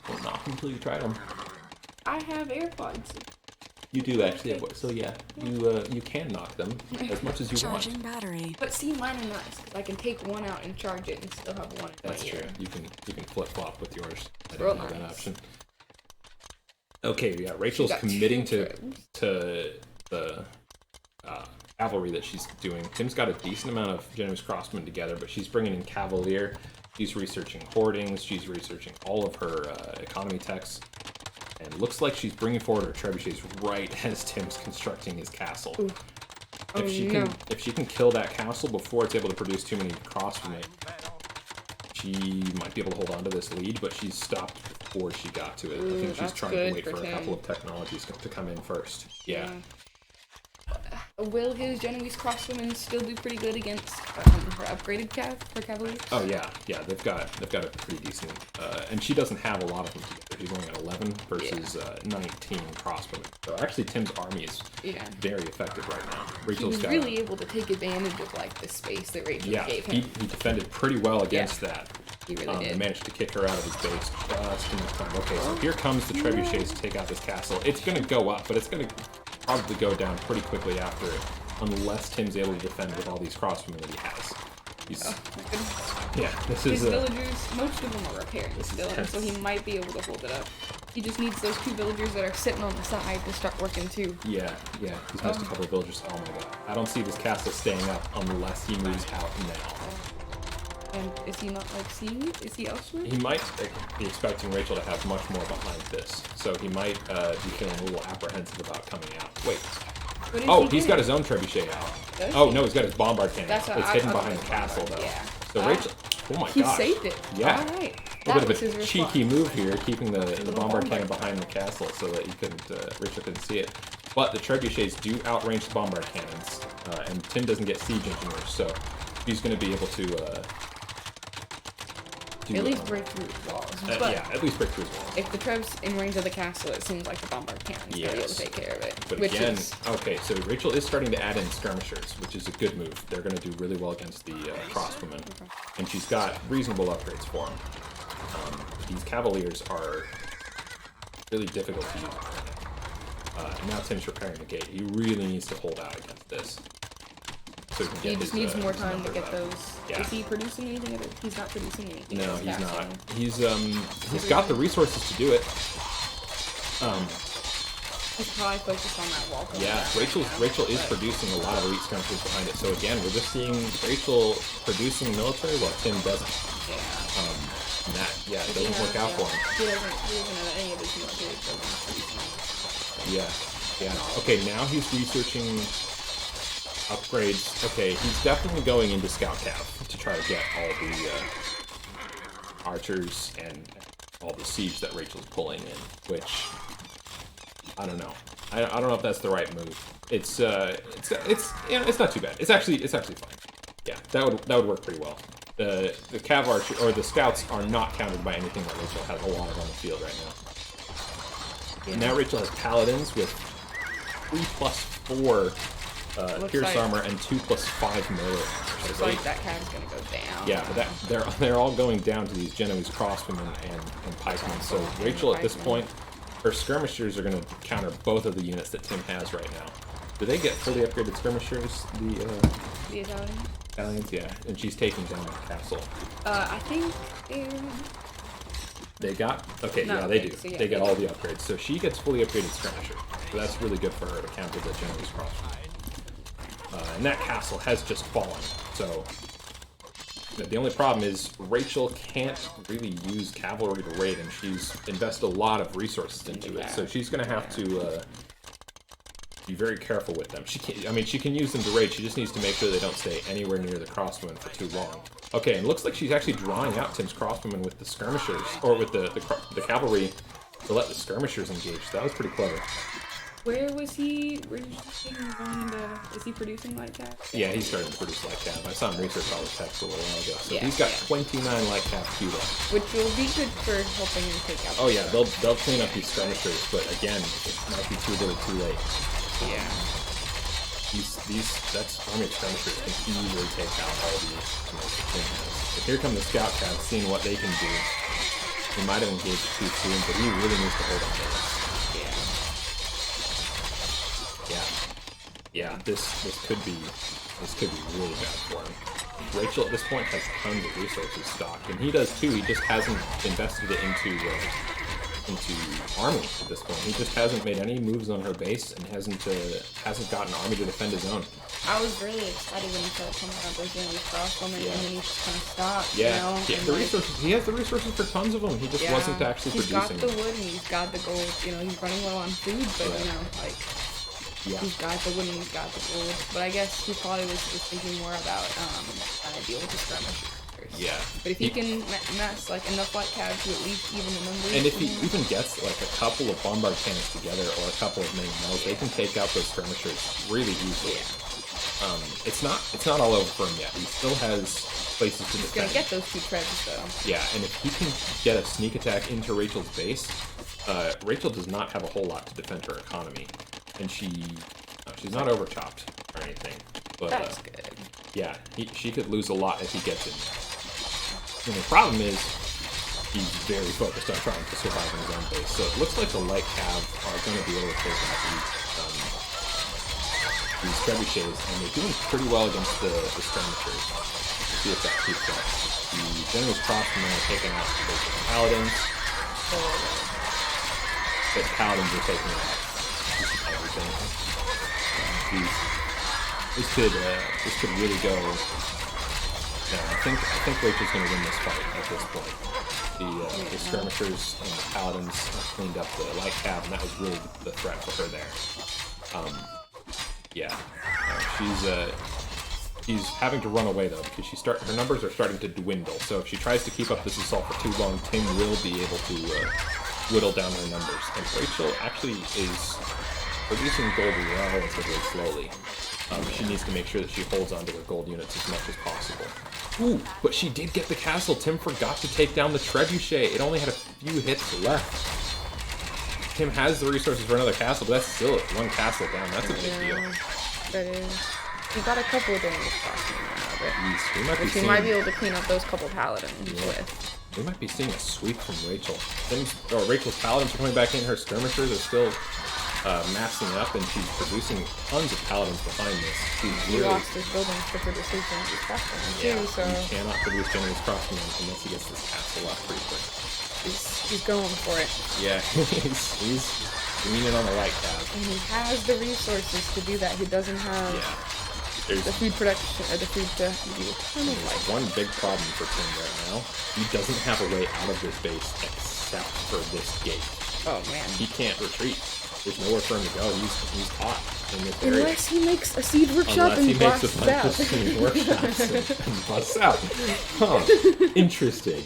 Will not until you try them. I have AirPods. You do actually have so yeah. You can knock them as much as you Charging want. battery. But see, mine are nice, because I can take one out and charge it and still have one in That's my true. ear. You can flip flop with yours. I Real didn't know that nice. option. Okay, yeah. Rachel's got committing two to the cavalry that she's doing. Tim's got a decent amount of Genoese crossmen together, but she's bringing in cavalier. She's researching hoardings. She's researching all of her economy techs. And looks like she's bringing forward her trebuchets right as Tim's constructing his castle. Ooh. If she can kill that castle before it's able to produce too many crossbowmen, she might be able to hold on to this lead, but she's stopped before she got to it. I think she's trying to wait for a couple of technologies to come in first. Yeah. Will his Genoese crossbowmen still do pretty good against her upgraded cavalry? Oh yeah. They've got a pretty decent, and she doesn't have a lot of them together. She's only at 11 versus 19 crossbowmen. So actually, Tim's army is very effective right now. Rachel's He was really able to take advantage of like the space that Rachel gave him. he defended pretty well against that. He really did. Managed to kick her out of his base just enough time. Okay, so here comes the trebuchets to take out this castle. It's going to go up, but it's going to probably go down pretty quickly after it, unless Tim's able to defend with all these crossbowmen that he has. Oh my goodness. Yeah, this His is villagers, most of them are repairing still, and so he might be able to hold it up. He just needs those two villagers that are sitting on the side to start working too. yeah. He's missed a couple of villagers. Oh my god, I don't see this castle staying up unless he moves out now. And is he not like seeing it? Is he elsewhere? He might be expecting Rachel to have much more behind this, so he might be feeling a little apprehensive about coming out. Wait. What is Oh, he he's doing? got his own trebuchet out. Does Oh he? no, he's got his bombard cannon. That's It's what hidden I behind the thought castle it was though. yeah. So Rachel, oh my He gosh. saved it. Yeah. All right. A That bit was of a his cheeky response. move here, keeping the bombard cannon behind the castle so that Rachel couldn't see it. But the trebuchets do outrange the bombard cannons, and Tim doesn't get siege engineers, so he's going to be able to At least break through his walls. But at least break through his walls. if the Treb's in range of the castle, it seems like the bombard cannon's gonna be able to take care of it. But which again, is okay, so Rachel is starting to add in skirmishers, which is a good move. They're going to do really well against the crossbowmen, and she's got reasonable upgrades for them. These cavaliers are really difficult to use. Now Tim's repairing the gate. He really needs to hold out against this. so he can He get just his, needs more his time to numbers get up. those. Yeah. Is he producing anything? He's not producing anything. No, else he's fast, not. He's got the resources to do it. He's probably focused on that wall. Yeah, Rachel is producing a lot of elite skirmishers behind it. So again, we're just seeing Rachel producing military while Tim doesn't. Yeah. And that, it doesn't work out for him. He doesn't have any of his military programs producing. Yeah. Okay, now he's researching upgrades. Okay, he's definitely going into Scout Cav to try to get all the archers and all the siege that Rachel's pulling in, which I don't know. I don't know if that's the right move. It's not too bad. It's actually fine. Yeah, that would work pretty well. The Cav archer or the scouts are not countered by anything that Rachel has a lot of on the field right now. Yeah. Now Rachel has paladins with 3+4 pierce like- armor and 2+5 melee. Looks like that cab's gonna go down. Yeah, but they're all going down to these Genoese crossbowmen and pikemen. So Rachel at this point, her skirmishers are going to counter both of the units that Tim has right now. Do they get fully upgraded skirmishers? The Italian? Italians, yeah. And she's taking down that castle. I think They got okay, No, yeah, they okay, do. so yeah, they get they all the upgrades. So she gets fully upgraded skirmisher. So that's really good for her to counter the Genoese crossbow. And that castle has just fallen. So the only problem is Rachel can't really use cavalry to raid, and she's invested a lot of resources into it. So she's going to have to be very careful with them. She can use them to raid. She just needs to make sure they don't stay anywhere near the crossbowmen for too long. Okay, and it looks like she's actually drawing out Tim's crossbowmen with the skirmishers, or with the cavalry, to let the skirmishers engage. So that was pretty clever. Where was he? Is he producing light cav? Yeah, he's starting to produce light cav. I saw him research all his text a little while ago. So Yeah, he's got yeah. 29 light cav queued up. Which will be good for helping him take out. Oh yeah, they'll clean up these skirmishers, but again, it might be too little too late. Yeah. That's army of skirmishers can easily take out all these things. But here come the scout cav seeing what they can do. He might have engaged too soon, but he really needs to hold on to this. Yeah, this could be really bad for him. Rachel at this point has tons of resources stocked, and he does too. He just hasn't invested it into army at this point. He just hasn't made any moves on her base and hasn't gotten army to defend his own. I was really excited when he started coming out those Genoese crossbowmen, and then he just kind of stopped. Yeah, You know? yeah. And The like, resources. He has the resources for tons of them. He just wasn't actually he's producing. He's got the wood and he's got the gold. You know, he's running low on food, but Right. you know, like. Yeah. He's got the wood and he's got the gold. But I guess he probably was just thinking more about trying to deal with the skirmishers first. Yeah. But if he can mass like enough light cav to at least even the numbers. And if he even gets like a couple of bombard cannons together or a couple of main mills, they can take out those skirmishers really easily. Yeah. It's not all over for him yet. He still has places to He's defend. gonna get those two treads though. Yeah, and if he can get a sneak attack into Rachel's base, Rachel does not have a whole lot to defend her economy, and she's not overtopped or anything. But That's good. yeah, she could lose a lot if he gets in there. And the problem is he's very focused on trying to survive in his own base. So it looks like the light cav are going to be able to take out these trebuchets, and they're doing pretty well against the skirmishers. Let's see if that keeps up. The Genoese crossbowmen are taking out the paladins. The paladins are taking out everything. This could really go. No, I think Rachel's going to win this fight at this point. The skirmishers and the paladins cleaned up the light cav, and that was really the threat for her there. She's having to run away though because her numbers are starting to dwindle. So if she tries to keep up this assault for too long, Tim will be able to whittle down her numbers. And Rachel actually is producing gold relatively slowly. She needs to make sure that she holds onto her gold units as much as possible. Ooh, but she did get the castle. Tim forgot to take down the trebuchet. It only had a few hits left. Tim has the resources for another castle, but that's still one castle down. That's a big deal. That is. He's got a couple of Genoese crossbowmen now, but We he might be able to clean up those couple paladins with. We might be seeing a sweep from Rachel. Rachel's paladins are coming back in. Her skirmishers are still massing up, and she's producing tons of paladins behind this. He lost his buildings to produce his crossbow too, so He cannot produce generous crossbow unless he gets this castle up pretty quick. he's going for it. Yeah, he's leaning on the right path. And he has the resources to do that. He doesn't have There's the food production or the food to do a ton of life. one big problem for Tim right now. He doesn't have a way out of this base except for this gate. Oh man. He can't retreat. There's nowhere for him to go. He's caught in this area. Unless he makes a seed workshop Unless and he makes a blasts bunch out. of seed workshops and busts out. Huh. Interesting.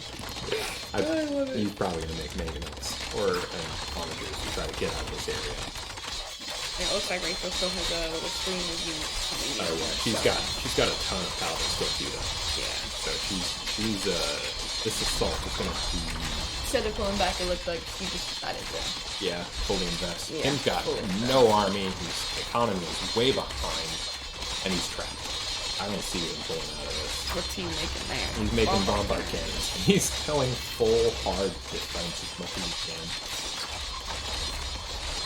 He's probably going to make mangonels or onagers to try to get out of this area. It looks like Rachel still has a little stream of units coming in. Oh yeah, she's got a ton of paladins still too though. Yeah. So she's this assault is going to be Instead of pulling back, it looked like he just decided to. fully invest. Yeah, Tim's got fully no army. His economy is way behind, and he's trapped. I don't see him pulling out of this. What's he making there? He's making bombard cannons. He's going full hard defense as much as he can.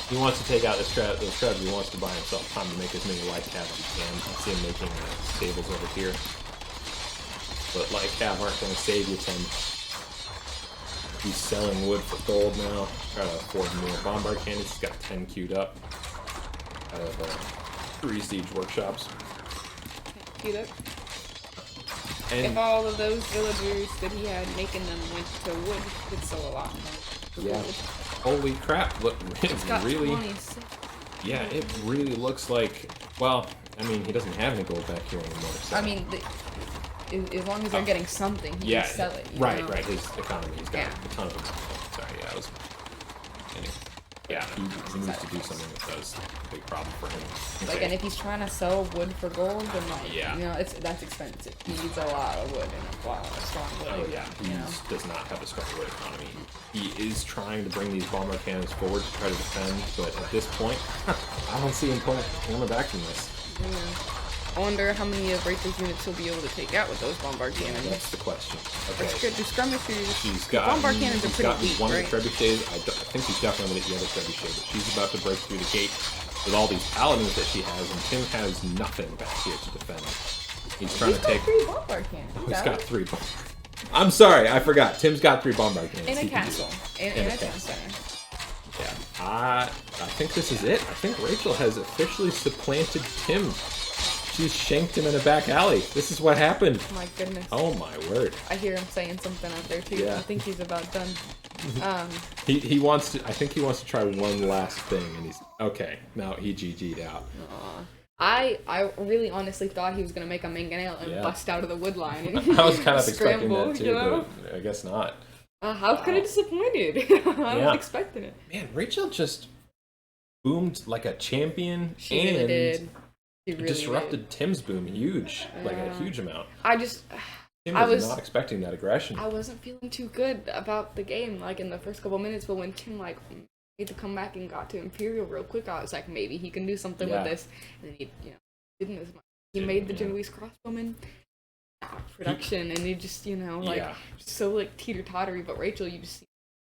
He wants to take out those crowds. He wants to buy himself time to make as many light cav as he can. I see him making stables over here. But light cav aren't going to save you, Tim. He's selling wood for gold now. Try to afford more bombard cannons. He's got 10 queued up out of 3 siege workshops. Queued up. And If all of those villagers that he had making them went to wood, he could sell a lot more. yeah, holy crap! Look, It's got really, 26. yeah, it really looks like. Well, I mean, he doesn't have any gold back here anymore. So. I mean, as long as they're getting something, he can sell it. you right, know? right. His economy, he's got Yeah. a ton of them. Sorry, yeah, I was. Anyway, yeah, he needs to do something with those. Big problem for him. Like, Okay. and if he's trying to sell wood for gold, then like, Yeah. you know, that's expensive. He needs a lot of wood and a lot of strong wood. Oh yeah, he you know? does not have a strong wood economy. He is trying to bring these bomber cannons forward to try to defend, but at this point, I don't see him coming back from this. I wonder how many of Rachel's units he'll be able to take out with those bombard cannons. That's the question. That's Okay. good. Do skirmishers? She's the got bombard cannons are he's pretty got weak, one right? of the trebuchets. I think he's definitely gonna get the other trebuchet, but she's about to break through the gate with all these paladins that she has, and Tim has nothing back here to defend. He's trying He's to take. got 3 bombard cannons. He's got 3 bombard. I'm sorry, I forgot. Tim's got 3 bombard cannons. In a He can do castle. that. In In a a town castle. center. Yeah. I think this is it. I think Rachel has officially supplanted Tim. She's shanked him in a back alley. This is what happened. My goodness. Oh my word. I hear him saying something out there too. Yeah. I think he's about done. He wants to. I think he wants to try one last thing, and he's okay. Now he GG'd out. I really honestly thought he was gonna make a mangonel and Yeah. bust out of the wood line and I was kind of expecting scramble, that too, you know? but I guess not. How could I disappointed? I Yeah. was expecting it. Man, Rachel just boomed like a champion She and really did. She really disrupted Tim's boom huge, like a huge amount. I just, Tim I was was- not expecting that aggression. I wasn't feeling too good about the game, like in the first couple minutes. But when Tim like made to come back and got to Imperial real quick, I was like, maybe he can do something Yeah. with this. And then he, didn't as much. He Didn't, made the yeah. Genoese crossbowman production, and he just, like Yeah. so like teeter tottery. But Rachel, you just see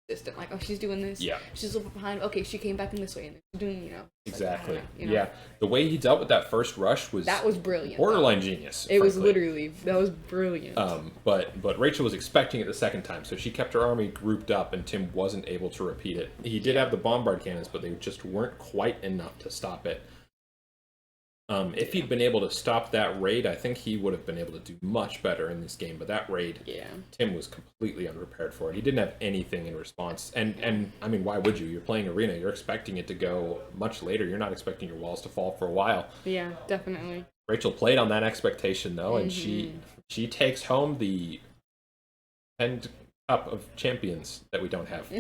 consistent, like, oh, she's doing this. Yeah. She's a little behind. Okay, she came back in this way, and then she's doing, like, Exactly. I don't know, Yeah. The way he dealt with that first rush was That was brilliant. borderline genius. It was frankly. literally that was brilliant. But Rachel was expecting it the second time, so she kept her army grouped up, and Tim wasn't able to repeat it. He did have the bombard cannons, but they just weren't quite enough to stop it. If he'd been able to stop that raid, I think he would have been able to do much better in this game. But that raid, Yeah. Tim was completely unprepared for it. He didn't have anything in response. And I mean, why would you? You're playing Arena. You're expecting it to go much later. You're not expecting your walls to fall for a while. Yeah, definitely. Rachel played on that expectation though, and she takes home the 10 Cup of Champions that we don't have.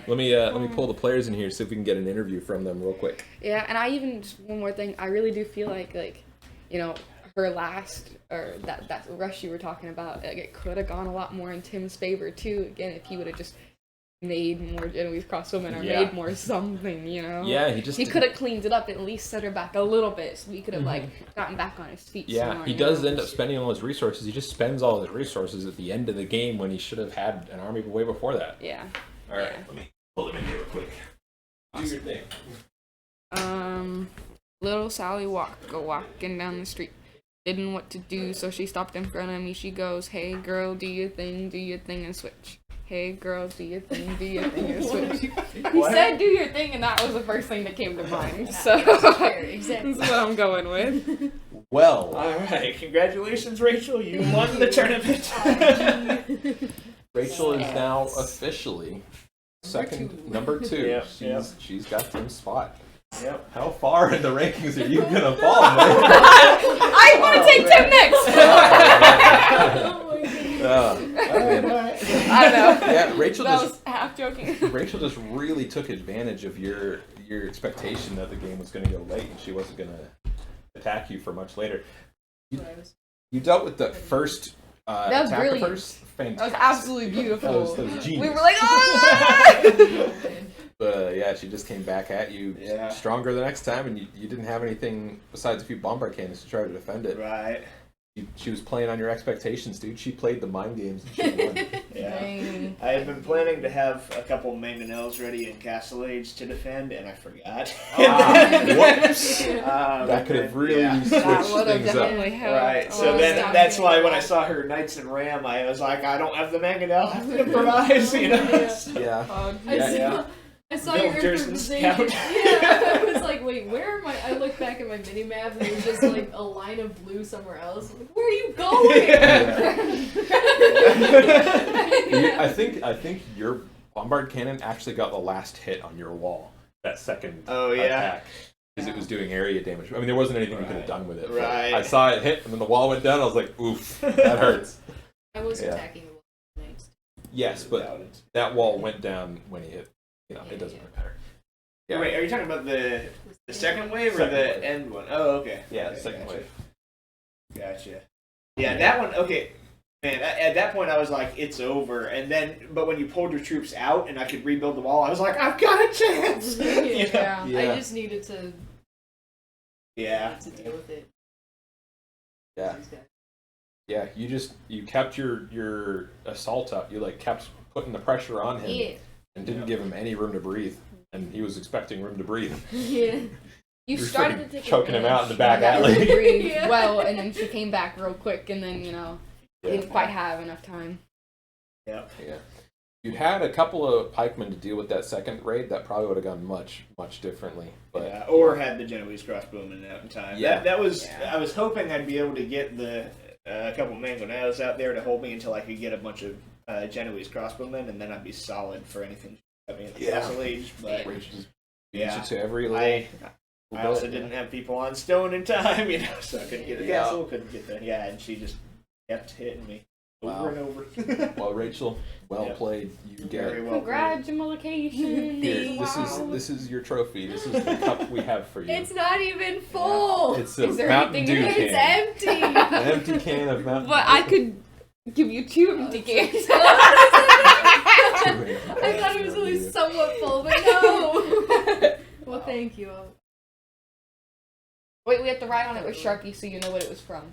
Let me pull the players in here, see if we can get an interview from them real quick. Yeah, and I even just one more thing. I really do feel like her last or that rush you were talking about, like, it could have gone a lot more in Tim's favor too. Again, if he would have just made more Genoese crosswomen or Yeah. made more something, Yeah, he could have cleaned it up, at least set her back a little bit, so he could have gotten back on his feet. Yeah, some more, he you does know? end up spending all his resources. He just spends all his resources at the end of the game when he should have had an army way before that. Yeah. All right, Yeah. let me pull him in here real quick. Do your thing. Little Sally walking down the street. Didn't know what to do, so she stopped in front of me. She goes, "Hey girl, do your thing, and switch. Hey girl, do your thing, and switch." He said, "Do your thing," and that was the first thing that came to mind. So Exactly. that's what I'm going with. Well, All right, congratulations, Rachel. You won the tournament. Rachel is now officially number two. Yep, She's got Tim's spot. Yep. How far in the rankings are you gonna fall, man? I want to take Tim next. I don't know. Yeah, Rachel That just was half joking. Rachel just really took advantage of your expectation that the game was gonna go late and she wasn't gonna attack you for much later. You dealt with the first That was attacker brilliant. first. That Fantastic. was absolutely beautiful. That was genius. We were like, "Ah!" But yeah, she just came back at you Yeah. stronger the next time, and you didn't have anything besides a few bombard cannons to try to defend it. Right. She was playing on your expectations, dude. She played the mind games and she won. Yeah. Dang. I had been planning to have a couple mangonels ready in Castle Age to defend, and I forgot. Whoops. That could have really switched That would have things up. definitely helped. Right, Oh, so then stop that's it. why when I saw her Knights and Ram, I was like, I don't have the mangonel, I have to improvise, you know? Yeah. I saw your Villagers and improvisation. scout. Yeah, I was like, wait, where am I? I looked back at my mini map and there's just like a line of blue somewhere else. I'm like, where are you going? I think your bombard cannon actually got the last hit on your wall. That second attack. Because it was doing area damage. I mean, there wasn't anything you could have done with it. but Right. I saw it hit, and then the wall went down. I was like, oof, that hurts. I was Yeah. attacking the wall next. Yes, but that wall went down when he hit. You know, it doesn't matter. Yeah. Wait, are you talking about the second wave or Second the wave. end one? Oh, okay. Yeah, Okay, the second gotcha. wave. Gotcha. Yeah, that one, okay. Man, at that point I was like, it's over. And then, but when you pulled your troops out and I could rebuild the wall, I was like, I've got a chance! You know? Yeah. Yeah. I just needed to deal with it. Yeah. Yeah, you kept your assault up. You like kept putting the pressure on him Yeah. and didn't give him any room to breathe. And he was expecting room to breathe. Yeah. You You're started freaking to take choking him out in the advantage back of that alley. breathe Yeah. well, and then she came back real quick, and then Yeah. didn't quite have enough time. Yep. Yeah. You'd had a couple of pikemen to deal with that second raid, that probably would have gone much differently. But Yeah, or had the Genoese crossbowmen out in time. Yeah. That was, I was hoping I'd be able to get the a couple mangonels out there to hold me until I could get a bunch of Genoese crossbowmen, and then I'd be solid for anything I mean, the Yeah. Castle Age. But Rachel just beat yeah, you to every little. I little also bit. didn't have people on stone in time, you know, so I couldn't get the Yeah. castle, couldn't get the and she just kept hitting me over Wow. and over. Well, Rachel, well Yeah. played. You get Very well played. Congratulations! here. Wow. This is your trophy. This is the cup we have for you. It's not even full. It's a Is there Mountain anything Dew in it? It's can. empty. An empty can of Mountain But Dew. I could give you 2 empty cans. I thought it was only somewhat full, but no. Well, thank you. Wait, we have to write on it with Sharpie so you know what it was from.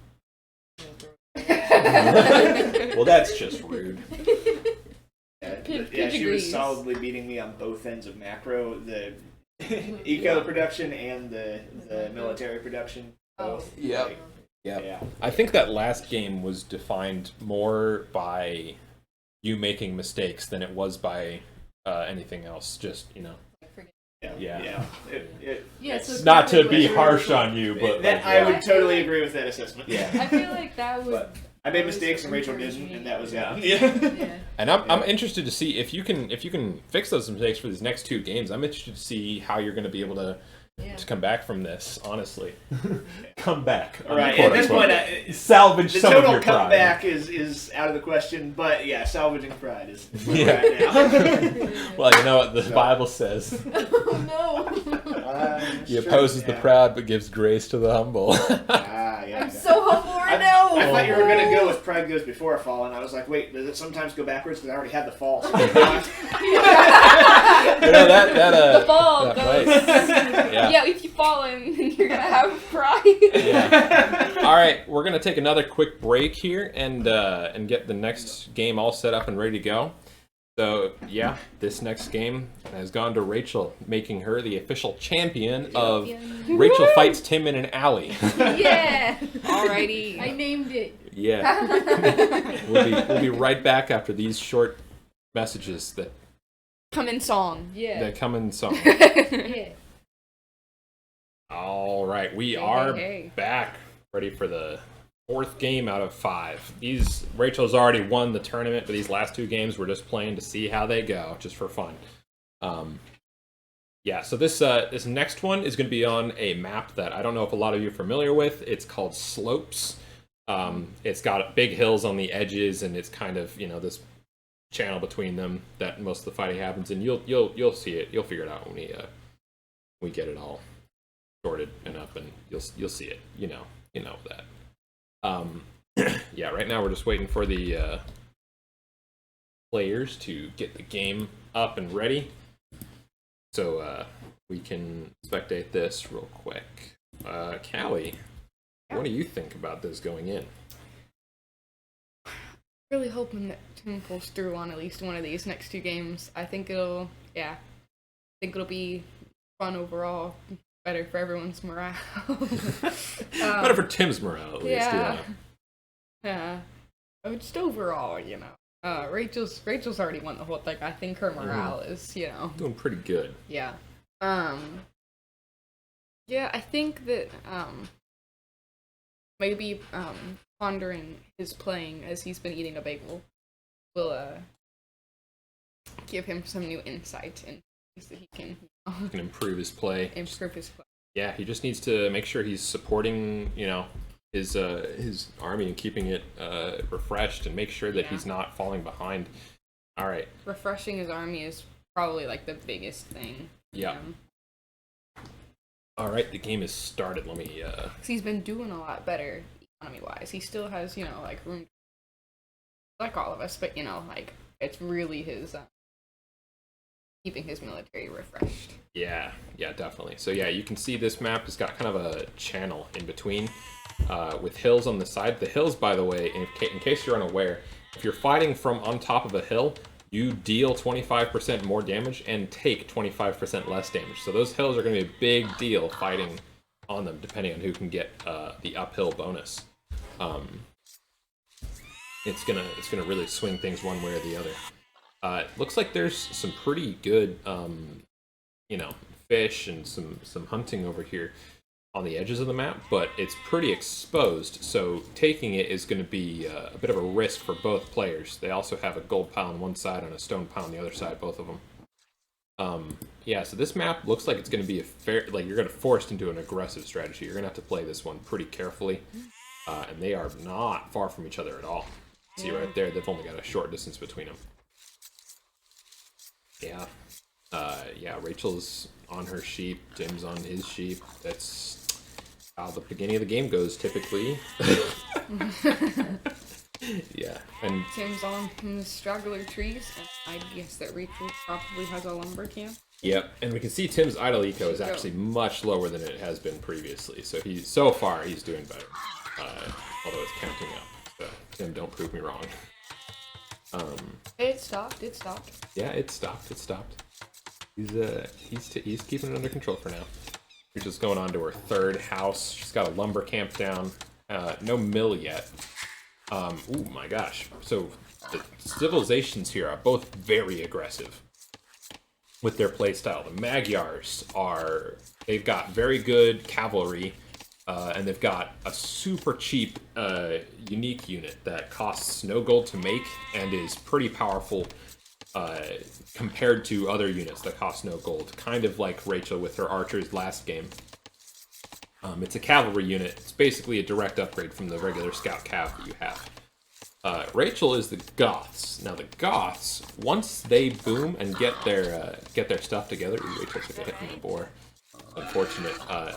Well, that's just rude. Yeah, Pid- yeah, she was pedigrees. solidly beating me on both ends of macro, the eco production and the military production. Both. Yep. Like, Yeah. yeah. I think that last game was defined more by you making mistakes than it was by anything else. Just, you know. Yeah. Yeah. Yeah, so Not to be like- harsh on you, but That, like, I would totally agree with that assessment. Yeah. I feel like that would. But I made mistakes and Rachel didn't, and that was that. Yeah. Yeah. And I'm interested to see if you can fix those mistakes for these next 2 games. I'm interested to see how you're going to be able to come back from this. Honestly, come back. All right. At this point, salvage the some of total your pride. comeback is out of the question. But yeah, salvaging pride is where Yeah. we're at now. Well, you know what the Bible says: Oh no. He opposes the proud, but gives grace to the humble. Yeah. I'm so humble right I now. thought you were gonna go with pride goes before a fall, and I was like, wait, does it sometimes go backwards? Because I already had the fall. So You know that The fall that goes. might- Yeah, if you fall in, you're gonna have pride. Yeah. All right, we're gonna take another quick break here and get the next game all set up and ready to go. So, yeah, this next game has gone to Rachel, making her the official champion of Rachel Fights Tim in an Alley. Yeah. Alrighty. I named it. Yeah. We'll be right back after these short messages that Come in song. Yeah. come in song. Yeah. All right, we Hey, are hey. back, ready for the 4th game out of 5. Rachel's already won the tournament, but these last 2 games we're just playing to see how they go, just for fun. Yeah, so this next one is going to be on a map that I don't know if a lot of you are familiar with. It's called Slopes. It's got big hills on the edges, and it's kind of, this channel between them that most of the fighting happens, and you'll see it. You'll figure it out when we get it all sorted and up, and you'll see it. You know that. Yeah, right now we're just waiting for the players to get the game up and ready, so we can spectate this real quick. Callie, what do you think about this going in? Really hoping that Tim pulls through on at least one of these next 2 games. I think it'll be fun overall. Better for everyone's morale. Better for Tim's morale, at least. Yeah. Just overall, Rachel's already won the whole thing. I think her morale is, Doing pretty good. Yeah. Yeah, I think that maybe pondering his playing as he's been eating a bagel will give him some new insight and things that he can Improve his play. Yeah, he just needs to make sure he's supporting, his army and keeping it refreshed, and make sure that he's not falling behind. All right. Refreshing his army is probably like the biggest thing. Yeah. All right, the game is started. Let me. 'Cause he's been doing a lot better economy-wise. He still has, room, like all of us, but it's really his keeping his military refreshed. Yeah, definitely. So yeah, you can see this map has got kind of a channel in between, with hills on the side. The hills, by the way, in case you're unaware, if you're fighting from on top of a hill, you deal 25% more damage and take 25% less damage. So those hills are going to be a big deal fighting on them, depending on who can get the uphill bonus. It's gonna really swing things one way or the other. Looks like there's some pretty good, fish and some hunting over here on the edges of the map, but it's pretty exposed, so taking it is going to be a bit of a risk for both players. They also have a gold pile on one side and a stone pile on the other side, both of them. Yeah, so this map looks like it's going to be you're going to forced into an aggressive strategy. You're going to have to play this one pretty carefully, and they are not far from each other at all. See right there, they've only got a short distance between them. Yeah. Rachel's on her sheep, Tim's on his sheep. That's how the beginning of the game goes, typically. Yeah, and Tim's on the straggler trees, and I guess that Rachel probably has a lumber camp. Yep, and we can see Tim's idle eco is actually much lower than it has been previously. So so far he's doing better, although it's counting up. So Tim, don't prove me wrong. It stopped. Yeah, it stopped. He's keeping it under control for now. She's just going on to her 3rd house. She's got a lumber camp down. No mill yet. Oh my gosh. So the civilizations here are both very aggressive with their playstyle. The Magyars they've got very good cavalry, and they've got a super cheap unique unit that costs no gold to make and is pretty powerful compared to other units that cost no gold. Kind of like Rachel with her archers last game. It's a cavalry unit. It's basically a direct upgrade from the regular scout cav that you have. Rachel is the Goths. Now the Goths, once they boom and get their stuff together, Rachel took a hit from the boar. Unfortunate.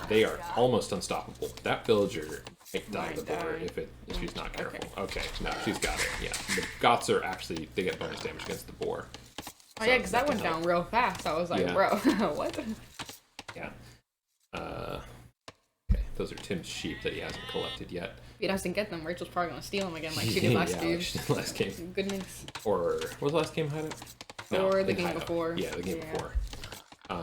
They are almost unstoppable. That villager might die of the boar if she's not careful. Okay, no, she's got it. Yeah, the Goths are actually, they get bonus damage against the boar. Oh yeah, because that went down real fast. I was like, bro, what? Yeah. Okay, those are Tim's sheep that he hasn't collected yet. If he doesn't get them, Rachel's probably gonna steal them again, like she did last game. Like she did last game. Goodness. Or what was the last game hideout? No, Or the in game Hideout. before. Yeah, the game before.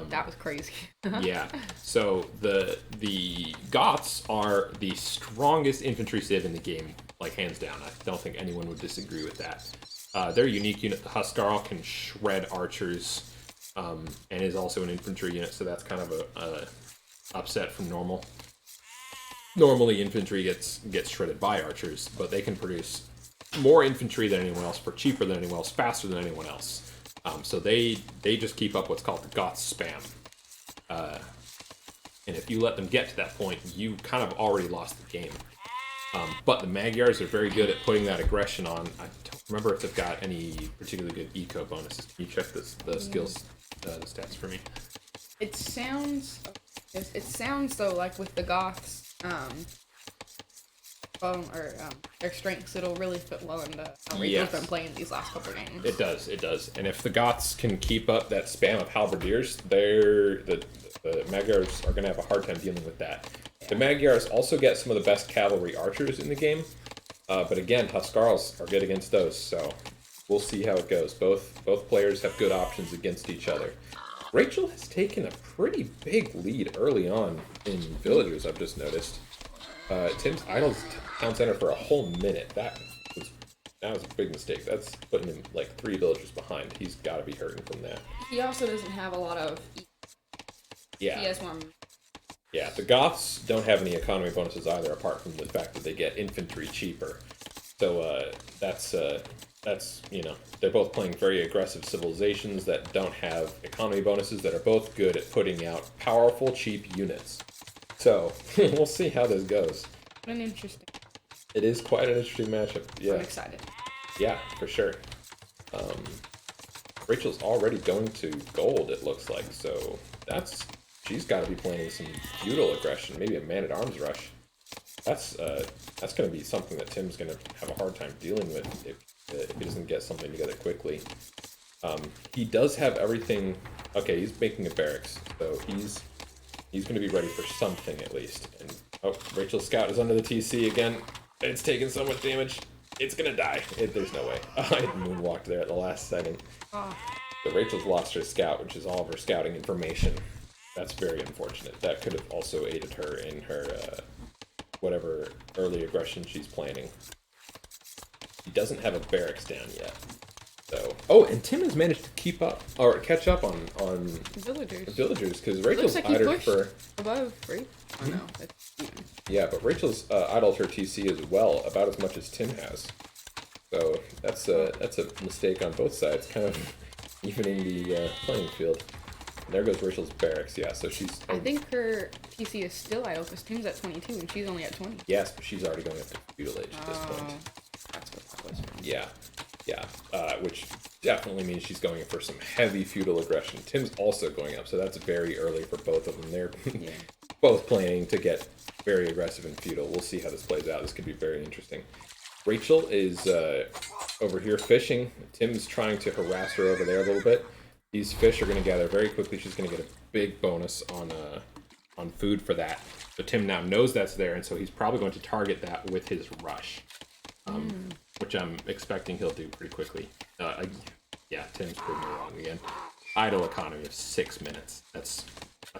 That was crazy. Yeah. So the Goths are the strongest infantry civ in the game, like hands down. I don't think anyone would disagree with that. Their unique unit, the Huskarl, can shred archers, and is also an infantry unit, so that's kind of a upset from normal. Normally, infantry gets shredded by archers, but they can produce more infantry than anyone else, for cheaper than anyone else, faster than anyone else. So they just keep up what's called the Goth spam. And if you let them get to that point, you kind of already lost the game. But the Magyars are very good at putting that aggression on. I don't remember if they've got any particularly good eco bonuses. Can you check the skills, the stats for me? It sounds though like with the Goths, their strengths, it'll really fit well into how Rachel's been playing these last couple games. It does. And if the Goths can keep up that spam of halberdiers, the Magyars are going to have a hard time dealing with that. Yeah. The Magyars also get some of the best cavalry archers in the game, but again, Huskarls are good against those, so we'll see how it goes. Both players have good options against each other. Rachel has taken a pretty big lead early on in villagers, I've just noticed. Tim's idle town center for a whole minute. That was a big mistake. That's putting him like 3 villagers behind. He's got to be hurting from that. He also doesn't have a lot of. Yeah. He has one. Yeah, the Goths don't have any economy bonuses either, apart from the fact that they get infantry cheaper. So that's they're both playing very aggressive civilizations that don't have economy bonuses, that are both good at putting out powerful, cheap units. So we'll see how this goes. An interesting. It is quite an interesting matchup. Yeah. I'm excited. Yeah, for sure. Rachel's already going to gold, it looks like, so she's got to be playing some feudal aggression, maybe a man-at-arms rush. That's going to be something that Tim's going to have a hard time dealing with if he doesn't get something together quickly. He does have everything. Okay, he's making a barracks, so he's going to be ready for something at least. And Rachel's scout is under the TC again. It's taking so much damage. It's gonna die. There's no way. I moonwalked there at the last second. Oh. So Rachel's lost her scout, which is all of her scouting information. That's very unfortunate. That could have also aided her in her whatever early aggression she's planning. She doesn't have a barracks down yet. So, and Tim has managed to keep up or catch up on villagers because Rachel's idled for above, right? Oh no, it's even. Yeah, but Rachel's idled her TC as well, about as much as Tim has. So that's a mistake on both sides, kind of evening the playing field. And there goes Rachel's barracks. Yeah, so she's. I think her TC is still idle because Tim's at 22 and she's only at 20. Yes, but she's already going up to feudal age at this point. That's what that was. Yeah. Which definitely means she's going for some heavy feudal aggression. Tim's also going up, so that's very early for both of them. They're both planning to get very aggressive in feudal. We'll see how this plays out. This could be very interesting. Rachel is over here fishing. Tim's trying to harass her over there a little bit. These fish are going to gather very quickly. She's going to get a big bonus on food for that. But Tim now knows that's there, and so he's probably going to target that with his rush. Which I'm expecting he'll do pretty quickly. Tim's proving me wrong again. Idle economy of 6 minutes. That's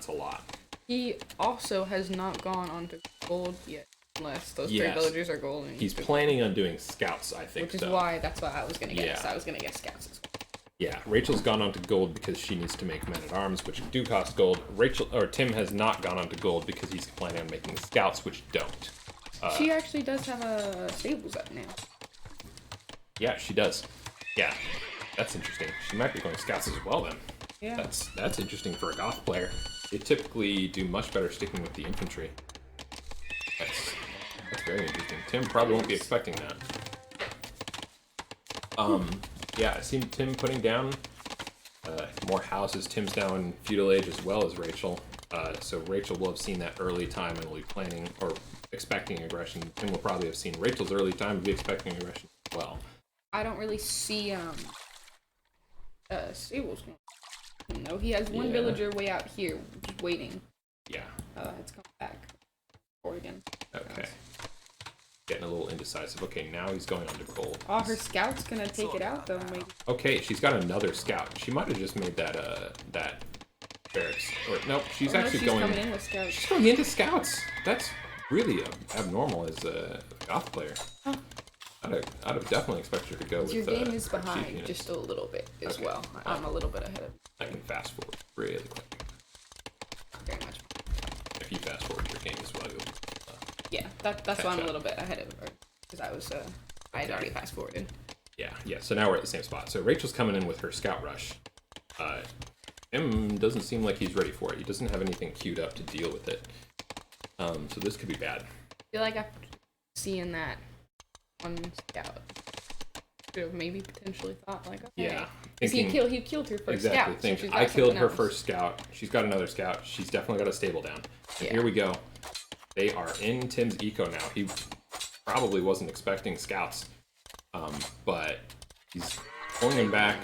a lot. He also has not gone on to gold yet, unless those 3 villagers are gold. And he's planning on doing scouts, I think. Which is why that's what I was gonna guess. I was gonna guess scouts as well. Yeah, Rachel's gone on to gold because she needs to make men-at-arms, which do cost gold. Tim has not gone on to gold because he's planning on making scouts, which don't. She actually does have a stables up now. Yeah, she does. Yeah, that's interesting. She might be going scouts as well then. Yeah. That's interesting for a Goth player. They typically do much better sticking with the infantry. That's very interesting. Tim probably won't be expecting that. Yeah, I seen Tim putting down more houses. Tim's now in feudal age as well as Rachel. So Rachel will have seen that early time and will be planning or expecting aggression. Tim will probably have seen Rachel's early time and be expecting aggression as well. I don't really see stables going. No, he has one villager way out here just waiting. Yeah. It's come back. Oregon. Okay. getting a little indecisive. Okay, now he's going under gold. Oh, her scout's gonna take it out though, maybe. Okay, she's got another scout. She might have just made that that barracks. Or nope, she's actually she's going. coming in with scouts. She's going into scouts. That's really abnormal as a goth player. Huh. I'd have definitely expected her to go with Your game is her chief behind units. just a little bit as Okay. well. I'm a little bit ahead of I can fast forward really quick. very much. If you fast forward your game as well, you'll, Yeah, that's why catch I'm a up. little bit ahead of her. Because I had already fast forwarded. yeah. So now we're at the same spot. So Rachel's coming in with her scout rush. Tim doesn't seem like he's ready for it. He doesn't have anything queued up to deal with it. So this could be bad. I feel like after seeing that one scout, could have maybe potentially thought like, okay. Yeah. Because he killed her first Exactly. scout. Think so she's I got killed something her else. first scout. She's got another scout. She's definitely got a stable down. And Yeah. here we go. They are in Tim's eco now. He probably wasn't expecting scouts, but he's pulling them back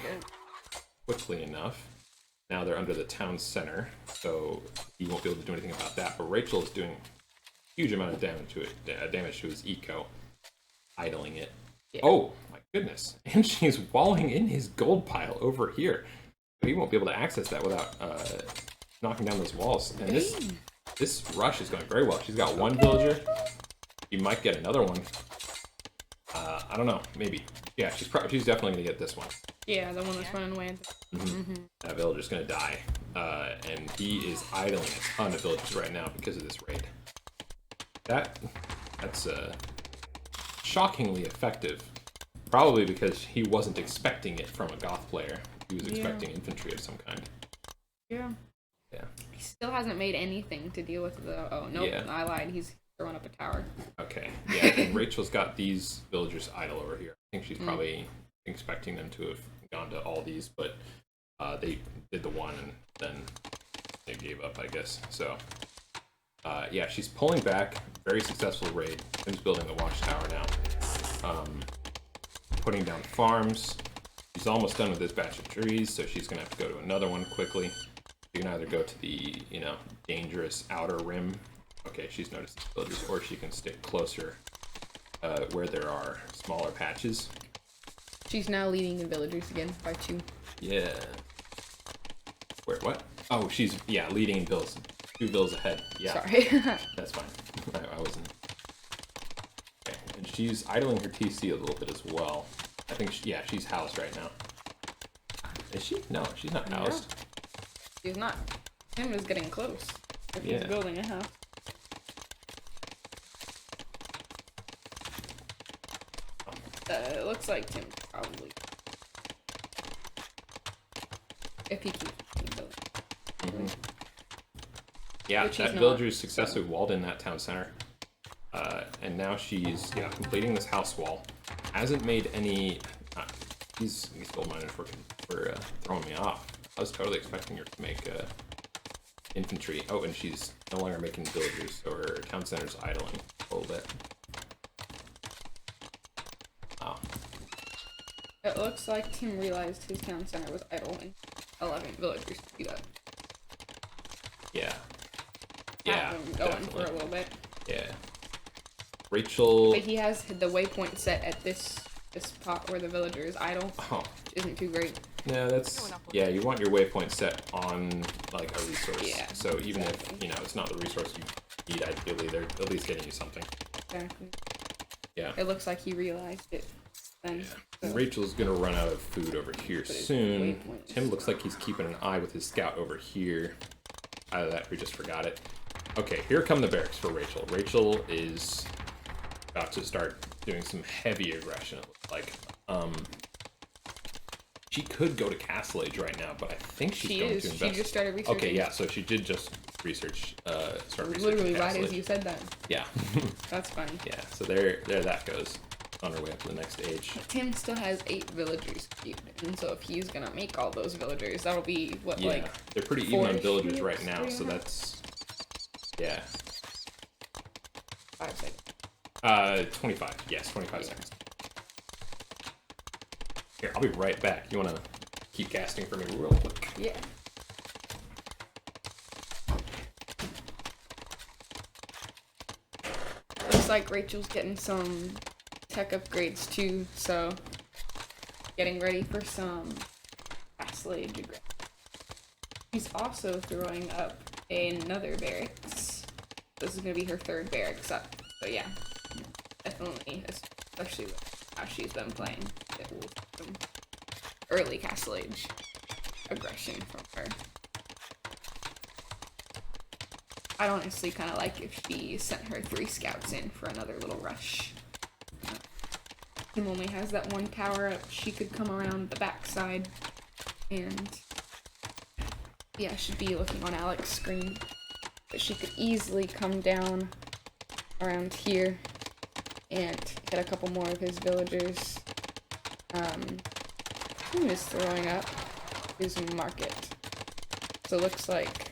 quickly enough. Now they're under the town center, so he won't be able to do anything about that. But Rachel is doing a huge amount of damage to it, damage to his eco, idling it. Yeah. Oh my goodness! And she's walling in his gold pile over here. He won't be able to access that without knocking down those walls. And this rush is going very well. She's got one villager. You might get another one. I don't know. Maybe. Yeah, she's definitely gonna get this one. Yeah, the one that's running away. That villager's gonna die, and he is idling a ton of villagers right now because of this raid. That's shockingly effective. Probably because he wasn't expecting it from a goth player. He was expecting infantry of some kind. Yeah. Yeah. He still hasn't made anything to deal with the. Oh nope, Yeah. I lied. He's throwing up a tower. Okay. Yeah. And Rachel's got these villagers idle over here. I think she's probably expecting them to have gone to all these, but they did the one and then they gave up, I guess. So. Yeah, she's pulling back. Very successful raid. Tim's building the watchtower now. Putting down farms. She's almost done with this batch of trees, so she's gonna have to go to another one quickly. She can either go to the, dangerous outer rim. Okay, she's noticed these villagers, or she can stick closer where there are smaller patches. She's now leading the villagers again by 2. Yeah. Where, what? Oh, she's, leading in bills. 2 bills ahead. Yeah. Sorry. That's fine. I wasn't. Okay, and she's idling her TC a little bit as well. I think, she's housed right now. Is she? No, she's not housed. She's not. Tim is getting close. If Yeah. he's building a house. It looks like Tim probably. If he keeps building. Yeah, Which he's that not, villager successfully walled in that town center. And now she's, completing this house wall. Hasn't made any... these gold miners were throwing me off. I was totally expecting her to make infantry. Oh, and she's no longer making villagers, so her town center's idling a little bit. Oh. It looks like Tim realized his town center was idling 11 villagers to do that. Yeah. Have them going for definitely. a little bit. Yeah. Rachel... But he has the waypoint set at this spot where the villager is idle. Oh. Isn't too great. No, that's... Yeah, you want your waypoint set on, like, a resource. Yeah, So even exactly. if, it's not the resource you need, ideally, they're at least getting you something. Exactly. Yeah. It looks like he realized it then. And So. Rachel's gonna run out of food over here But it's soon. waypoint. Tim looks like he's keeping an eye with his scout over here. Either that or he just forgot it. Okay, here come the barracks for Rachel. Rachel is about to start doing some heavy aggression, it looks like. She could go to Castle Age right now, but I think she's She going is. to She invest. just started researching. Okay, yeah, so she did just research, start researching Literally right Castle as Age. you said that. Yeah. That's funny. Yeah, so there that goes. On her way up to the next age. Tim still has 8 villagers queued, and so if he's gonna make all those villagers, that'll be what, Yeah, like they're pretty even on 4-ish villagers minutes, right now, so 3.5? that's... Yeah. 5 seconds. 25. Yes, 25 seconds. Here, I'll be right back. You want to keep casting for me real quick? Yeah. looks like Rachel's getting some tech upgrades too, so getting ready for some vassalage aggression. She's also throwing up another barracks. This is gonna be her third barracks up. So yeah, definitely, especially with how she's been playing, it will be some early castlage aggression from her. I'd honestly kind of like if she sent her 3 scouts in for another little rush. Kim only has that 1 tower up. She could come around the backside and yeah, should be looking on Alex's screen. But she could easily come down around here and get a couple more of his villagers. Who is throwing up his market? So it looks like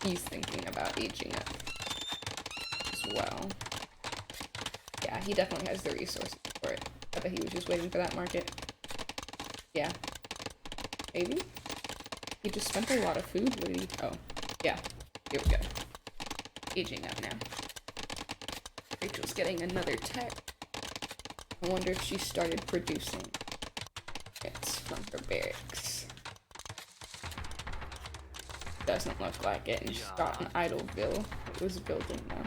he's thinking about aging up as well. Yeah, he definitely has the resources for it. I bet he was just waiting for that market. Yeah. Maybe? He just spent a lot of food, what did he? Oh, yeah. Here we go. Aging up now. Rachel's getting another tech. I wonder if she started producing. It's from her barracks. Doesn't look like it, and she's got an idle bill. It was building now.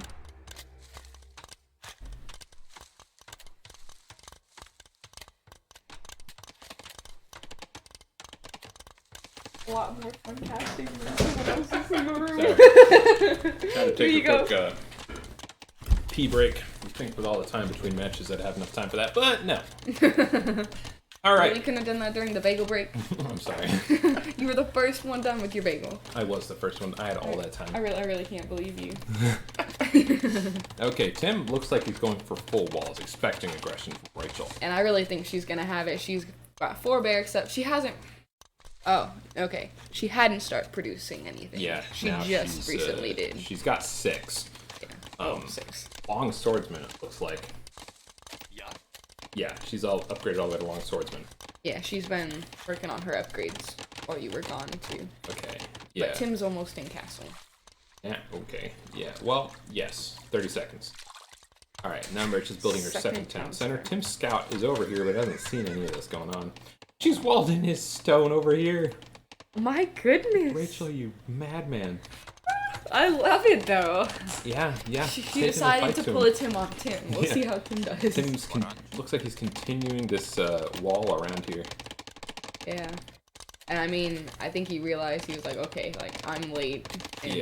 A lot more fun casting than someone else's in the room. Try to take a quick pee break. You think with all the time between matches I'd have enough time for that, but no. All right. Well, you couldn't have done that during the bagel break. I'm sorry. You were the first one done with your bagel. I was the first one. I had all that time. I really can't believe you. Okay, Tim looks like he's going for full walls, expecting aggression from Rachel. And I really think she's gonna have it. She's got 4 barracks up. She hasn't. Oh, okay. She hadn't started producing anything. Yeah, she now just recently did. She's got 6. Yeah. 6. Long swordsman, it looks like. Yeah, she's all upgraded all the way to long swordsman. Yeah, she's been working on her upgrades while you were gone too. Okay. Yeah. But Tim's almost in castle. Yeah. Okay. Yeah. Well, yes. 30 seconds. All right. Now Rachel's building her second town center. Tim's scout is over here, but hasn't seen any of this going on. She's walled in his stone over here. My goodness. Rachel, you madman. I love it though. Yeah, yeah. She decided to pull a Tim on Tim. We'll see how Tim does. Tim's looks like he's continuing this wall around here. Yeah. And I mean, I think he realized, he was like, okay, like, I'm late. And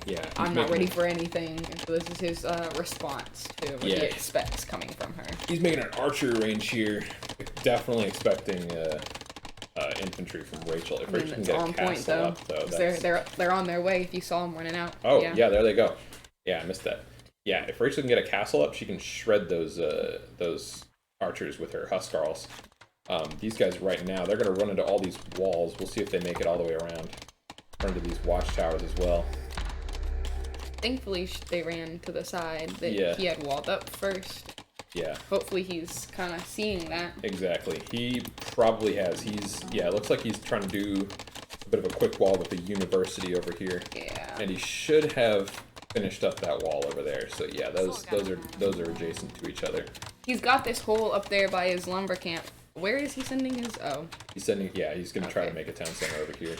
Yeah. I'm not ready for anything. And so this is his response to what he expects coming from her. He's making an archery range here. Definitely expecting infantry from Rachel. If Rachel can get a castle up, though, they're on their way. If you saw them running out. Oh yeah, there they go. Yeah, I missed that. Yeah, if Rachel can get a castle up, she can shred those archers with her Huskarls. These guys right now, they're gonna run into all these walls. We'll see if they make it all the way around. Run into these watchtowers as well. Thankfully, they ran to the side that he had walled up first. Yeah. Hopefully he's kind of seeing that. Exactly. He probably has. It looks like he's trying to do a bit of a quick wall with the university over here. Yeah. And he should have finished up that wall over there. So yeah, those are adjacent to each other. He's got this hole up there by his lumber camp. Where is he sending his? Oh. He's gonna try to make a town center over here.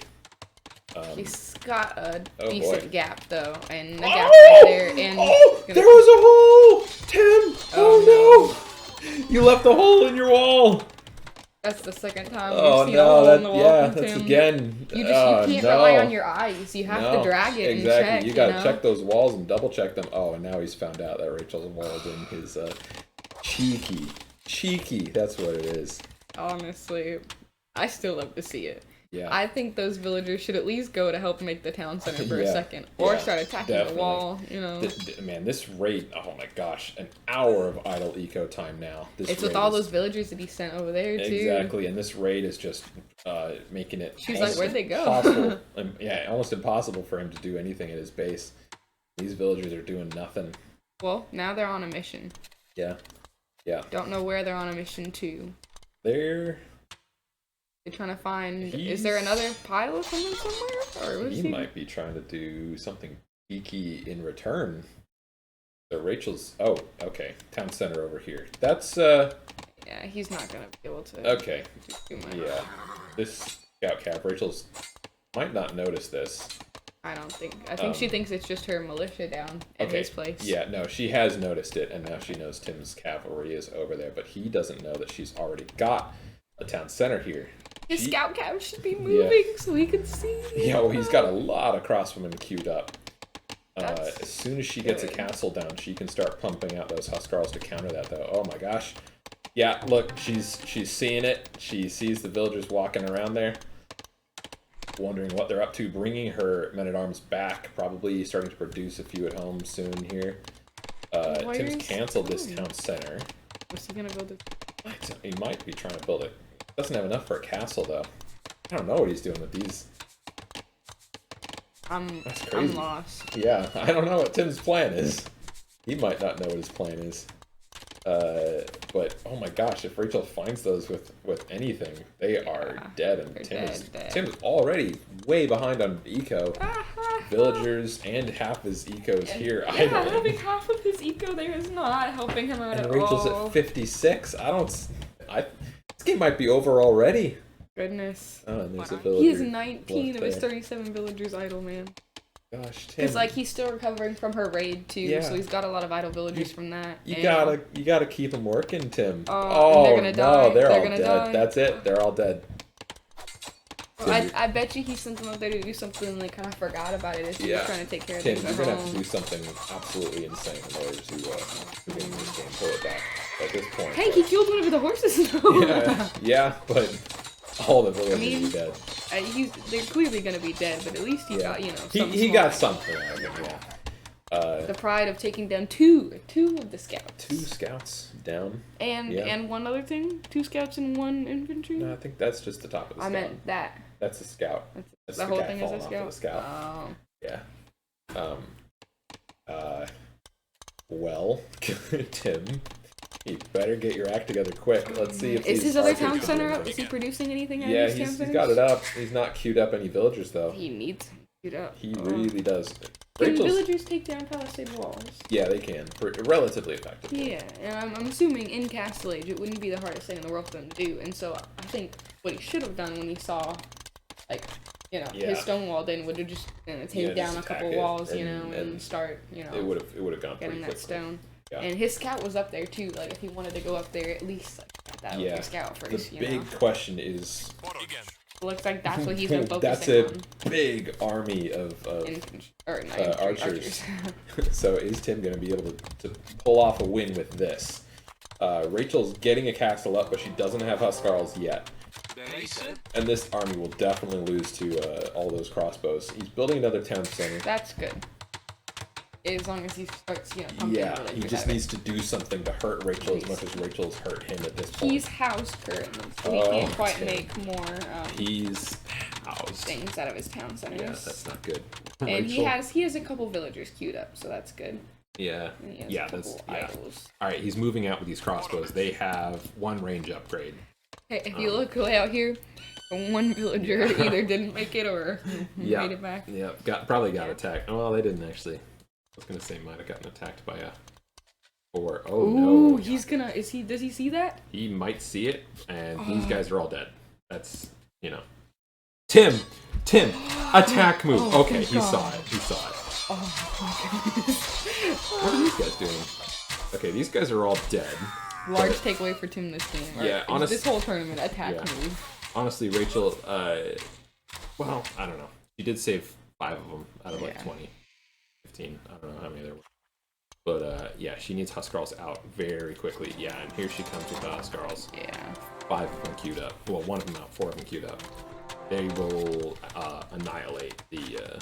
He's got a decent gap though, and the gap right there. And there was a hole, Tim. Oh no! You left a hole in your wall. That's the second time Oh we've seen a hole in the wall. Yeah, from that's Tim. again. You can't rely on your eyes. You have to drag it and check. You gotta check those walls and double check them. Oh, and now he's found out that Rachel's walled in his cheeky. That's what it is. Honestly, I still love to see it. Yeah. I think those villagers should at least go to help make the town center for a second. Or start attacking the wall, Man, this rate, oh my gosh, an hour of idle eco time now. It's with all those villagers that he sent over there, too. Exactly, and this raid is just making it She's like, where'd they go? Almost impossible for him to do anything at his base. These villagers are doing nothing. Well, now they're on a mission. Yeah. Don't know where they're on a mission to. They're trying to find... Is there another pile of someone somewhere? Or he might be trying to do something geeky in return. So Rachel's... Oh, okay. Town center over here. That's, Yeah, he's not gonna be able to okay. do too much. Yeah. This scout cap, Rachel's... Might not notice this. I don't think. I think she thinks it's just her militia down at his place. Yeah, no, she has noticed it, and now she knows Tim's cavalry is over there, but he doesn't know that she's already got a town center here. His scout cap should be moving so he can see. Yeah, well, he's got a lot of crossbowmen queued up. That's As soon as she gets a good. castle down, she can start pumping out those Huskarls to counter that, though. Oh my gosh. Yeah, look, she's seeing it. She sees the villagers walking around there, wondering what they're up to, bringing her men-at-arms back, probably starting to produce a few at home soon here. Tim's canceled this town center. Was he gonna go to... He might be trying to build it. Doesn't have enough for a castle, though. I don't know what he's doing with these. That's crazy. I'm lost. Yeah, I don't know what Tim's plan is. He might not know what his plan is. But oh my gosh, if Rachel finds those with anything, they are dead. And Tim's already way behind on eco. Villagers and half his eco is here. Yeah, having half of his eco there is not helping him out and at Rachel's all. at 56. This game might be over already. Goodness. Oh, and there's a villager. He has 19 of his there. 37 villagers idle, man. Gosh, Tim. Because like he's still recovering from her raid too, Yeah. so he's got a lot of idle villagers from that. You and- gotta keep them working, Tim. Oh, and they're gonna die. no, they're all gonna dead. die. That's it. They're all dead. I bet you he sent them up there to do something and they kind of forgot about it as he was trying to take care of Tim, things you're at gonna have to home. do something absolutely insane in order to win this game. Pull it back at this point. Hey, he killed one of the horses though. yeah, but all the villagers are dead. They're clearly gonna be dead, but at least he got, you know, some He small got act. something out of it, yeah. The pride of taking down two of the scouts. 2 scouts down. And one other thing, 2 scouts and 1 infantry. No, I think that's just the top of the I scout. meant that. That's a scout. That's The the whole guy thing is a falling off of scout. the scout. Oh. Yeah. Well, Tim, you better get your act together quick. Let's see if Is these his other archers town can center do up? Is he producing anything out Yeah, of his town he's centers? got it up. He's not queued up any villagers though. He needs to queued up. He really does. Can Rachel's, villagers take down palisade walls? yeah, they can. Relatively effectively. Yeah, and I'm assuming in Castle Age it wouldn't be the hardest thing in the world for them to do. And so I think what he should have done when he saw, like, you know, his stone wall then would have just take down a just couple attack it walls, you and- know, and start, you know, It would have gone pretty getting quickly. that stone. Yeah. And his scout was up there too. Like if he wanted to go up there, at least like get that with your scout first. The You big know, question is. looks like that's what he's been That's focusing a big army of archers. So is Tim going to be able to pull off a win with this? Rachel's getting a castle up, but she doesn't have Huskarls yet. And this army will definitely lose to all those crossbows. He's building another town center. That's good. As long as he starts, you know, pumping Yeah, villagers he out just of it. needs to do something to hurt Rachel as much as Rachel's hurt him at this point. He's housed currently, so he Oh, can't quite Tim. make more He's housed. things out of his town centers. Yeah, that's not good. And Rachel- he has a couple villagers queued up, so that's good. Yeah, And he has yeah, a couple idols. All right, he's moving out with these crossbows. They have 1 range upgrade. Hey, if you look way out here, one villager either didn't make it or Yeah, made it back. yeah, probably got attacked. Well, they didn't actually. I was gonna say might have gotten attacked by a 4. Oh Ooh, no, he's gonna. Does he see that? he might see it, and these guys are all dead. That's Tim, attack move. Oh, Okay, thank he God. saw it. He saw it. What are these guys doing? Okay, these guys are all dead. Large But- takeaway for Tim this game. Right? Yeah, this whole tournament attack Yeah. move. Honestly, Rachel, well, I don't know. She did save 5 of them out of like Yeah. 20, 15. I don't know how many there were. But yeah, she needs Huskarls out very quickly. Yeah, and here she comes with the Huskarls. Yeah. 5 of them queued up. Well, 1 of them out, 4 of them queued up. They will annihilate the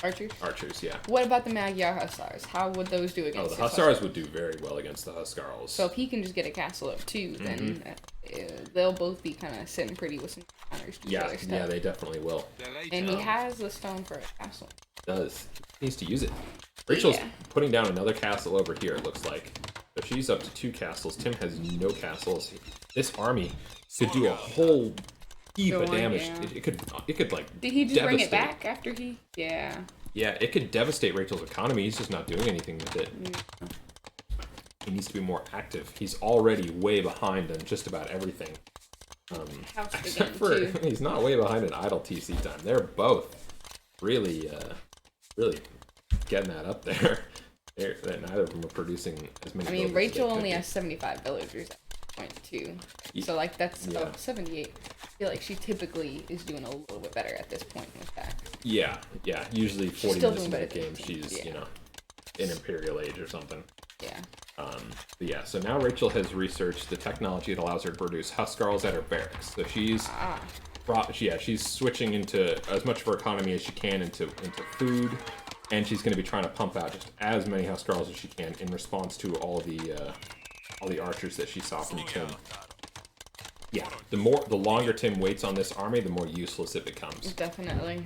Archers. archers, yeah. What about the Magyar Hussars? How would those do Oh, against the his Hussars would do very well against the Huskarls. So if he can just get a castle up too, then Mm-hmm. they'll both be kind of sitting pretty with some counters to each yeah, other's yeah, stuff. they definitely will. And he has the stone for a castle. Does. He needs to use it. Rachel's Yeah. putting down another castle over here, it looks like. So she's up to 2 castles. Tim has no castles. This army could do a whole heap of Go on, damage. yeah. It could like Did he just bring it devastate. back after he? Yeah. Yeah, it could devastate Rachel's economy. He's just not doing anything with it. He needs to be more active. He's already way behind on just about everything. House Except again, for too. he's not way behind in idle TC time. They're both really, really getting that up there. Neither of them are producing as many. I mean, villagers as Rachel they could only be. has 75 villagers at point two. Ye- So like that's yeah. 78. I feel like she typically is doing a little bit better at this point with that. Yeah. Usually 40 still minutes doing into the better game, than she's 15, yeah. in Imperial Age or something. Yeah. But yeah, so now Rachel has researched the technology that allows her to produce Huskarls at her barracks. So she's she's switching into as much of her economy as she can into food, and she's going to be trying to pump out just as many Huskarls as she can in response to all the archers that she saw from Tim. Yeah, the longer Tim waits on this army, the more useless it becomes. Definitely.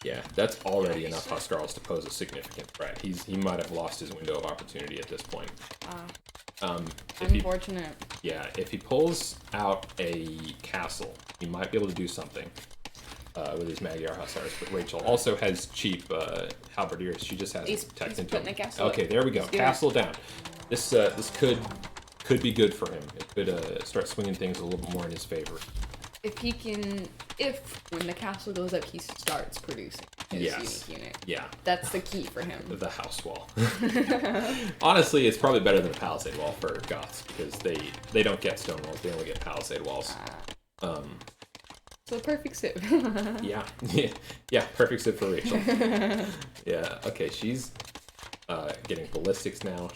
Yeah, that's already enough Huskarls to pose a significant threat. He might have lost his window of opportunity at this point. Unfortunate. If he pulls out a castle, he might be able to do something with his Magyar Hussars. But Rachel also has cheap halberdiers. She just has He's teched into putting them. a castle up. Okay, there we go. He's doing Castle down. This could be good for him. It could start swinging things a little bit more in his favor. If when the castle goes up, he starts producing his Yes. unique unit. Yeah. That's the key for him. The house wall. Honestly, it's probably better than a palisade wall for Goths because they don't get stone walls; they only get palisade walls. So the perfect sieve. Yeah, perfect fit for Rachel. Yeah, okay, she's getting ballistics now.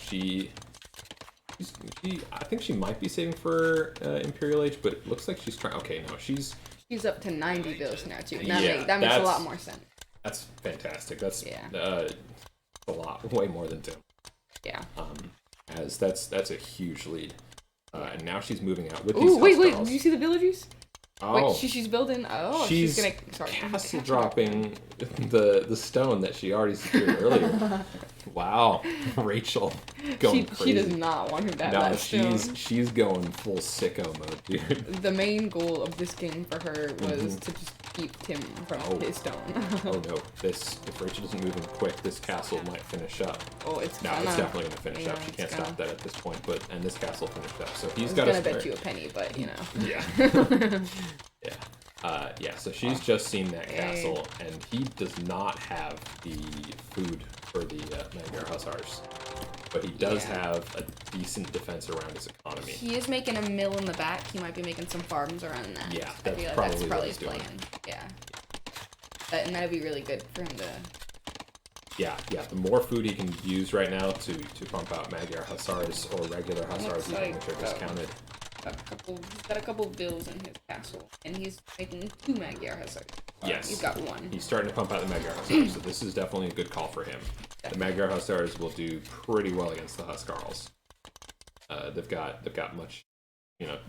I think she might be saving for Imperial Age, but it looks like she's trying. Okay, no, she's She's up to 90 bills now too. Yeah, That makes a that's- lot more sense. that's fantastic. That's Yeah. A lot, way more than Tim. Yeah. As that's a huge lead. And now she's moving out with these Ooh, wait, Huskarls. did you see the villagers? Oh, Wait, she's building. Oh, she's gonna. Sorry. castle dropping the stone that she already secured earlier. Wow, Rachel going crazy. She does not want him to have No, that stone. she's going full sicko mode, dude. The main goal of this game for her was to just keep Tim from his stone. Oh no, if Rachel doesn't move in quick, this castle might finish up. Oh, it's No, gonna. it's definitely gonna finish up. yeah, She it's can't gonna. stop that at this point. And this castle finished up, so I he's was got gonna to bet you a penny, but you know. Yeah. Yeah. So she's just seen that castle, and he does not have the food for the Magyar Hussars, but he does have a decent defense around his economy. He is making a mill in the back. He might be making some farms around that. Yeah, I that's feel like probably that's what probably he's his doing. plan. Yeah. And that'd be really good for him to. Yeah. The more food he can use right now to pump out Magyar Hussars or regular Hussars, even, like, which are discounted. He's got a couple bills in his castle, and he's making 2 Magyar Hussars. Yes. He's got 1. He's starting to pump out the Magyar Hussars, so this is definitely a good call for him. The Magyar Hussars will do pretty well against the Huskarls. They've got much,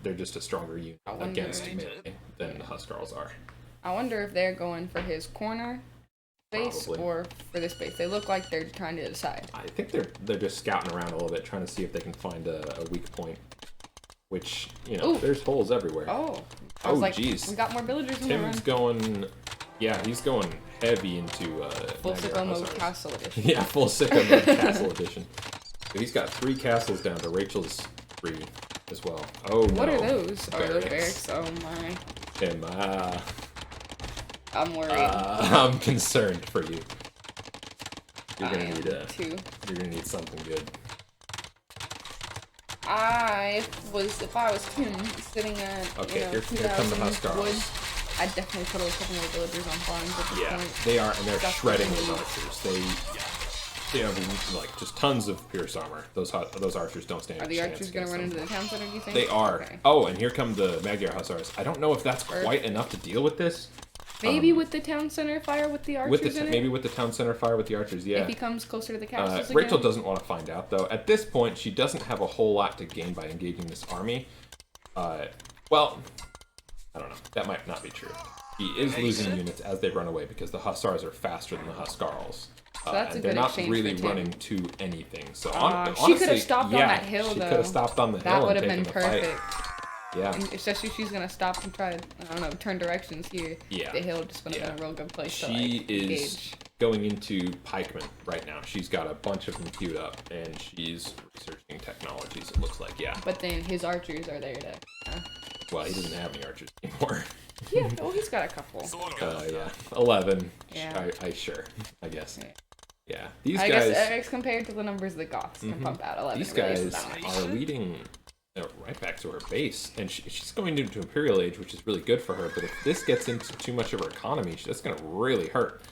they're just a stronger unit wonder- against melee than the Huskarls are. I wonder if they're going for his corner base Probably. or for this base. They look like they're trying to decide. I think they're just scouting around a little bit, trying to see if they can find a weak point. Which, Ooh. there's holes everywhere. Oh. I was like, jeez. we got more villagers in the run. Tim's going, he's going heavy into Full Magyar sicko mode Hussars. castle edition. Yeah, full sicko mode castle edition. So he's got 3 castles down to Rachel's 3 as well. Oh no. What are those? Oh, those Barracks. barracks. Oh my. Tim, I'm worried. I'm concerned for you. You're I gonna am need too. You're gonna need something good. If I was Tim sitting at Okay, here come the 2,000 Huskarls. wood, I'd definitely put a couple more villagers on farms at this Yeah, point. they are, and they're That's shredding what those they archers. They have like just tons of pierce armor. Those archers don't stand. Are a the chance archers gonna against run them. into the town center, do you think? They are. Okay. Oh, and here come the Magyar Hussars. I don't know if that's quite enough to deal with this. Maybe with the town center fire with the archers in it? Maybe with the town center fire with the archers. Yeah. If he comes closer to the castles again? Rachel doesn't want to find out though. At this point, she doesn't have a whole lot to gain by engaging this army. Well, I don't know. That might not be true. He is losing units as they run away because the Hussars are faster than the Huskarls. So that's and a they're good not exchange really for Tim. running to anything. So She honestly, could have stopped on that hill, she though. could have stopped on the hill. That would and have been taken the fight. perfect. Yeah. And especially if she's gonna stop and try to, I don't know, turn directions here. Yeah. The hill just been Yeah. in a real good place She to like is engage. going into pikemen right now. She's got a bunch of them queued up, and she's researching technologies, it looks like, yeah. But then his archers are there to. Well, he doesn't have any archers anymore. Yeah, well, he's got a couple. Yeah. 11. Yeah. I guess. Yeah. Yeah. These I guys, guess as compared to the numbers the Goths can pump out 11. these it really guys isn't that much. are leading right back to her base, and she's going into Imperial Age, which is really good for her, but if this gets into too much of her economy, that's going to really hurt.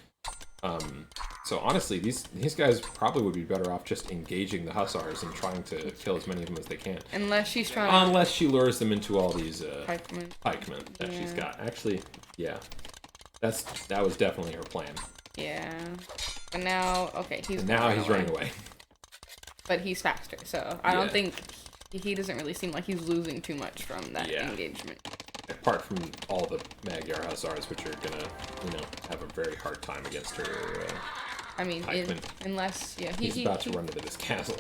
So honestly, these guys probably would be better off just engaging the Hussars and trying to kill as many of them as they can. Unless she's trying to. Unless she lures them into all these Pikemen. that she's Yeah. got. Actually, yeah. That was definitely her plan. Yeah. But now, okay, he's And now he's running away. But he's faster, so I don't Yeah. think he doesn't really seem like he's losing too much from that Yeah. engagement. Apart from all the Magyar Hussars, which are gonna, have a very hard time against her. I mean, Pikemen. unless He's about to run into this castle.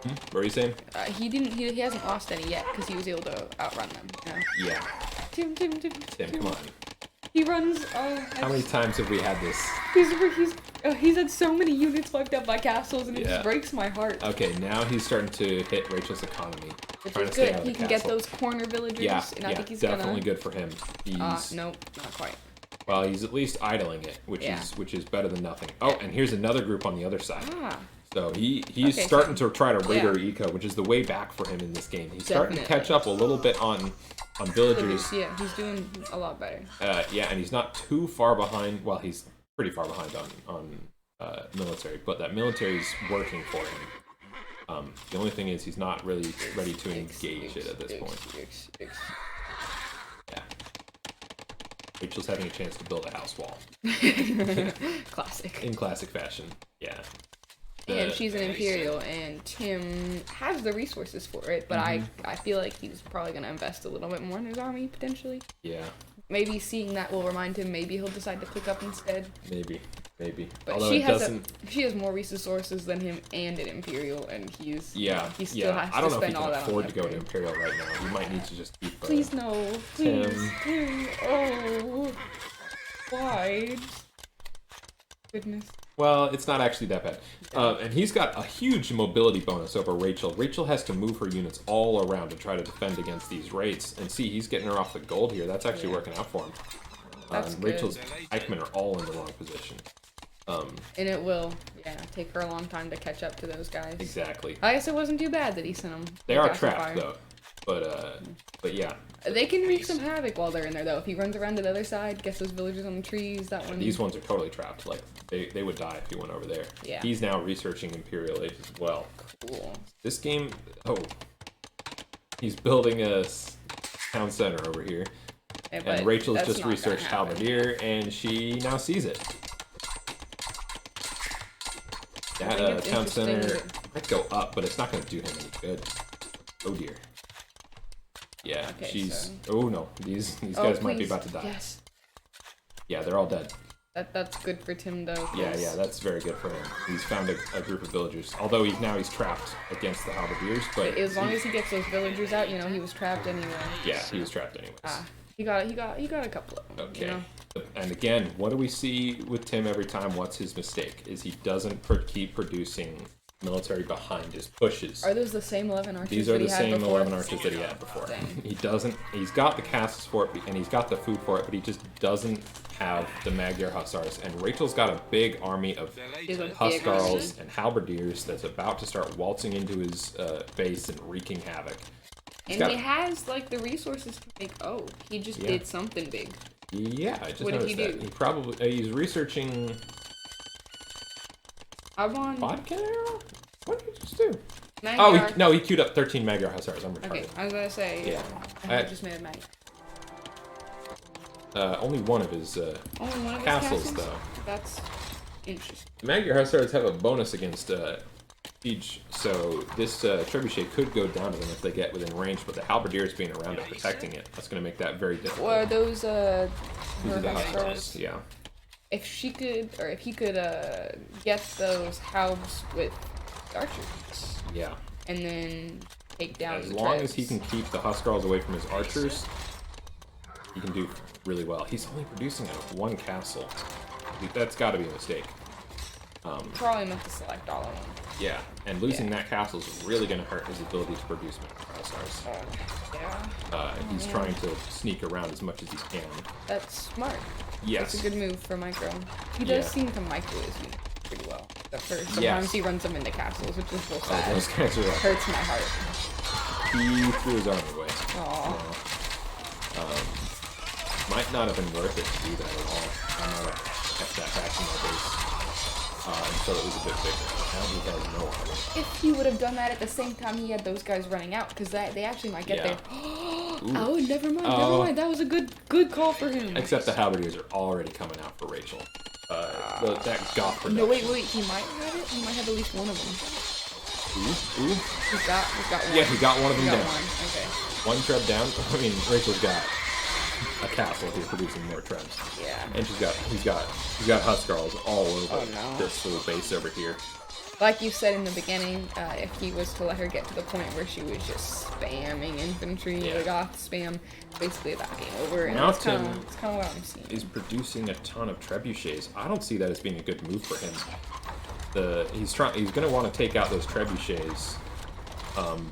What were you saying? he hasn't lost any yet because he was able to outrun them. You know? Yeah. Tim, Tim, come on. He runs. How many times have we had this? He's had so many units wiped out by castles, and it Yeah. just breaks my heart. Okay, now he's starting to hit Rachel's economy. Which trying is to stay good. out of He the can get castle. those corner villagers, Yeah, and I think he's definitely gonna. good for him. He's Nope, not quite. well, he's at least idling it, which Yeah. is better than nothing. Oh, and here's another group on the other side. Ah, So he's Okay, starting to try to raider yeah. eco, which is the way back for him in this game. He's starting to Definitely. catch up a little bit on villagers. yeah, he's doing a lot better. Yeah, and he's not too far behind. Well, he's pretty far behind on military, but that military's working for him. The only thing is he's not really ready to engage it at this point. Yeah. Rachel's having a chance to build a house wall Classic. in classic fashion. Yeah. And she's an Imperial, and Tim has the resources for it, but I feel like he's probably going to invest a little bit more in his army, potentially. Yeah, Maybe seeing that will remind him, maybe he'll decide to click up instead. maybe. But Although she it has doesn't. she has more resources than him and an Imperial, and he still Yeah. has I don't to know if he spend all can that afford on to go to the Imperial right now. He might need to just keep. Please no, please. Oh, why? Goodness. Well, it's not actually that bad. And he's got a huge mobility bonus over Rachel. Rachel has to move her units all around to try to defend against these raids. And see, he's getting her off the gold here. That's actually working out for him. That's And good. Rachel's pikemen are all in the wrong position. And it will, take her a long time to catch up to those guys. Exactly. I guess it wasn't too bad that he sent them. They are trapped, though. But yeah. They can wreak some havoc while they're in there, though. If he runs around to the other side, gets those villagers on the trees, that one. These ones are totally trapped. Like, they would die if he went over there. Yeah. He's now researching Imperial Age as well. Cool. This game, he's building a town center over here. Yeah, but And Rachel's that's just not gonna researched happen. Halberdier, and she now sees it. I That think it's town interesting center that- might go up, but it's not going to do him any good. Oh dear. Yeah, Okay, she's. so- Oh no, these Oh, guys might be please. about to die. Yes. Yeah, they're all dead. That's good for Tim, though. 'cause- Yeah, that's very good for him. He's found a group of villagers. Although he's trapped against the Halberdiers, but As long as he gets those villagers out, he was trapped anyway. yeah, he was trapped anyways. He got a couple of them. Okay. And again, what do we see with Tim every time? What's his mistake? Is he doesn't keep producing military behind his pushes. Are those the same 11 archers These are that the he had same before? 11 archers that he had before. Dang. He doesn't. He's got the castles for it, and he's got the food for it, but he just doesn't have the Magyar Hussars. And Rachel's got a big army of He's a big Huskarls army. and Halberdiers that's about to start waltzing into his base and wreaking havoc. And got- he has like the resources to make. Oh, he just Yeah. did something big. Yeah, I just What did noticed he that. do? He probably he's researching I'm on. vodka arrow. What did he just do? Magyar. He queued up 13 Magyar Hussars. I'm retarded. Okay, I was gonna say. Yeah. I I- just made a mag. Only one of his Only one of his castles, though. That's interesting. Magyar Hussars have a bonus against siege, so this trebuchet could go down to them if they get within range, but the halberdiers being around and protecting it, that's going to make that very difficult. Or are those These are her the Hussars? Hussars, yeah. If she could, or if he could get those halbs with archers, Yeah. and then take down As the long Trebs. as he can keep the Huskarls away from his archers, he can do really well. He's only producing out of 1 castle. That's got to be a mistake. Probably meant to select all of them. Yeah, and losing that castle is really going to hurt his ability to produce Hussars. Yeah. He's trying to sneak around as much as he can. That's smart. Yes. That's a good move for Micro. He does Yeah. seem to micro his unit pretty well. Except for sometimes Yes. he runs them into castles, which is real Oh, sad. those guys are like, Hurts my heart. he threw his army away. Aw. Might not have been worth it to do that at all. I might have kept that back in my base until it was a bit bigger. Now he has no army. If he would have done that at the same time he had those guys running out, because they actually might get there. Oh, never mind, never mind. That was a good call for him. Except the halberdiers are already coming out for Rachel. That goth production. No, wait, he might have it. He might have at least one of them. Ooh. He's got one. Yeah, he got one of them He got down. one. Okay. One Treb down. I mean, Rachel's got a castle here producing more Trebs. Yeah. And he's got Huskarls all over Oh, no. this little base over here. Like you said in the beginning, if he was to let her get to the point where she was just spamming infantry, Yeah. the goth spam, basically that game over. And Now it's kind Tim of what I'm seeing. He's producing a ton of trebuchets. I don't see that as being a good move for him. He's going to want to take out those trebuchets,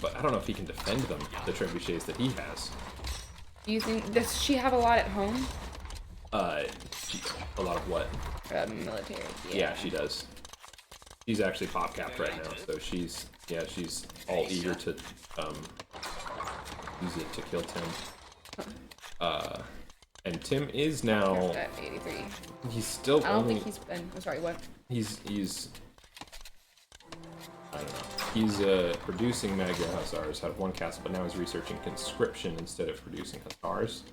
but I don't know if he can defend them. The trebuchets that he has. Do you think does she have a lot at home? A lot of what? Military. Yeah, she does. She's actually pop capped right now, so she's all eager to use it to kill Tim. And Tim is now. At 83. He's still. I don't only, think he's been. I'm sorry. What? He's. I don't know. He's producing Magyar Hussars out of 1 castle, but now he's researching conscription instead of producing Hussars.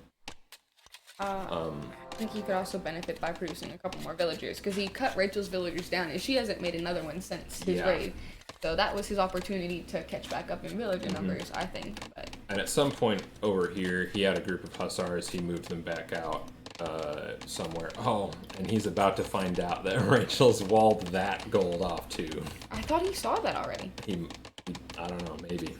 I think he could also benefit by producing a couple more villagers, because he cut Rachel's villagers down, and she hasn't made another one since his raid. So that was his opportunity to catch back up in villager numbers, I think. But And at some point over here, he had a group of Hussars. He moved them back out somewhere. Oh, and he's about to find out that Rachel's walled that gold off too. I thought he saw that already. He I don't know, maybe.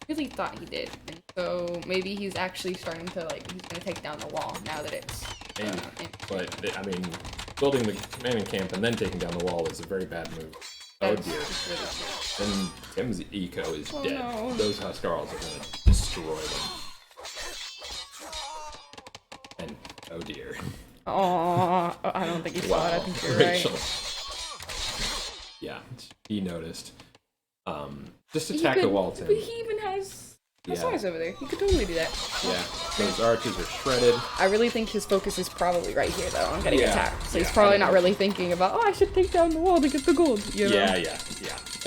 Really thought he did. And so maybe he's actually starting to he's gonna take down the wall now that it's Maybe. But, I mean, building the commanding camp and then taking down the wall is a very bad move. Oh that's dear. really And Tim's eco is dead. no. Those Huskarls are gonna destroy them. And, oh dear. Aw, I don't think he saw it. I think you're Rachel. right. Yeah, he noticed. Just attack the wall, Tim. But he even has Hussars over there. He could totally do that. Yeah, those archers are shredded. I really think his focus is probably right here, though, on getting Yeah, attacked. So he's yeah, probably I not know. really thinking about, oh, I should take down the wall to get the gold. You know? Yeah.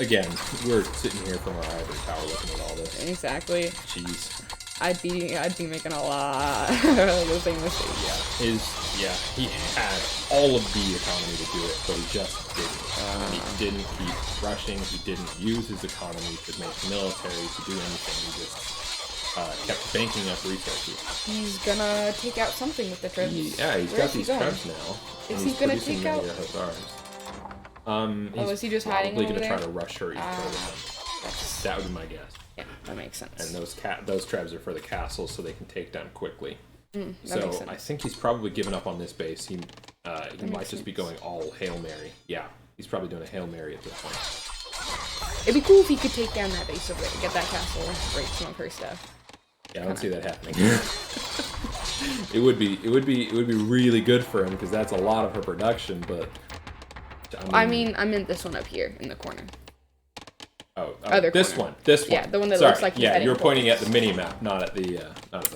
Again, we're sitting here from our ivory tower looking at all this. Exactly. Jeez. I'd be making a lot of the same mistakes. He had all of the economy to do it, but he just didn't. He didn't keep rushing. He didn't use his economy to make military, to do anything. He just kept banking up resources. He's gonna take out something with the Trebs. He's Where got is he these going? Trebs now. and Is he he's gonna producing take out- many Hussars. Is he just hiding probably over gonna there? try to rush her each other with them. That would be my guess. Yeah, that makes sense. And those Trebs are for the castles, so they can take down quickly. that So makes sense. I think he's probably given up on this base. He might makes just be sense. going all Hail Mary. Yeah, he's probably doing a Hail Mary at this point. It'd be cool if he could take down that base over there, get that castle, break some of her stuff. Yeah, I don't see that happening. It would be really good for him because that's a lot of her production. But I meant this one up here in the corner. Other this corner. one. Yeah, the one that Sorry, looks like he's yeah, heading you're pointing at towards. the mini map, not at the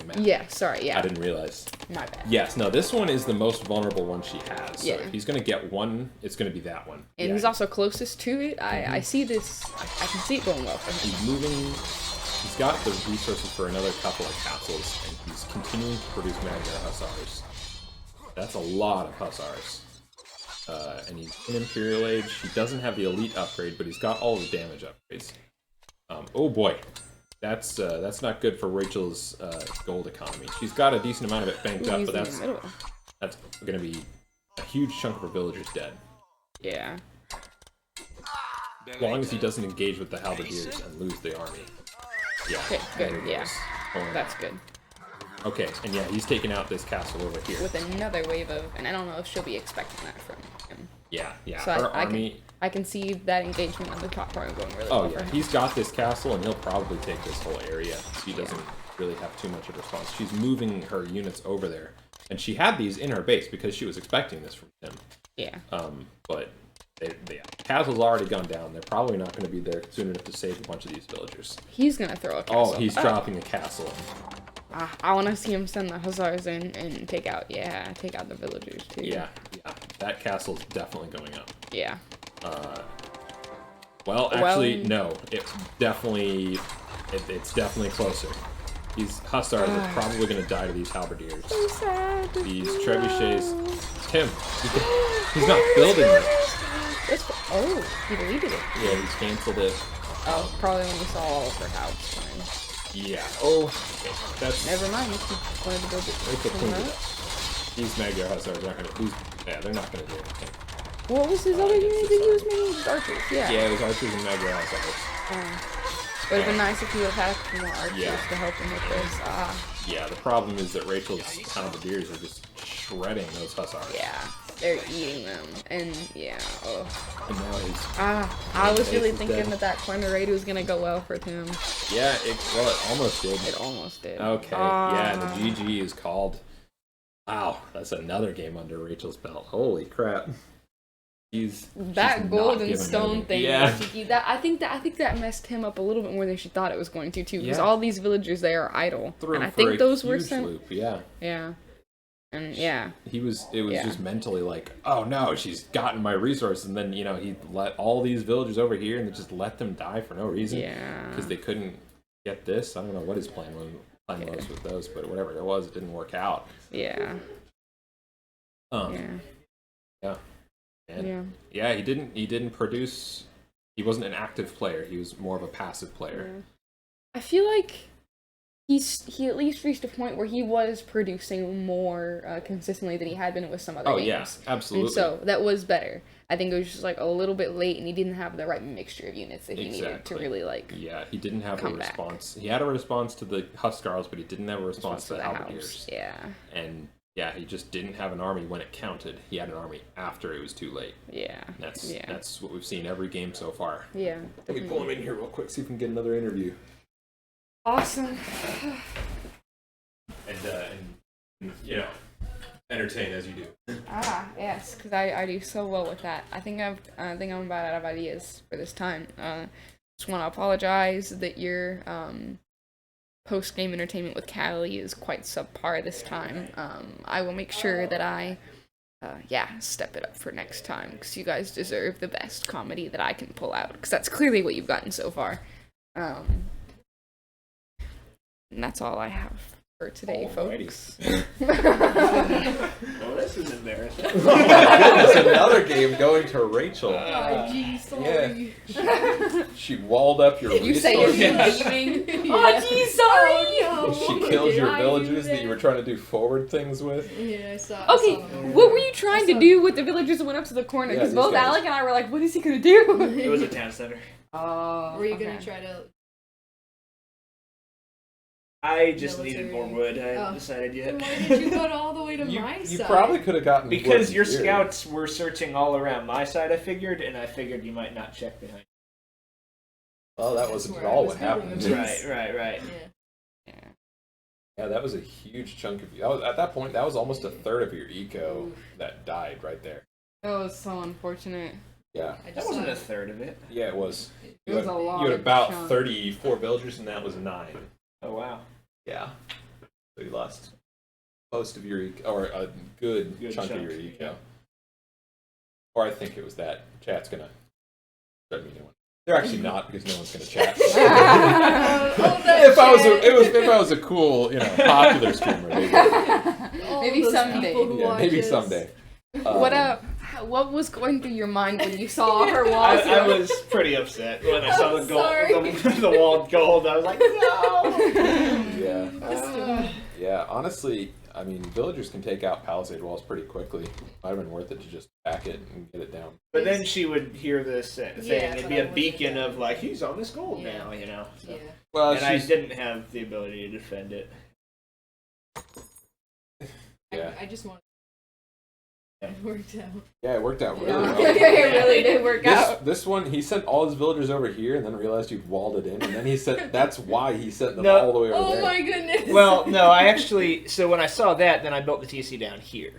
map. Yeah, sorry, yeah. I didn't realize. My bad. Yes, no, this one is the most vulnerable one she has. So Yeah. if he's gonna get one, it's gonna be that one. And Yeah. he's also closest to it. I see this. I can see it going well for him. He's moving. He's got the resources for another couple of castles, and he's continuing to produce Magyar Hussars. That's a lot of Hussars. And he's in Imperial Age. He doesn't have the elite upgrade, but he's got all the damage upgrades. Oh boy, that's not good for Rachel's gold economy. She's got a decent amount of it banked up, He's but in the middle. that's going to be a huge chunk of her villagers dead. Yeah. As long as he doesn't engage with the halberdiers and lose the army. Yeah. Okay, good, there he yeah. goes. Pulling it That's out. good. Okay, and yeah, he's taking out this castle over here. With another wave of, and I don't know if she'll be expecting that from him. Yeah. So Her I army. I can see that engagement on the top part going really Oh well for yeah, him. he's got this castle, and he'll probably take this whole area. She doesn't really have too much of a response. She's moving her units over there, and she had these in her base because she was expecting this from him. Yeah. But the castle's already gone down. They're probably not going to be there soon enough to save a bunch of these villagers. He's gonna throw a castle. Oh, he's dropping a castle. I want to see him send the hussars in and take out the villagers too. Yeah. That castle's definitely going up. Yeah. Well, actually, no. It's definitely closer. These hussars are probably going to die to these halberdiers. So sad. These trebuchets. It's him. He's not building it. Oh, he deleted it. Yeah, he's canceled it. Oh, probably when he saw all of her house. Yeah. Oh, okay. That's. Never mind. If he wanted to build it. It's a somewhere clean. else. These Magyar hussars aren't going to. They're not going to do anything. What was his other unit that he was making? Archers. Yeah. Yeah, it was archers and Magyar hussars. It would have been nice if he would have had a few more archers Yeah. to help him with this. Yeah, the problem is that Rachel's halberdiers are just shredding those hussars. Yeah. They're eating them. And yeah. Oh. And now he's. I was really Base is thinking dead. that corner raid was gonna go well for him. Yeah, it almost did. It almost did. Okay, yeah, the GG is called. Wow, that's another game under Rachel's belt. Holy crap. She's That not golden giving stone anything. thing, Yeah. I think that messed him up a little bit more than she thought it was going to too. Because Yeah. all these villagers there are idle, Threw and him I for think a those were huge sent. loop, yeah. Yeah, and yeah, It was Yeah. just mentally like, oh no, she's gotten my resource, and then he let all these villagers over here and just let them die for no reason. yeah. Because they couldn't get this. I don't know what his plan was with those, but whatever it was, it didn't work out. Yeah, Yeah. yeah, And yeah. he didn't produce. He wasn't an active player. He was more of a passive player. I feel like he at least reached a point where he was producing more consistently than he had been with some other Oh games. yeah, absolutely. And so that was better. I think it was just like a little bit late, and he didn't have the right mixture of units that he needed to Exactly. really like. Yeah, he didn't have a come back. response. He had a response to the Huskars, but he didn't have a response to the house. Halberdiers. Yeah, And yeah, he just didn't have an army when it counted. He had an army after it was too late. yeah, That's what we've seen every game so far. yeah. Let me pull him in here real quick, see if we can get another interview. Awesome. And entertain as you do. Yes, because I do so well with that. I think I'm about out of ideas for this time. Just want to apologize that your post game entertainment with Callie is quite subpar this time. I will make sure that I step it up for next time, because you guys deserve the best comedy that I can pull out, because that's clearly what you've gotten so far. And that's all I have for today, Alrighty. folks. Well, this is embarrassing. Oh my goodness, another game going to Rachel. Oh, gee, sorry. She walled up your You say you're resources. leaving. Yeah. Oh, geez, sorry. Oh, no. She killed Did your I do villagers that you were trying to do forward things with. Yeah, I saw. Okay, what were you trying to do with the villagers that went up to the corner? Yeah, Because these both guys. Alec and I were like, what is he gonna do? It was a town center. Oh, Were you gonna try to? I just needed Military. more wood. I hadn't Oh. decided yet. Why did you go all the way to You, my you side? probably could have gotten Because wood your here. scouts were searching all around my side, I figured, and I figured you might not check behind. Oh, that That's wasn't at where I all was what building happened. them. Right. Yeah. Yeah, that was a huge chunk of you. At that point, that was almost a third of your eco that died right there. That was so unfortunate. Yeah. I That just wasn't saw a third of it. Yeah, it was. It was a lot. You had about chunk. 34 villagers, and that was 9. Oh wow. Yeah. So you lost most of your eco, or a good chunk of your eco. Or I think it was that. Chat's gonna start me a new one. They're actually not, because no one's gonna chat. If I was a cool, popular streamer, maybe. Maybe someday. Yeah, maybe someday. What was going through your mind when you saw her walls? I was pretty upset when I saw I'm the sorry. gold, the walled gold. I was like, no. Yeah. Yeah, honestly, I mean, villagers can take out palisade walls pretty quickly. Might have been worth it to just back it and get it down. But then she would hear this thing. It'd but be I a wasn't beacon done. of like, he's on this gold Yeah. now, you know. So. Yeah. Well, And I she's didn't have the ability to defend it. Yeah. I just want. It worked out. yeah, it worked out really Yeah. well. it really did work out. This one, he sent all his villagers over here, and then realized you'd walled it in, and then he said that's why he sent them No. all the way over Oh there. my goodness. Well, no, I actually. So when I saw that, then I built the TC down here.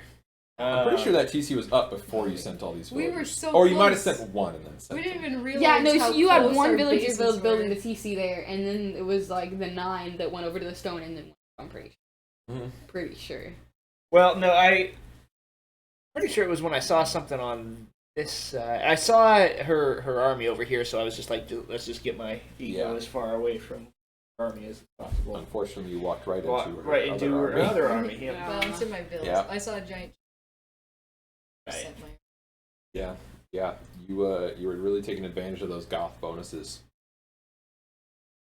I'm pretty sure that TC was up before you sent all these We villagers. were so Or you might have close. sent one and then sent We didn't them. even realize. Yeah, no, how so you had close one our villager bases building were. the TC there, and then it was like the 9 that went over to the stone, and then I'm pretty sure. Mhm. Pretty sure. Well, no, pretty sure it was when I saw something on this. I saw her army over here, so I was just like, let's just get my ego Yeah. as far away from her army as possible. Unfortunately, you walked right into Well, her right into her army. other army. Yeah. Yeah. Well, it's in my bills. Yeah. I saw a giant. Right. Sent my- Yeah. You were really taking advantage of those goth bonuses.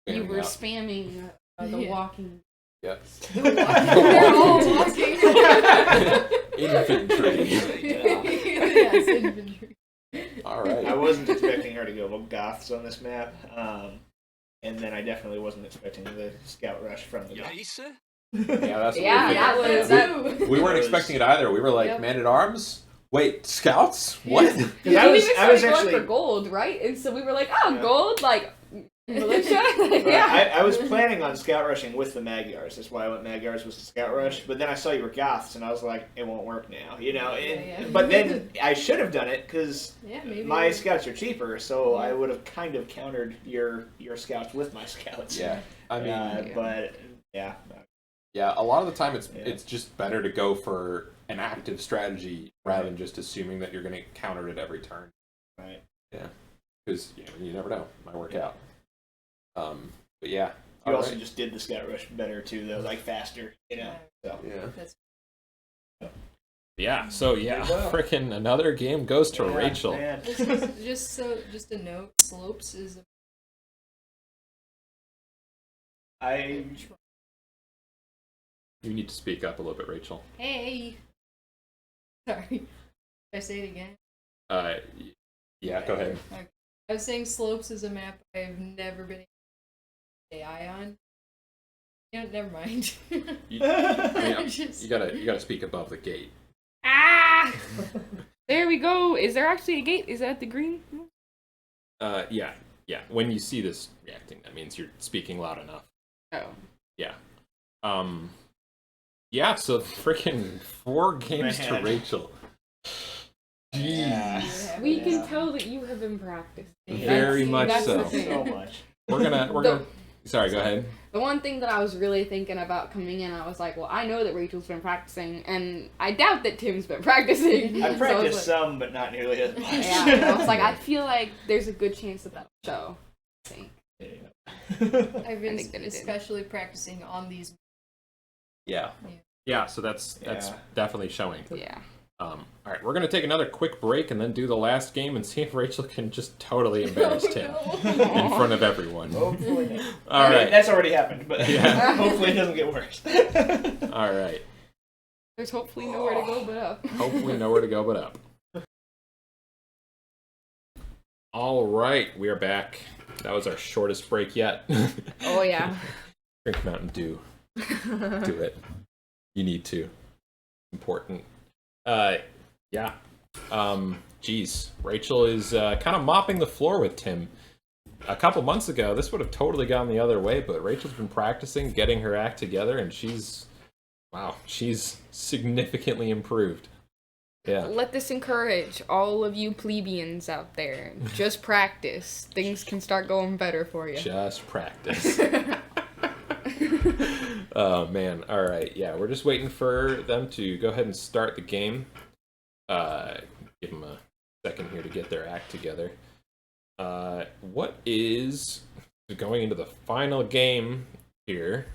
You Spamming were out. spamming the Yeah. walking. Yep. They're all walking. Infantry. Yes, infantry. All right. I wasn't expecting her to go goths on this map, and then I definitely wasn't expecting the scout rush from the goths. Yeah, that's what Yeah, we that figured. was that. We weren't was- expecting it either. We were like, Yep. man at arms? Wait, scouts? What? You I didn't was- even I was start going actually- for gold, right? And so we were like, oh, Yeah. gold, like militia. Right, Yeah. I was planning on scout rushing with the Magyars. That's why I went Magyars was the scout rush. But then I saw you were goths, and I was like, it won't work now, you know. Yeah. But then I should have done it because Yeah, maybe. my scouts are cheaper, so Yeah. I would have kind of countered your scouts with my scouts. Yeah. I mean, Yeah. But yeah, yeah, a lot of the time Yeah. it's just better to go for an active strategy rather than just assuming that you're going to counter it every turn. right. Because you never know. Might work Yeah. out. But yeah. You all also right. just did the scout rush better too, though, like faster, you know. So Yeah. That's Yeah, so yeah, There you go. frickin' another game goes to yeah, Rachel. man. This is just a note. Slopes is a I You need to speak up a little bit, Rachel. hey. Sorry. Did I say it again? Yeah, go ahead. Okay. I was saying Slopes is a map I've never been able to AI on. Yeah, never mind. You, I mean, Just- you gotta speak above the gate. Ah! There we go. Is there actually a gate? Is that the green? Yeah. When you see this reacting, that means you're speaking loud enough. Oh. Yeah, so freaking 4 games to Man. Rachel. Jeez. Yeah. We Yeah. can tell that you have been practicing. Very much that's so. the thing. so much. We're gonna sorry, go ahead. The one thing that I was really thinking about coming in, I was like, well, I know that Rachel's been practicing, and I doubt that Tim's been practicing. I So practiced was some, but not nearly as much. like, yeah, and I was like, I feel like there's a good chance that that'll show. I think. I've been think that it did. especially practicing on these. Yeah. Yeah. Yeah, so that's Yeah. definitely showing. Yeah. All right, we're gonna take another quick break and then do the last game and see if Rachel can just totally embarrass Tim in front of everyone. Hopefully. All right. That's already happened, but Yeah. hopefully it doesn't get worse. All right. There's hopefully nowhere to go but up. Hopefully nowhere to go but up. All right, we are back. That was our shortest break yet. Oh yeah. Drink Mountain Dew. Do it. You need to. Important. Yeah. Geez. Rachel is kind of mopping the floor with Tim. A couple months ago, this would have totally gone the other way, but Rachel's been practicing, getting her act together, and she's significantly improved. Yeah. Let this encourage all of you plebeians out there. Just practice. Things can start going better for you. Just practice. Oh man. All right. Yeah, we're just waiting for them to go ahead and start the game. Give them a second here to get their act together. What is going into the final game here?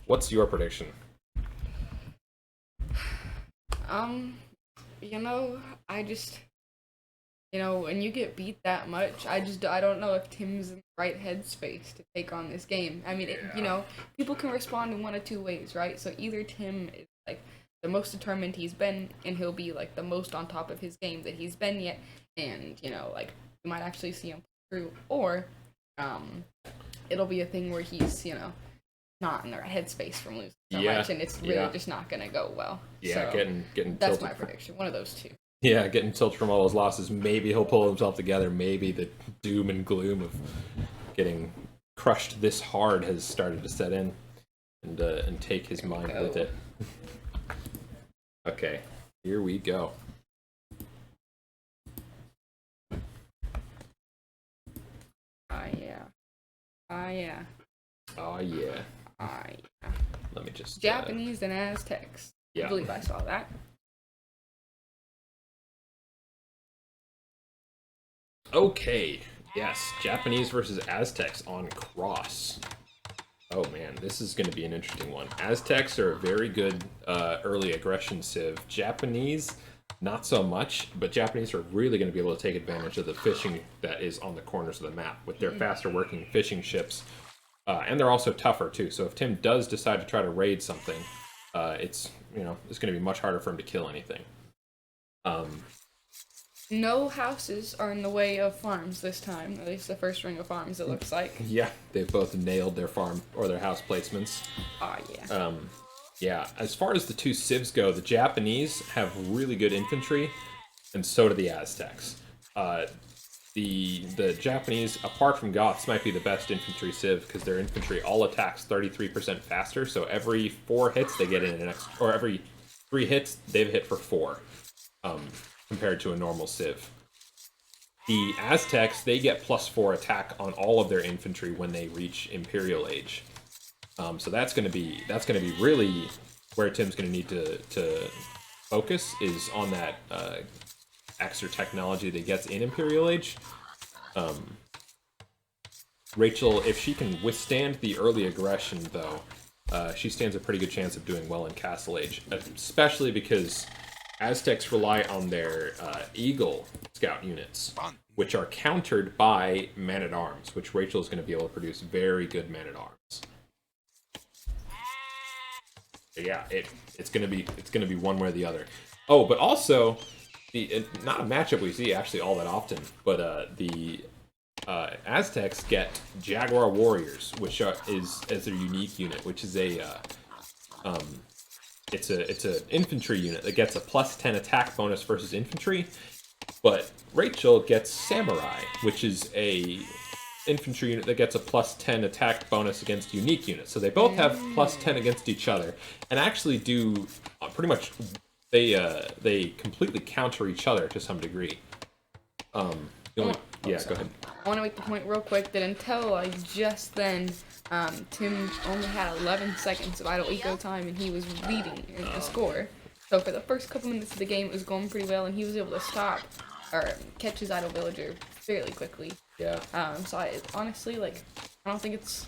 What's your prediction? When you get beat that much, I don't know if Tim's in the right headspace to take on this game. I mean, people can respond in one of two ways, right? So either Tim is like the most determined he's been, and he'll be like the most on top of his game that he's been yet, and like you might actually see him through, or it'll be a thing where he's not in the right headspace from losing so much, and it's really just not gonna go well. Yeah, so getting that's tilted. my prediction. One of those two. Yeah, getting tilted from all those losses. Maybe he'll pull himself together. Maybe the doom and gloom of getting crushed this hard has started to set in, and take his mind with it. Okay, here we go. Yeah. Yeah. Oh yeah. Yeah. Let me just Japanese and Aztecs. Yeah. I believe I saw that. Okay. Yes, Japanese versus Aztecs on Cross. Oh man, this is going to be an interesting one. Aztecs are a very good early aggression civ. Japanese, not so much, but Japanese are really going to be able to take advantage of the fishing that is on the corners of the map with their faster working fishing ships. And they're also tougher too, so if Tim does decide to try to raid something, it's going to be much harder for him to kill anything. No houses are in the way of farms this time. At least the first ring of farms, it looks like. Yeah, they've both nailed their farm or their house placements. Oh, yeah. Yeah, as far as the two civs go, the Japanese have really good infantry, and so do the Aztecs. The Japanese, apart from Goths, might be the best infantry civ because their infantry all attacks 33% faster. So every 4 hits, they get in an extra, or every 3 hits, they've hit for 4. Compared to a normal civ. The Aztecs, they get +4 attack on all of their infantry when they reach Imperial Age. So that's going to be really where Tim's going to need to focus is on that extra technology that gets in Imperial Age. Rachel, if she can withstand the early aggression, though, she stands a pretty good chance of doing well in Castle Age, especially because Aztecs rely on their Eagle Scout units, which are countered by Man-at-Arms, which Rachel is going to be able to produce very good Man-at-Arms. Yeah, it's going to be one way or the other. Oh, but also not a matchup we see actually all that often, but the Aztecs get Jaguar Warriors, which is their unique unit, which is it's an infantry unit that gets a +10 attack bonus versus infantry, but Rachel gets Samurai, which is a infantry unit that gets a +10 attack bonus against unique units. So they both have +10 against each other, and actually do pretty much they completely counter each other to some degree. Go ahead. I want to make the point real quick that until like just then, Tim only had 11 seconds of idle eco time, and he was leading in the score. So for the first couple minutes of the game, it was going pretty well, and he was able to stop or catch his idle villager fairly quickly. Yeah. So honestly, I don't think it's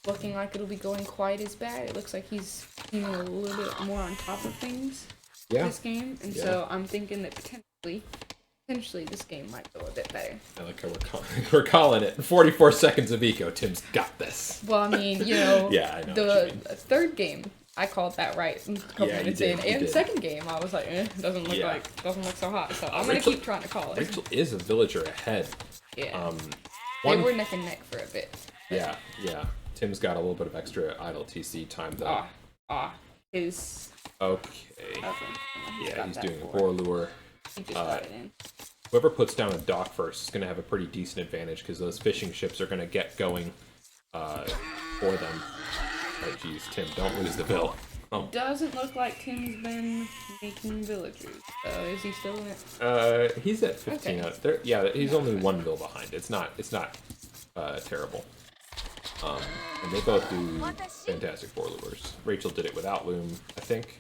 looking like it'll be going quite as bad. It looks like he's being a little bit more on top of things this game, and so I'm thinking that potentially this game might go a bit better. I like how we're calling it 44 seconds of eco. Tim's got this. Well, I mean, yeah, I know the third game I called that right a couple minutes in, and did. second game I was like, doesn't look so hot. So I'm gonna keep trying to call it. Rachel is a villager ahead. Yeah. They were neck and neck for a bit. Yeah. Tim's got a little bit of extra idle TC time though. His. Okay. Yeah, he's doing a before. boar lure. He just got it in. Whoever puts down a dock first is going to have a pretty decent advantage because those fishing ships are going to get going for them. Oh, jeez, Tim, don't lose the bill. Oh. Doesn't look like Tim's been making villagers. Is he still in it? He's at 15. Okay. He's only 1 bill behind. It's not terrible. And they both do fantastic boar lures. Rachel did it without loom, I think.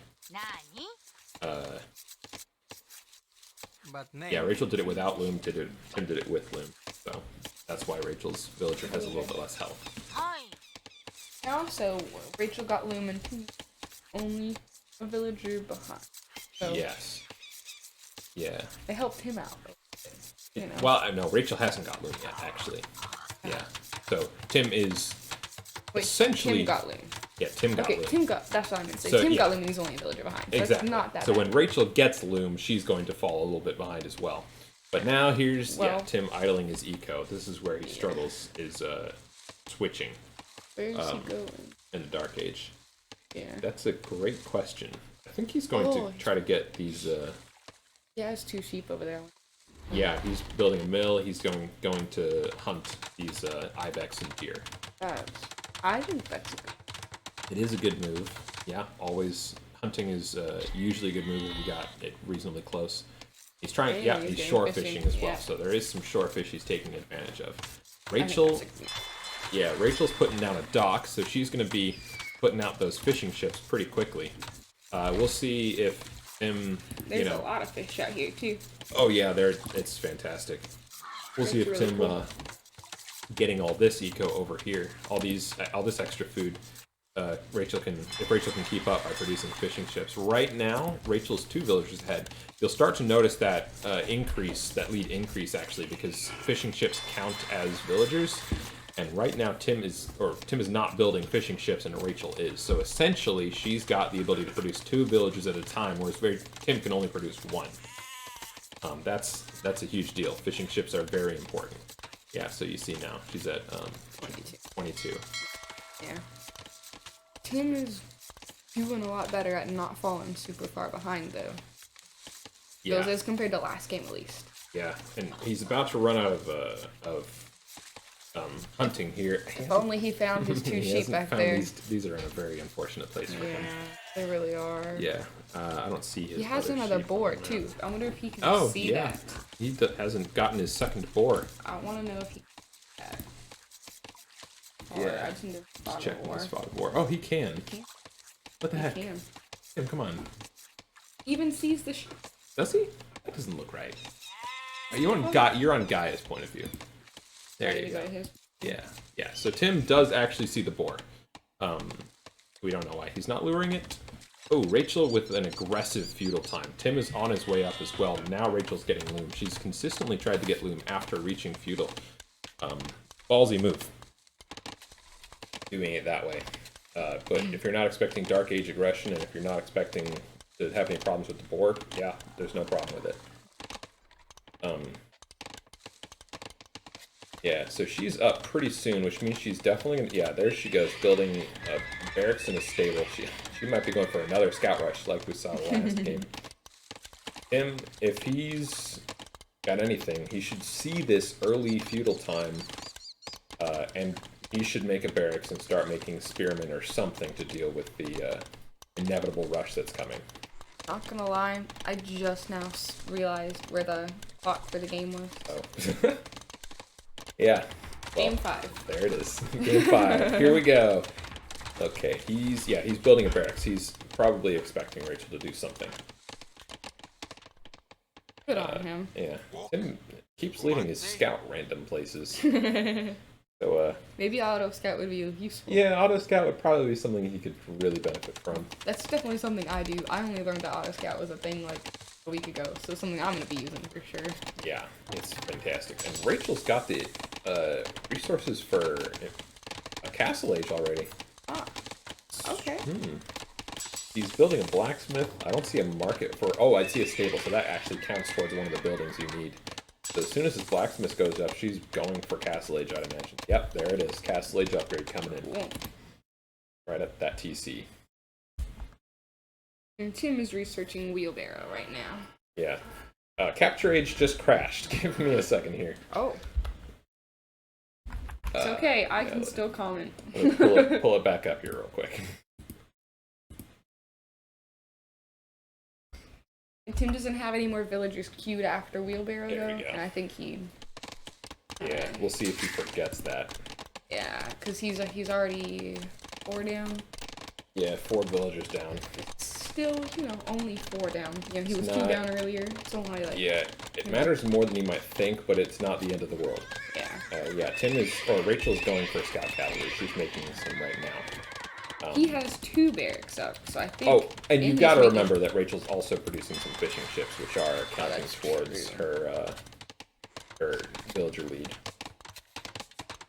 Yeah, Rachel did it without loom. Tim did it with loom. So that's why Rachel's villager has a little bit less health. And also, Rachel got loom and Tim only a villager behind. So Yes. Yeah. they helped him out. Well, no, Rachel hasn't got loom yet, actually. Yeah. So Tim is Wait, essentially Tim got loom. Yeah, Tim got Okay, loom. Tim got. That's what I meant to say. So, Tim yeah. got loom and he's only a villager behind. So Exactly. It's not that So bad. when Rachel gets loom, she's going to fall a little bit behind as well. But now here's Tim idling his eco. This is where he struggles, is switching Where's he going? in the Dark Age. Yeah. That's a great question. I think he's going to try to get these. He has 2 sheep over there. Yeah, he's building a mill. He's going to hunt these ibex and deer. I think that's a good. It is a good move. Yeah, always hunting is usually a good move if you got it reasonably close. He's trying. Yeah, He's he's shore getting fishing fishing, as well. yeah. So there is some shore fish he's taking advantage of. I think Rachel. that's a good- Yeah, Rachel's putting down a dock, so she's going to be putting out those fishing ships pretty quickly. We'll see if Tim, There's a lot of fish out here too. Oh yeah, it's fantastic. We'll see if That's really Tim cool. getting all this eco over here, all this extra food. If Rachel can keep up by producing fishing ships. Right now, Rachel's 2 villagers ahead. You'll start to notice that lead increase actually, because fishing ships count as villagers. And right now, Tim is not building fishing ships, and Rachel is. So essentially, she's got the ability to produce 2 villages at a time, whereas Tim can only produce 1. That's a huge deal. Fishing ships are very important. Yeah, so you see now she's at 22. Yeah. Tim is doing a lot better at not falling super far behind though. Yeah, As compared to last game at least. yeah, and he's about to run out of hunting here. If only he found his 2 He sheep hasn't back found there. These are in a very unfortunate place for him. They really are. Yeah, I don't see his. He has other another sheep boar on the too. map. I wonder if he can Oh see yeah, that. he hasn't gotten his second boar. I want to know if he can see that. Yeah. I just need to spot a Check boar. my spotted boar. Oh, he can. can. What the He heck? can. Tim, come on. He even sees the sheep. Does he? That doesn't look right. You're on Gaia's point of view. There you go. Yeah, yeah. So Tim does actually see the boar. We don't know why he's not luring it. Oh, Rachel with an aggressive feudal time. Tim is on his way up as well. Now Rachel's getting loom. She's consistently tried to get loom after reaching feudal. Ballsy move. Doing it that way. But if you're not expecting Dark Age aggression, and if you're not expecting to have any problems with the boar, yeah, there's no problem with it. Yeah, so she's up pretty soon, which means she's definitely gonna. Yeah, there she goes, building a barracks and a stable. She might be going for another scout rush like we saw last game. Tim, if he's got anything, he should see this early feudal time, and he should make a barracks and start making spearmen or something to deal with the inevitable rush that's coming. Not gonna lie, I just now realized where the clock for the game was. Oh. Yeah. Well, Game 5. There it is. Game 5. Here we go. Okay, he's building a barracks. He's probably expecting Rachel to do something. Good on him. Yeah. Tim keeps leading his scout random places. So, Maybe auto scout would be useful. yeah, auto scout would probably be something he could really benefit from. That's definitely something I do. I only learned that auto scout was a thing like a week ago, so something I'm gonna be using for sure. Yeah, it's fantastic. And Rachel's got the resources for a castle age already. Ah, okay. He's building a blacksmith. I don't see a market for... Oh, I see a stable, so that actually counts towards one of the buildings you need. So as soon as his blacksmith goes up, she's going for castle age, I'd imagine. Yep, there it is. Castle age upgrade coming in. Cool. Right at that TC. And Tim is researching wheelbarrow right now. Yeah. Capture age just crashed. Give me a second here. Oh. It's okay, I can still comment. Let me pull it back up here real quick. And Tim doesn't have any more villagers queued after wheelbarrow There though, we go. and I think he. Yeah, we'll see if he forgets that. Yeah, because he's already 4 down. Yeah, 4 villagers down. Still, only 4 down. Yeah, he was It's 2 not- down earlier. It's only like Yeah, it matters more than you might think, but it's not the end of the world. yeah. Yeah, Rachel's going for scout cavalry. She's making some right now. He has 2 barracks up, so I think. Oh, and you've he's got to making- remember that Rachel's also producing some fishing ships, which are counting that's towards true. her villager lead.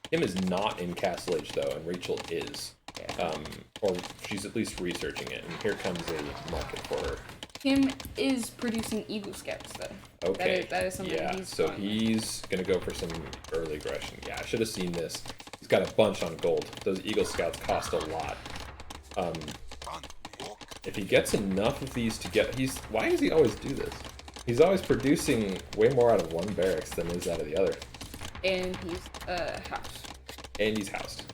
Tim is not in Castle Age though, and Rachel is. Yeah. or she's at least researching it. And here comes a market for her. Tim is producing Eagle Scouts, though. Okay. That is something yeah, he's so going he's going to go for some early aggression. Yeah, I should have seen this. He's got a bunch on gold. Those Eagle Scouts cost a lot. If he gets enough of these to get... Why does he always do this? He's always producing way more out of one barracks than is out of the other. And he's house. And he's housed.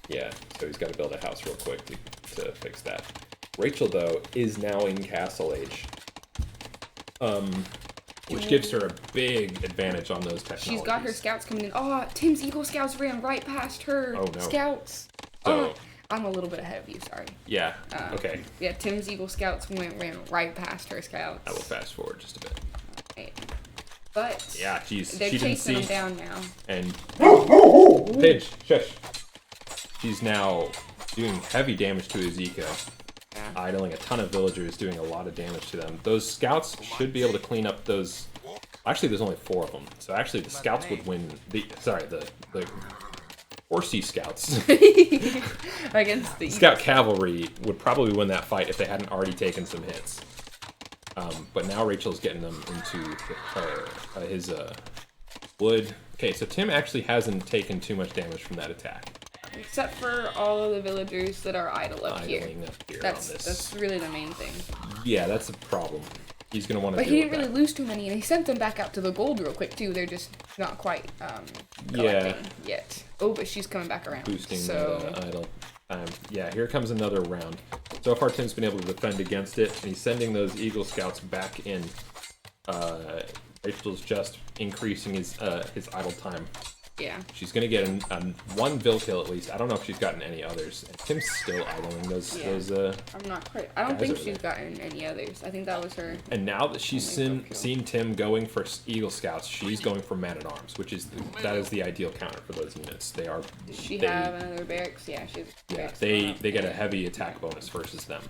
Yeah, so he's got to build a house real quick to fix that. Rachel, though, is now in Castle Age. Which gives her a big advantage on those technologies. She's got her scouts coming in. Oh, Tim's Eagle Scouts ran right past her scouts. So, I'm a little bit ahead of you, sorry. Yeah, okay. Yeah, Tim's Eagle Scouts ran right past her scouts. I will fast forward just a bit. Right. But yeah, they're she chasing didn't see. them down now. And Pidge, shush. She's now doing heavy damage to his eco. Yeah. Idling a ton of villagers, doing a lot of damage to them. Those scouts should be able to clean up those. Actually, there's only 4 of them, so actually the scouts would win. The horsey scouts Against the Scout cavalry would probably win that fight if they hadn't already taken some hits. But now Rachel's getting them into his wood. Okay, so Tim actually hasn't taken too much damage from that attack. Except for all of the villagers that are idle up here. Idling up here That's on this. that's really the main thing. Yeah, that's a problem. He's gonna want to. But he didn't really lose too many, and he sent them back out to the gold real quick too. They're just not quite collecting yet. Oh, but she's coming back around. Boosting so idle time. Yeah, here comes another round. So far, Tim's been able to defend against it, and he's sending those Eagle Scouts back in. Rachel's just increasing his idle time. yeah. She's gonna get one Vil kill at least. I don't know if she's gotten any others. And Tim's still idling those. Yeah. I'm not quite. I don't guys think over she's there. gotten any others. I think that was her. And now that she's Only Vil kill. seen Tim going for Eagle Scouts, she's going for Man at Arms, which is that is the ideal counter for those units. They are. Does she they, have another barracks? Yeah, she's. Yeah, barracks they going up. get a heavy attack bonus versus them.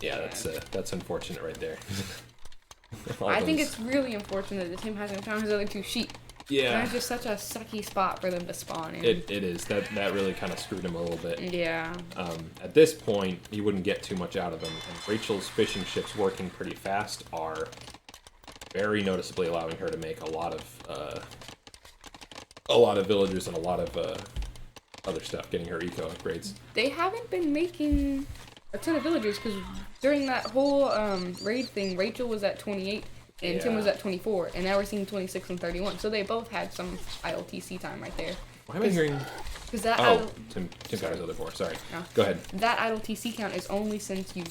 Yeah, that's unfortunate right there. I think it's really unfortunate that Tim hasn't found his other 2 sheep. Yeah. That's just such a sucky spot for them to spawn in. It is. That really kind of screwed him a little bit. Yeah. At this point, he wouldn't get too much out of them, and Rachel's fishing ships working pretty fast are very noticeably allowing her to make a lot of villagers and a lot of other stuff, getting her eco upgrades. They haven't been making a ton of villagers because during that whole raid thing, Rachel was at 28 and Tim Yeah. was at 24, and now we're seeing 26 and 31. So they both had some ILTC time right there. Why am I hearing? Because that Oh, Tim got his other 4. Sorry. No. Go ahead. that ILTC count is only since you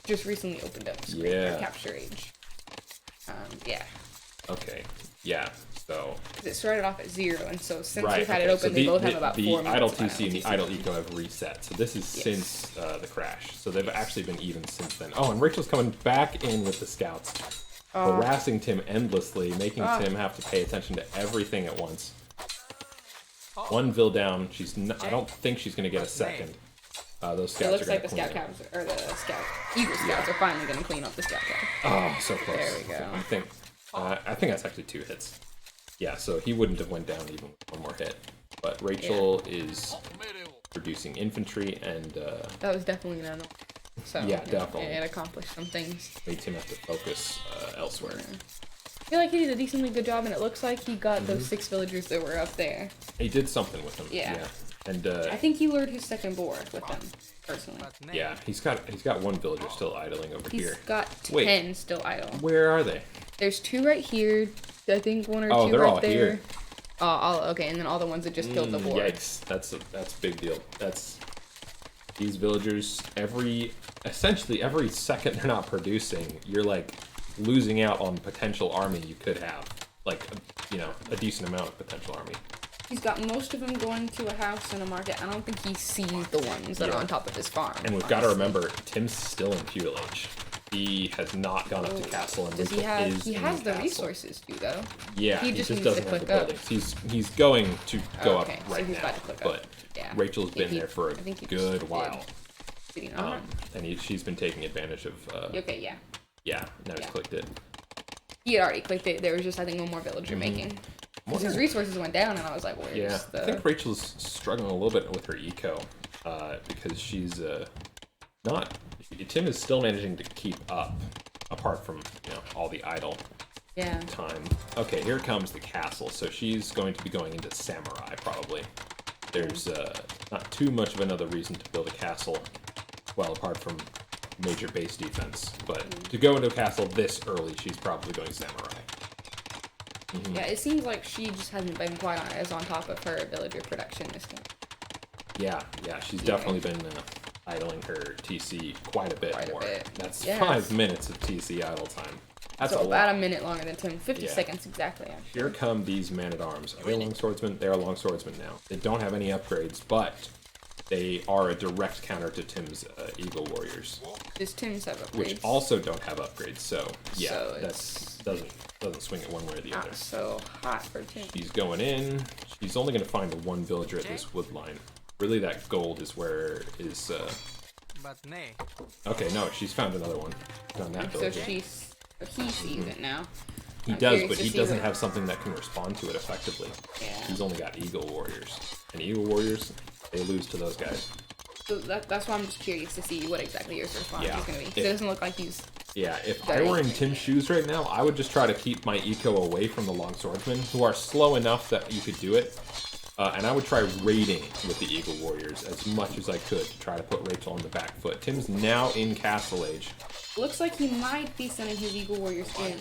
just recently opened up Screen Yeah. or Capture Age. Yeah, Okay. Yeah. So. 'cause it started off at 0, and so since Right. we've had okay. it open, so they both have about 4 the minutes idle of TC and the ILTC. idle eco have reset. So this is Yes. since the crash. So they've actually been even since then. Oh, and Rachel's coming back in with the scouts, harassing Tim endlessly, making Tim have to pay attention to everything at once. 1 Vil down. I don't think she's gonna get a second. Those scouts It looks are gonna like the clean scout up. cabs, or the Eagle Scouts are finally going to clean up the scout cab. Oh, so close. There we go. I think that's actually 2 hits. Yeah, so he wouldn't have went down even with 1 more hit. But Rachel is producing infantry and That was definitely an annoying. So Yeah, definitely. It accomplished some things. made Tim have to focus elsewhere. I feel like he did a decently good job, and it looks like he got those 6 villagers that were up there. He did something with them. Yeah. And I think he lured his second board with them, personally. yeah, he's got 1 villager still idling over He's here. got Wait. 10 still idle. Where are they? There's 2 right here. I think 1 or 2 they're right all there. here. Okay, and then all the ones that just killed the board. Yikes! That's a big deal. That's these villagers essentially every second they're not producing, you're like losing out on potential army you could have, like a decent amount of potential army. He's got most of them going to a house and a market. I don't think he sees the ones that are on top of his farm. And we've got to remember, Tim's still in feudal age. He has not gone up to castle, and Does he Rachel have? is He in has the castle. resources to though. Yeah, He just needs to doesn't have click the up. buildings. He's going to go Okay, up so right he's now, about to click up. but Yeah. Rachel's Yeah, been there for a I think he good just while, Did he not? and she's been taking advantage of. Okay, yeah. Yeah, now he's Yeah. clicked it. He had already clicked it. There was just I think 1 more villager making. Because his resources went down, and I was like, where's Yeah, the... I think Rachel's struggling a little bit with her eco, because she's not. Tim is still managing to keep up, apart from all the idle time. Okay, here comes the castle. So she's going to be going into samurai probably. There's not too much of another reason to build a castle, well, apart from major base defense. But to go into a castle this early, she's probably going samurai. Yeah, it seems like she just hasn't been quite as on top of her villager production this game. Yeah, she's definitely been idling her TC quite a bit more. That's 5 minutes of TC idle time. That's so a about lot. a minute longer than Tim. 50 seconds exactly. Actually. Here come these man-at-arms. Are they longswordsmen? They are longswordsmen now. They don't have any upgrades, but they are a direct counter to Tim's Eagle Warriors. Does Tim's have upgrades? Which also don't have upgrades, so yeah, So that doesn't swing it one way or the other. Not so hot for Tim. She's going in. She's only going to find the one villager at this wood line. Really, that gold is where is... Okay, no, she's found another one. Found that villager. So he sees it now. He I'm does, curious but to he see doesn't what- have something that can respond to it effectively. Yeah. He's only got Eagle Warriors. And Eagle Warriors, they lose to those guys. So that's why I'm just curious to see what exactly your response is going to be. It doesn't look like he's... Yeah, if I were in Tim's shoes right now, I would just try to keep my eco away from the longswordmen, who are slow enough that you could do it. And I would try raiding with the Eagle Warriors as much as I could to try to put Rachel on the back foot. Tim's now in Castle Age. Looks like he might be sending his Eagle Warriors in.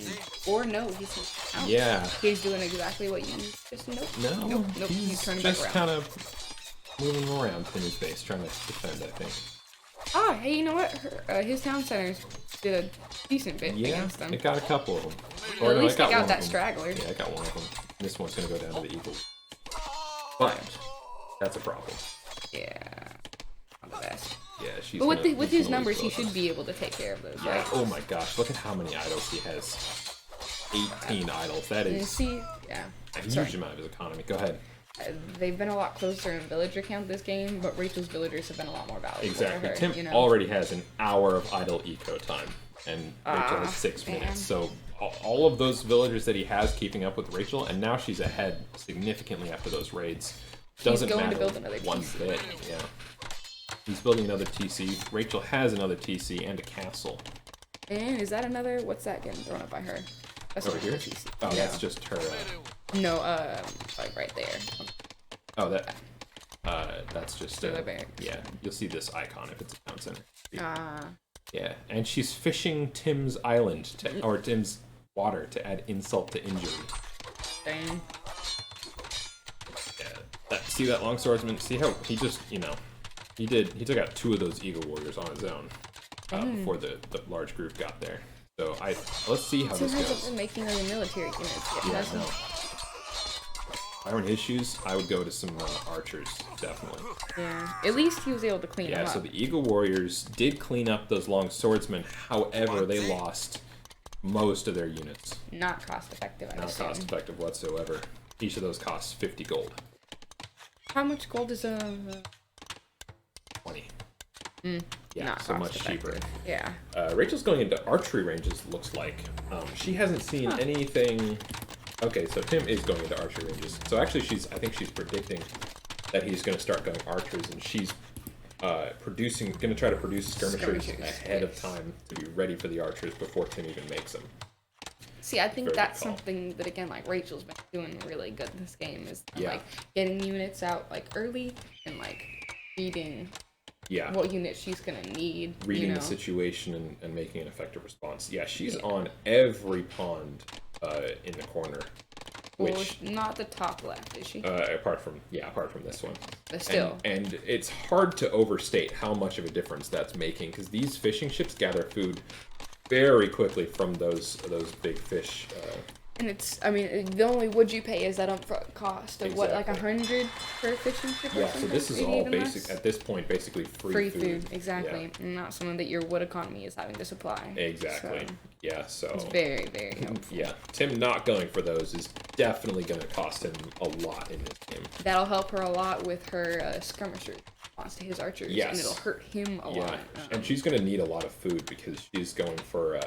Or no, he's out. Yeah. He's doing exactly what you just... Nope. Nope. He's turning back just around. kind of moving around in his base, trying to defend, I think. Ah, hey, you know what? His town centers did a decent bit against them. It got a couple of them. At least they it got one that of them. straggler. Yeah, I got one of them. This one's gonna go down to the Eagle. But that's a problem. Yeah. Not the best. Yeah, she's. But with he's his gonna numbers, he lose both. should be able to take care of those, Yeah. right? Oh my gosh! Look at how many idols he has. 18 idols. That And is see, yeah. a huge Sorry. amount of his economy. Go ahead. They've been a lot closer in villager count this game, but Rachel's villagers have been a lot more valuable Exactly. for her, Tim you know? already has an hour of idle eco time, and Rachel has 6 man. minutes. So all of those villagers that he has keeping up with Rachel, and now she's ahead significantly after those raids. Doesn't going to matter build another one TC. bit. Yeah. He's building another TC. Rachel has another TC and a castle. And is that another? What's that getting thrown up by her? That's Over not here? a TC. Oh, No. that's just her. No, like right there. Oh, that's just. The barracks. Yeah, you'll see this icon if it's a town center. Ah. Yeah, and she's fishing Tim's island or Tim's water to add insult to injury. Dang. Yeah, see that longswordsman? See how he just he took out 2 of those Eagle Warriors on his own before the large group got there. So let's see how Tim this hasn't goes. been making any military units yet, Yeah, has he? no. If I were in his shoes, I would go to some archers, definitely. Yeah. At least he was able to clean them Yeah, up. so the Eagle Warriors did clean up those long swordsmen. However, they lost most of their units. Not cost effective, I Not assume. cost effective whatsoever. Each of those costs 50 gold. How much gold is 20. Yeah, not so cost much cheaper. effective. Yeah. Rachel's going into archery ranges, looks like. She hasn't seen anything... Okay, so Tim is going into archery ranges. So actually, I think she's predicting that he's going to start going archers, and she's going to try to produce skirmishers ahead of time to be ready for the archers before Tim even makes them. See, I think Very that's good call. something that, again, like, Rachel's been doing really good this game, is, Yeah. like, getting units out, like, early and, like, reading Yeah. what unit she's gonna need, Reading you know? the situation and making an effective response. Yeah, she's on every pond in the corner, Well, which not the top left, is she? apart from this one. But still. And it's hard to overstate how much of a difference that's making, because these fishing ships gather food very quickly from those big fish. And it's, I mean, the only wood you pay is that upfront cost of what, like Exactly. 100 per fishing ship or Yeah, so something? this is Maybe all even basic less? at this point, basically Free food, exactly. Yeah, And not something that your wood economy is having to supply. exactly. So, Yeah, so it's very, very helpful. yeah, Tim not going for those is definitely going to cost him a lot in this game. That'll help her a lot with her skirmishers response to his archers. Yes. And it'll hurt him a Yeah, lot. and she's going to need a lot of food because she's going for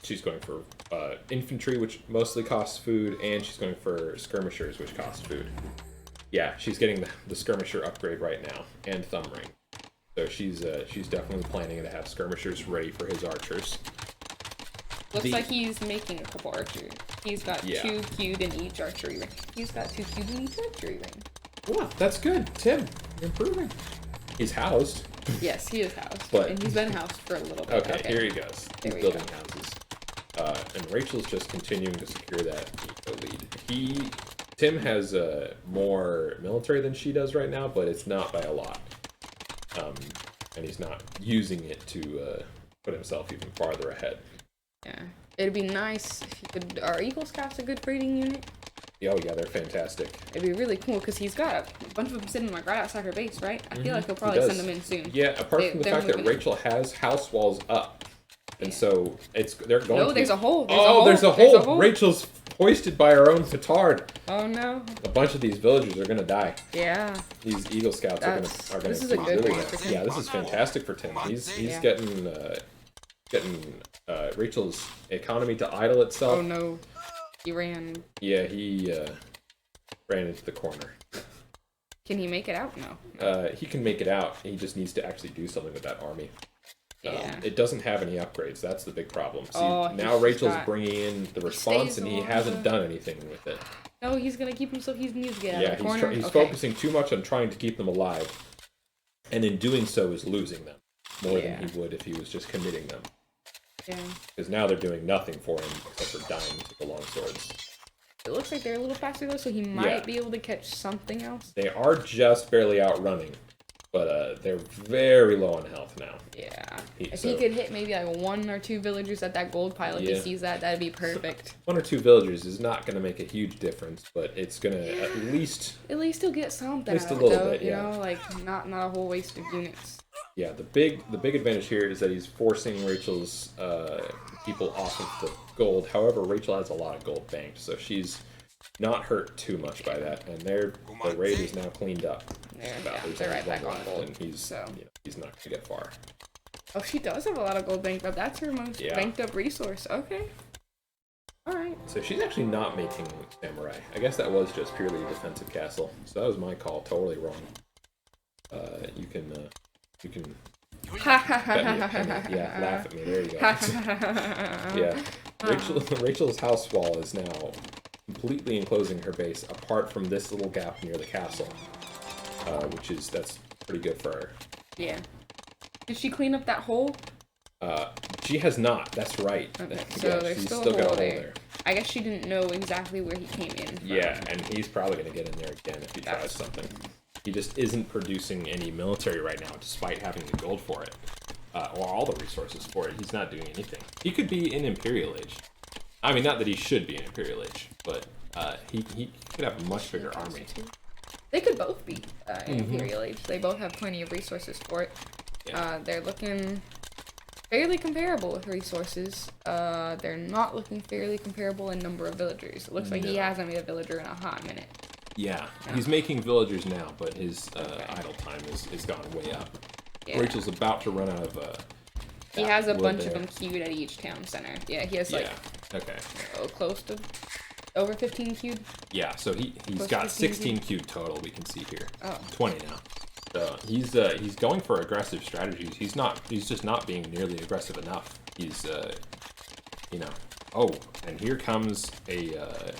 she's going for infantry, which mostly costs food, and she's going for skirmishers, which cost food. Yeah, she's getting the skirmisher upgrade right now, and thumb ring. So she's definitely planning to have skirmishers ready for his archers. Looks like he's making a couple archers. He's got 2 queued in each archery ring. He's got 2 queued in each archery ring. Wow, that's good, Tim. You're improving. He's housed. Yes, he is housed. But- and he's been housed for a little bit. Okay, here he goes. There He's we building go. houses. And Rachel's just continuing to secure that eco lead. Tim has more military than she does right now, but it's not by a lot. And he's not using it to put himself even farther ahead. Yeah. It'd be nice if you could... Are Eagle Scouts a good breeding unit? Oh yeah, they're fantastic. It'd be really cool, because he's got a bunch of them sitting like right outside her base, right? I feel like he'll He probably does. send them in soon. Yeah, apart from the They're fact that moving in. Rachel has house walls up. And so they're going No, to there's be... a hole. There's a hole! Rachel's hoisted by her own petard. Oh no. A bunch of these villagers are gonna die. Yeah. These Eagle Scouts are gonna This is a good really one for Tim. yeah, this is fantastic for Tim. He's Yeah. getting Rachel's economy to idle itself. Oh no. He ran. Yeah, he ran into the corner. Can he make it out? No. He can make it out. He just needs to actually do something with that army. Yeah. It doesn't have any upgrades. That's the big problem. See, Oh, now he's Rachel's got- bringing in the response, stays and he along hasn't the- done anything with it. No, he's gonna keep himself. He needs to get out Yeah, of the corner. he's Okay. focusing too much on trying to keep them alive, and in doing so is losing them more than he would if he was just committing them. Yeah. Because now they're doing nothing for him except for dying to the long swords. It looks like they're a little faster though, so he might Yeah. be able to catch something else. They are just barely outrunning, but they're very low on health now. Yeah. He- If so- he could hit maybe like 1 or 2 villagers at that gold pile, if he Yeah. sees that, that'd be perfect. 1 or 2 villagers is not going to make a huge difference, but it's going to at least... At least he'll get something Just out a of it, little though, bit, you yeah. know, like not a whole waste of units. Yeah, the big advantage here is that he's forcing Rachel's people off of the gold. However, Rachel has a lot of gold banked, so she's not hurt too much by that. And the raid is now cleaned up. There's They're only right back one on left, gold. and he's So. he's not going to get far. Oh, she does have a lot of gold banked up. That's her most Yeah. banked up resource. Okay. Alright. So she's actually not making samurai. I guess that was just purely a defensive castle. So that was my call. Totally wrong. You can Ha ha ha bet me, ha yeah, laugh at me. There you go. Yeah. Rachel's house wall is now completely enclosing her base, apart from this little gap near the castle, that's pretty good for her. Yeah. Did she clean up that hole? She has not. That's right. Okay, Yeah, so there's she's still got a hole hole there. I guess she didn't know exactly where he came in from. Yeah, and he's probably going to get in there again if he tries That's- something. He just isn't producing any military right now, despite having the gold for it. Or all the resources for it. He's not doing anything. He could be in Imperial Age. I mean, not that he should be in Imperial Age, but he could have a much bigger army. They could both be in Imperial Age. They both have plenty of resources for it. Yeah. They're looking fairly comparable with resources. They're not looking fairly comparable in number of villagers. It looks like he hasn't made a villager in a hot minute. Yeah, he's making villagers now, but his idle time is gone way up. Yeah. Rachel's about to run out of. He has a wood bunch there. of them queued at each town center. Yeah, he has like Okay. close to over 15 queued. Yeah, so he's Close got to 16 queued total. We can see here. Oh. 20 now. So he's going for aggressive strategies. He's just not being nearly aggressive enough. He's Oh, and here comes a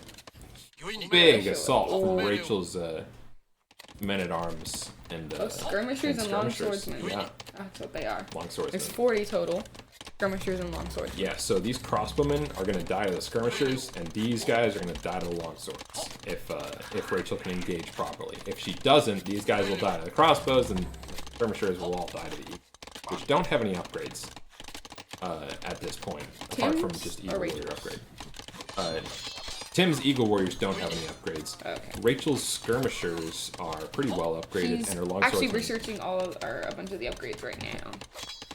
big assault from Rachel's men-at-arms and Skirmishers and skirmishers. longswordsmen. Yeah, That's what they are. longswordsmen. There's 40 total. Skirmishers and longswordsmen. Yeah, so these crossbowmen are going to die to the skirmishers, and these guys are going to die to the longswords if Rachel can engage properly. If she doesn't, these guys will die to the crossbows, and skirmishers will all die to the eagles, which don't have any upgrades at this point, apart from Tim's just or Eagle Warrior Rachel's? upgrade. Tim's Eagle Warriors don't have any upgrades. Okay. Rachel's skirmishers are pretty well upgraded, He's and her actually longswordsmen... researching a bunch of the upgrades right now.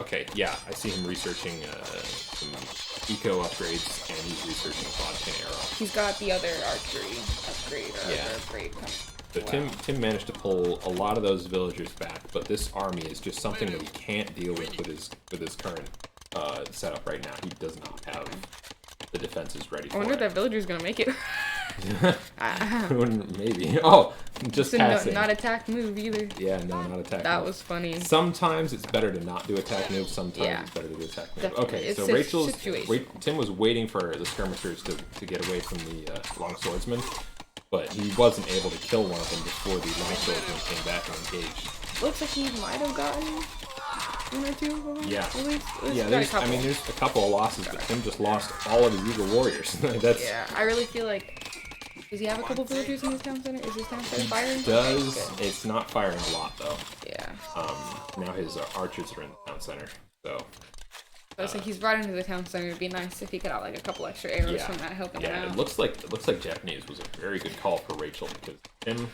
Okay, yeah, I see him researching some eco upgrades, and he's researching a bodkin arrow. He's got the other archery upgrade or Yeah. other upgrade coming. So Tim managed to pull a lot of those villagers back, but this army is just something that he can't deal with his current setup right now. He does not have the defenses ready I for wonder if it. that villager's gonna make it. Maybe. Oh, just It's a passing. not attack move either. Yeah, no, not attack. That move. was funny. Sometimes it's better to not do attack moves. Sometimes Yeah. it's better to do attack moves. Definitely. Okay, It's so a Rachel's situation. Tim was waiting for the skirmishers to get away from the long swordsman, but he wasn't able to kill one of them before the long swordsman came back and engaged. Looks like he might have gotten one or two of them. Yeah. At least Yeah, got a there's couple. there's a couple of losses, but Tim just lost all of the Eagle Warriors. That's Yeah, I really feel like. Does he have a couple villagers in his town center? Is his town center firing? does. Okay, It's not firing a lot though. good. Yeah. Now his archers are in the town center, so So it's like he's right into the town center. It'd be nice if he could have like a couple extra arrows yeah, from that helping yeah. him out. It looks like Japanese was a very good call for Rachel because Tim.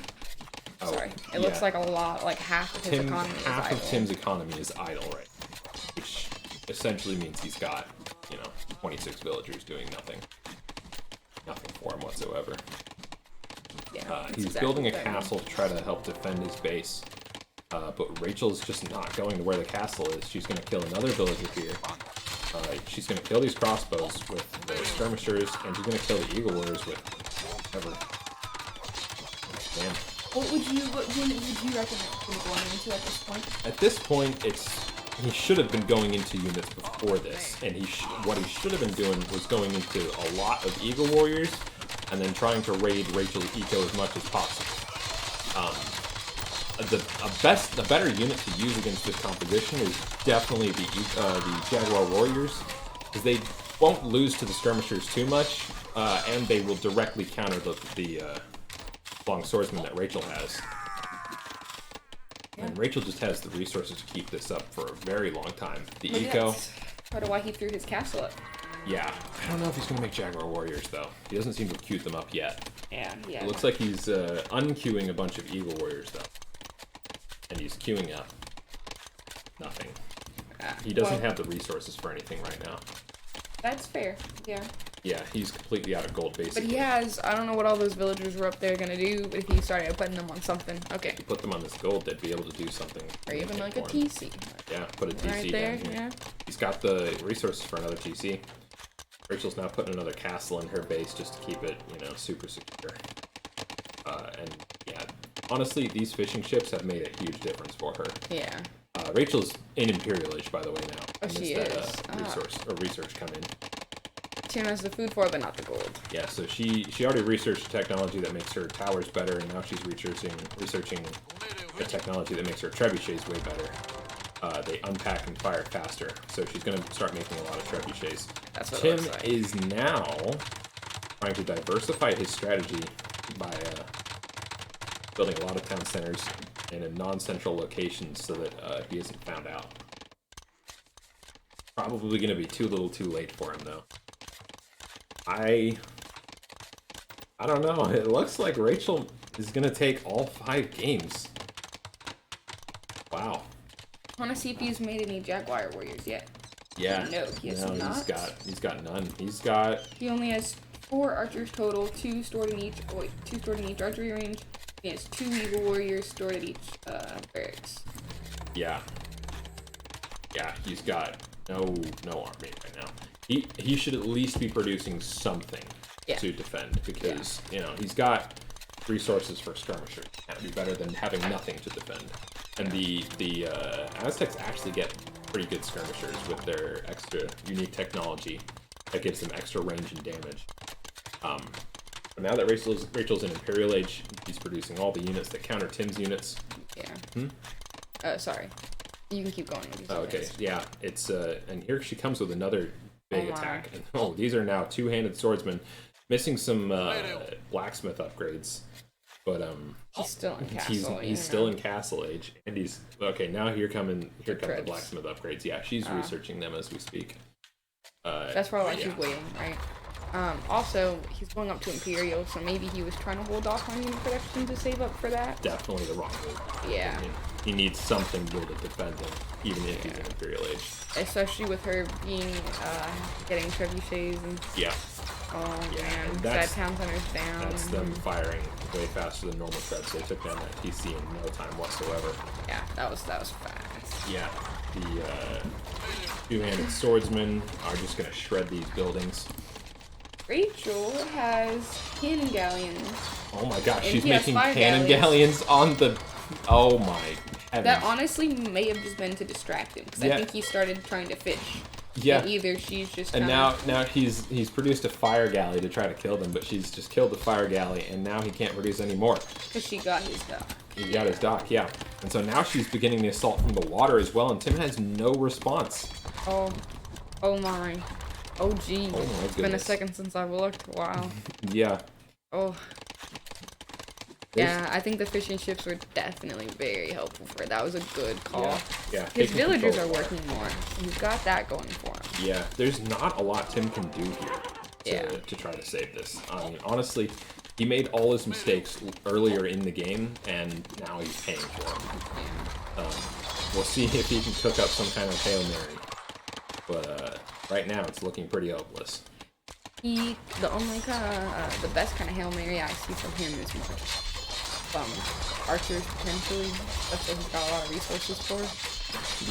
Oh, Sorry. It looks yeah. like a lot, like half of his Tim, economy is half idle. of Tim's economy is idle right now, which essentially means he's got 26 villagers doing nothing for him whatsoever. Yeah, that's He's exactly building a what I mean. castle to try to help defend his base. But Rachel's just not going to where the castle is. She's going to kill another villager here. She's going to kill these crossbows with the skirmishers, and she's going to kill the Eagle Warriors with whatever. Damn. What unit would you recommend him going into at this point? At this point, he should have been going into units before this, and what he should have been doing was going into a lot of Eagle Warriors, and then trying to raid Rachel's eco as much as possible. The better unit to use against this composition is definitely the Jaguar Warriors, because they won't lose to the skirmishers too much, and they will directly counter the long swordsman that Rachel has. And Rachel just has the resources to keep this up for a very long time. The Maybe eco, that's part of why he threw his castle up. yeah. I don't know if he's going to make Jaguar Warriors, though. He doesn't seem to have queued them up yet. Yeah. It looks like he's unqueuing a bunch of Eagle Warriors, though. And he's queuing up nothing. He doesn't have the resources for anything right now. That's fair. Yeah. Yeah, he's completely out of gold, basically. But he has. I don't know what all those villagers were up there gonna do. But if he started putting them on something, okay. If you put them on this gold, they'd be able to do something. Or even like a for him. TC. Yeah, put a TC Right there. down here. Yeah. He's got the resources for another TC. Rachel's now putting another castle in her base just to keep it, super secure. And yeah, honestly, these fishing ships have made a huge difference for her. Yeah. Rachel's in Imperial Age, by the way, now. Oh, she is. Research come in. Tim has the food for it, but not the gold. Yeah, so she already researched technology that makes her towers better, and now she's researching the technology that makes her trebuchets way better. They unpack and fire faster, so she's going to start making a lot of trebuchets. That's what it Tim looks like. is now trying to diversify his strategy by building a lot of town centers in non-central locations so that he isn't found out. Probably going to be too little too late for him, though. I don't know. It looks like Rachel is going to take all 5 games. Wow. I want to see if he's made any Jaguar Warriors yet. Yeah. No, he has not. He's got none. He's got He only has 4 archers total, 2 stored in each. Oh wait, 2 stored in each archery range. He has 2 Eagle Warriors stored at each barracks. yeah. He's got no army right now. He should at least be producing something to defend because he's got resources for skirmishers. That'd be better than having nothing to defend. And the Aztecs actually get pretty good skirmishers with their extra unique technology that gives them extra range and damage. But now that Rachel's in Imperial Age, he's producing all the units that counter Tim's units. Yeah. Sorry. You can keep going with these. Oh, okay. units. Yeah, it's and here she comes with another big Oh my. attack. And, these are now two-handed swordsmen, missing some blacksmith upgrades. But He's still in castle. he's still in castle age, and he's okay. Now here come the treads. blacksmith upgrades. Yeah, she's researching them as we speak. That's probably why she's waiting, right? Also, he's going up to Imperial, so maybe he was trying to hold off on unit production to save up for that. Definitely the wrong move. Yeah. I mean, he needs something good to defend him, even if he's in Imperial Age. Especially with her being, getting trebuchets and, Yeah. oh Yeah, man, and that town center's down. That's them firing way faster than normal treads. They took down that TC in no time whatsoever. Yeah, that was fast. Yeah, two-handed swordsmen are just gonna shred these buildings. Rachel has cannon galleons. Oh my gosh, And she's he has making fire cannon galleons. galleons on the... Oh my heavens. That honestly may have just been to distract him, because I Yeah. think he started trying to fish. Yeah. And either she's just And kinda... now he's produced a fire galley to try to kill them, but she's just killed the fire galley, and now he can't produce any more. Because she got his dock. He got his dock, yeah. And so now she's beginning the assault from the water as well, and Tim has no response. Oh. Oh my. Oh gee. Oh my It's been a goodness. second since I've looked. Wow. Yeah. Oh. There's- Yeah, I think the fishing ships were definitely very helpful for it. That was a good call. Yeah. His taking villagers control are of the working more. He's got that going for him. Yeah, there's not a lot Tim can do here Yeah. to try to save this. I mean, honestly, he made all his mistakes earlier in the game, and now he's paying for them. We'll see if he can cook up some kind of Hail Mary. But right now, it's looking pretty hopeless. The only the best kind of Hail Mary I see from him is more archers potentially. That's what he's got a lot of resources for.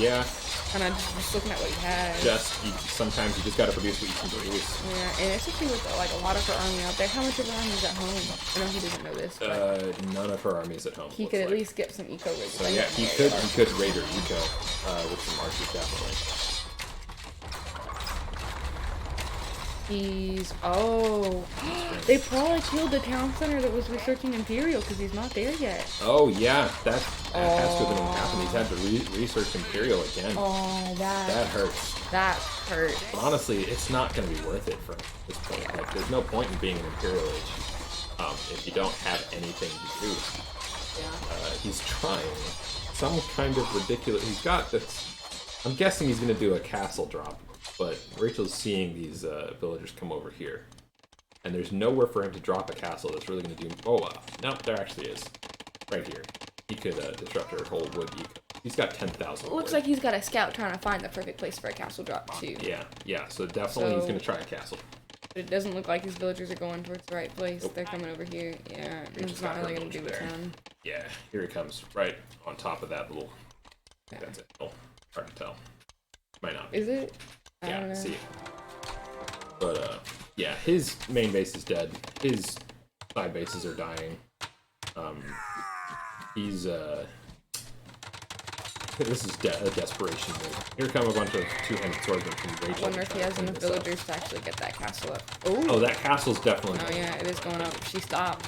Yeah, Kind of just looking at what he has. sometimes you just gotta produce what you can produce. Yeah, and especially with like a lot of her army out there. How much of her army is at home? I know he doesn't know this, but None of her army's at home. he looks could at like. least get some eco rigs. So yeah, he could raid her eco with some archers definitely. They probably killed the town center that was researching Imperial because he's not there yet. Oh yeah, that has to have been what happened. He's had to research Imperial again. Oh, That hurts. that hurt. But honestly, it's not going to be worth it for this point. Like, there's no point in being an Imperial Age if you don't have anything to do. He's trying some kind of ridiculous. He's got this. I'm guessing he's going to do a castle drop, but Rachel's seeing these villagers come over here, and there's nowhere for him to drop a castle that's really going to do. Oh, no, there actually is, right here. He could disrupt her whole wood eco. He's got 10,000. Looks like he's got a scout trying to find the perfect place for a castle drop too. Yeah. So definitely he's So- going to try a castle. But it doesn't look like his villagers are going towards the right place. Nope. They're coming over here. Yeah, just it's not got her really gonna do a there. ton. Yeah, here he comes, right on top of that little. Yeah. That's it. Oh, hard to tell. Might not be. Is it? I don't Yeah, know. see. But yeah, his main base is dead. His side bases are dying. He's this is a desperation move. Here come a bunch of two-handed swordsmen from I Rachel. wonder to if try he to has clean enough this up. villagers to actually get that castle up. Oh, that castle's definitely. Oh yeah, it is going up. She stopped.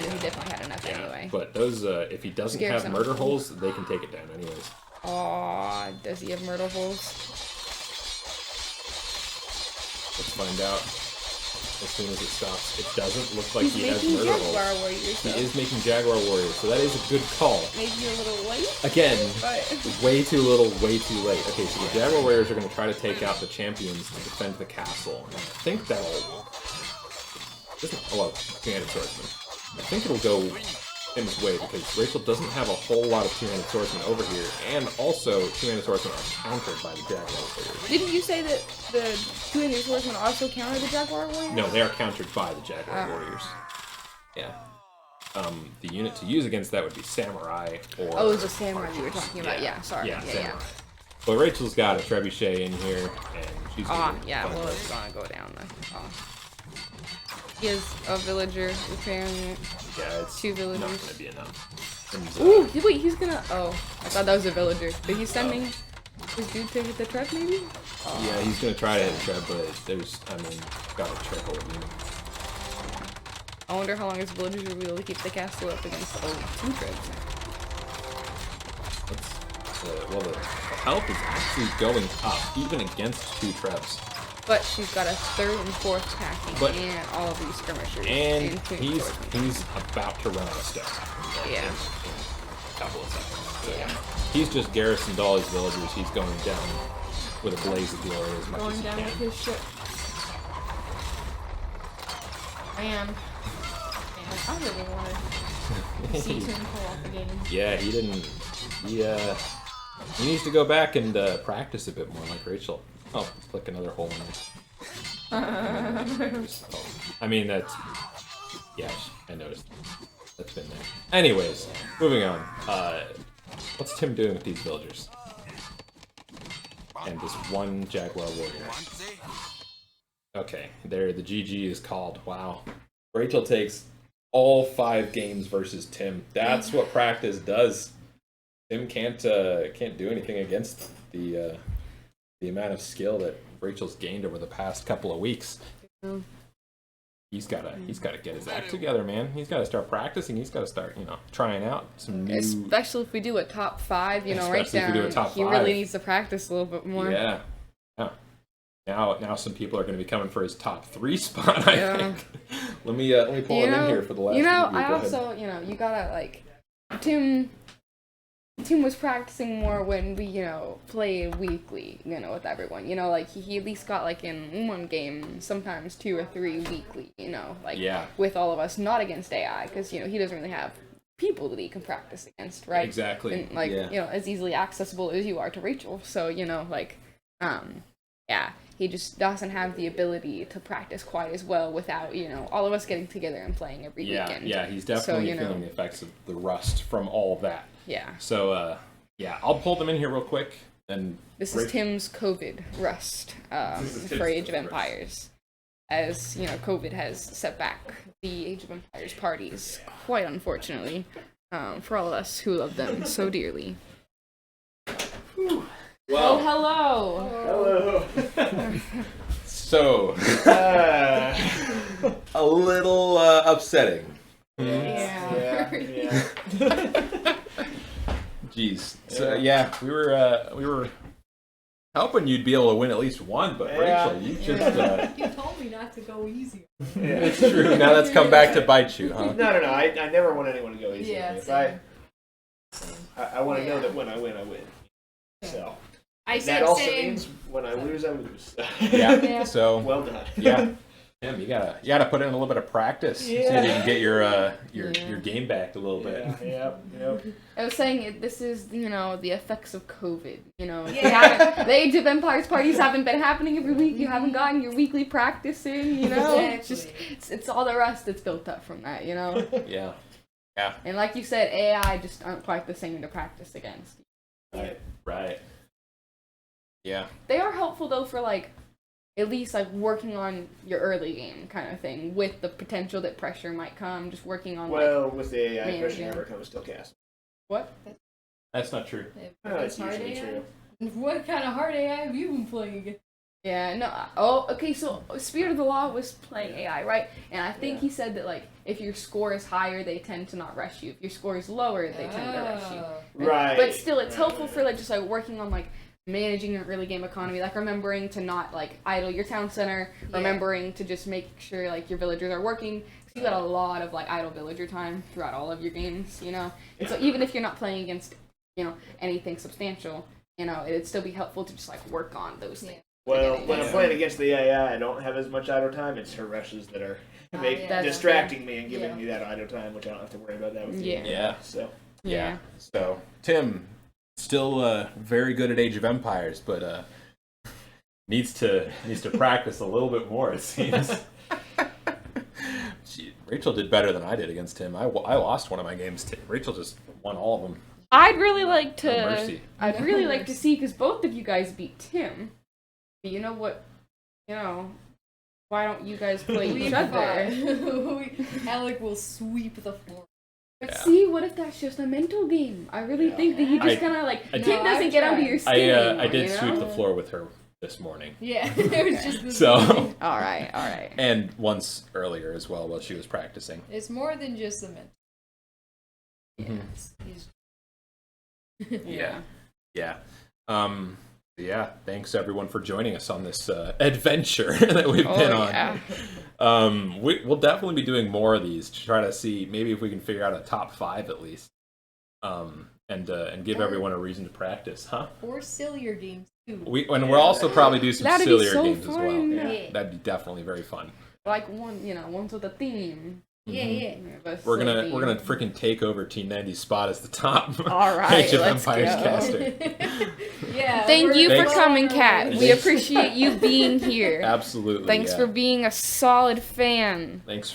And he definitely had enough Yeah, anyway. but those if he doesn't Scares have him. murder holes, they can take it down anyways. Aw, does he have myrtle holes? Let's find out as soon as it stops. It doesn't look like He's he has making murder Jaguar holes. warriors He though. is making Jaguar warriors, so that is a good call. Maybe a little late, Again, but way too little, way too late. Okay, so the Jaguar warriors are going to try to take out the champions to defend the castle. And I think that'll... Doesn't, well, two-handed swordsman. I think it'll go in his way because Rachel doesn't have a whole lot of two-handed swordsmen over here, and also two-handed swordsmen are countered by the Jaguar warriors. didn't you say that the two-handed swordsmen also counter the Jaguar warriors? No, they are countered by the Jaguar Oh. warriors. Yeah. The unit to use against that would be samurai or. Oh, it was a samurai you were archers. talking about. Yeah, sorry. Yeah, Yeah, samurai. But Rachel's got a trebuchet in here, and she's. Ah, gonna yeah, find well, it. it's gonna go down then. He has a villager repairing it. Yeah, it's two villagers. not gonna be enough. And, Ooh, wait, he's gonna. Oh, I thought that was a villager. But he's sending his dude to hit the truck, maybe? yeah, he's gonna try to hit the trap, but there's, got a trickle of unit. I wonder how long his villagers will be able to keep the castle up against two treads. Well, the health is actually going up, even against two trebs. But she's got a third and fourth packing But- and all of these skirmishers. And two he's swordsmen. he's about to run out of stuff. Yeah. In a couple of seconds. So yeah, he's just garrisoned all his villagers. He's going down with a blaze of glory as much as Going he down can. with his ship. Man. I really wanted to see him pull off the game. Yeah, he didn't. He needs to go back and practice a bit more, like Rachel. Oh, click another hole in there. I mean, that's. Yeah, I noticed. That's been there. Anyways, moving on. What's Tim doing with these villagers? and just one Jaguar Warrior. Okay, there, the GG is called. Wow. Rachel takes all 5 games versus Tim. That's what practice does. Tim can't do anything against the amount of skill that Rachel's gained over the past couple of weeks. He's gotta get his act together, man. He's gotta start practicing. He's gotta start, trying out some new. Especially if we do a top 5, right Especially if we do down. a top He 5. really needs to practice a little bit more. Yeah. Now some people are going to be coming for his top 3 spot. I think. Let me pull him in here for the last. I also you gotta Tim was practicing more when we played weekly with everyone. He at least got in one game, sometimes 2 or 3 weekly. With all of us, not against AI, because he doesn't really have people that he can practice against, right? Exactly. And as easily accessible as you are to Rachel. So he just doesn't have the ability to practice quite as well without, all of us getting together and playing every weekend. Yeah, he's definitely feeling the effects of the rust from all of that. Yeah. So, I'll pull them in here real quick. And this is Tim's COVID rust for Age of Empires. As, COVID has set back the Age of Empires parties, quite unfortunately, for all of us who love them so dearly. Wow. Oh, Hello. So, a little upsetting. Yeah. Jeez. So we were hoping you'd be able to win at least one, but Rachel, you just You told me not to go easy. it's true. Now that's come back to bite you, huh? No. I never want anyone to go easy. Yeah, If same. I want to know that when I win, I win. So I that said also same. means when I lose, I lose. Yeah. So Well done. yeah. Tim, you gotta put in a little bit of practice. See if you can get your game back a little bit. Yep. I was saying this is the effects of COVID. The Age of Empires parties haven't been happening every week. You haven't gotten your weekly practice in. It's just it's all the rust that's built up from that. Yeah. And like you said, AI just aren't quite the same to practice against. Right. Yeah. They are helpful though for at least working on your early game kind of thing, with the potential that pressure might come. Just working on With the AI, managing. pressure never comes still cast. what? That's not true. That's hard usually AI? true. What kind of hard AI have you been playing against? Yeah, no. Oh, okay. So Spirit of the Law was playing AI, right? And I think he said that if your score is higher, they tend to not rush you. If your score is lower, they tend to rush you. Right. But still, it's helpful for just working on managing your early game economy, remembering to not idle your town center, remembering to just make sure your villagers are working. You got a lot of idle villager time throughout all of your games, And so even if you're not playing against anything substantial, it'd still be helpful to just work on those things. Well, when I'm playing against the AI, I don't have as much idle time. It's her rushes that are distracting me and giving me that idle time, which I don't have to worry about that with you. Yeah. So. Yeah. So Tim, still very good at Age of Empires, but needs to practice a little bit more, it seems. Rachel did better than I did against him. I lost one of my games. Rachel just won all of them. I'd really like to. No mercy. I'd really like to see, because both of you guys beat Tim. But you know what? Why don't you guys play each other? Alec will sweep the floor. But see, what if that's just a mental game? I really think that you just kind of Tim doesn't get under your skin anymore, I did sweep the floor with her this morning. Yeah, there was just this So. morning. All right. And once earlier as well while she was practicing. It's more than just the mental. Yeah. Yeah. Thanks everyone for joining us on this adventure that we've been on. We'll definitely be doing more of these to try to see maybe if we can figure out a top 5 at least, and give everyone a reason to practice, huh? Or sillier games too. We'll also probably do some That'd be sillier so games as well. fun. Yeah. That'd be definitely very fun. Ones with a theme. Yeah. We're gonna freaking take over Team 90's spot as the top All right, Age of let's Empires go. caster. Yeah. Thank you for Thanks. coming, Kat. We Thanks. appreciate you being here. Absolutely. Thanks for being a solid fan. Thanks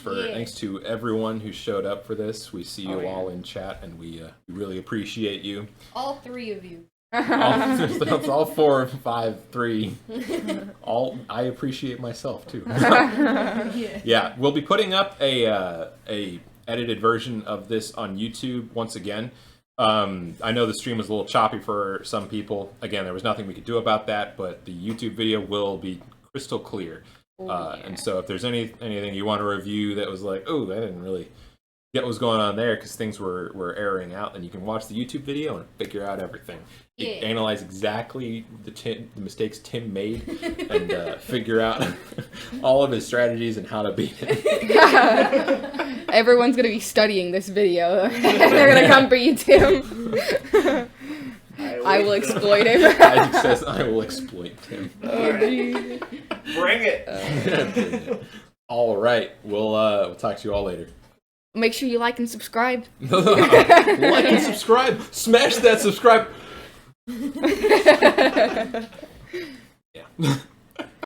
to everyone who showed up for this. We see you Oh, yeah. all in chat, and we really appreciate you. All 3 of you. That's all 4, 5, 3. All I appreciate myself too. Yeah. Yeah, we'll be putting up a edited version of this on YouTube once again. I know the stream was a little choppy for some people. Again, there was nothing we could do about that, but the YouTube video will be crystal clear. And so if there's anything you want to review that was like, oh, I didn't really get what was going on there because things were erroring out, then you can watch the YouTube video and figure out everything. Yeah. Analyze exactly the mistakes Tim made and figure out all of his strategies and how to beat him. Everyone's gonna be studying this video. They're gonna come for you, Tim. I will exploit him. Isaac says, I will exploit Tim. Oh, geez. Bring it. All right. We'll talk to you all later. Make sure you like and subscribe. Like and subscribe. Smash that subscribe. Yeah.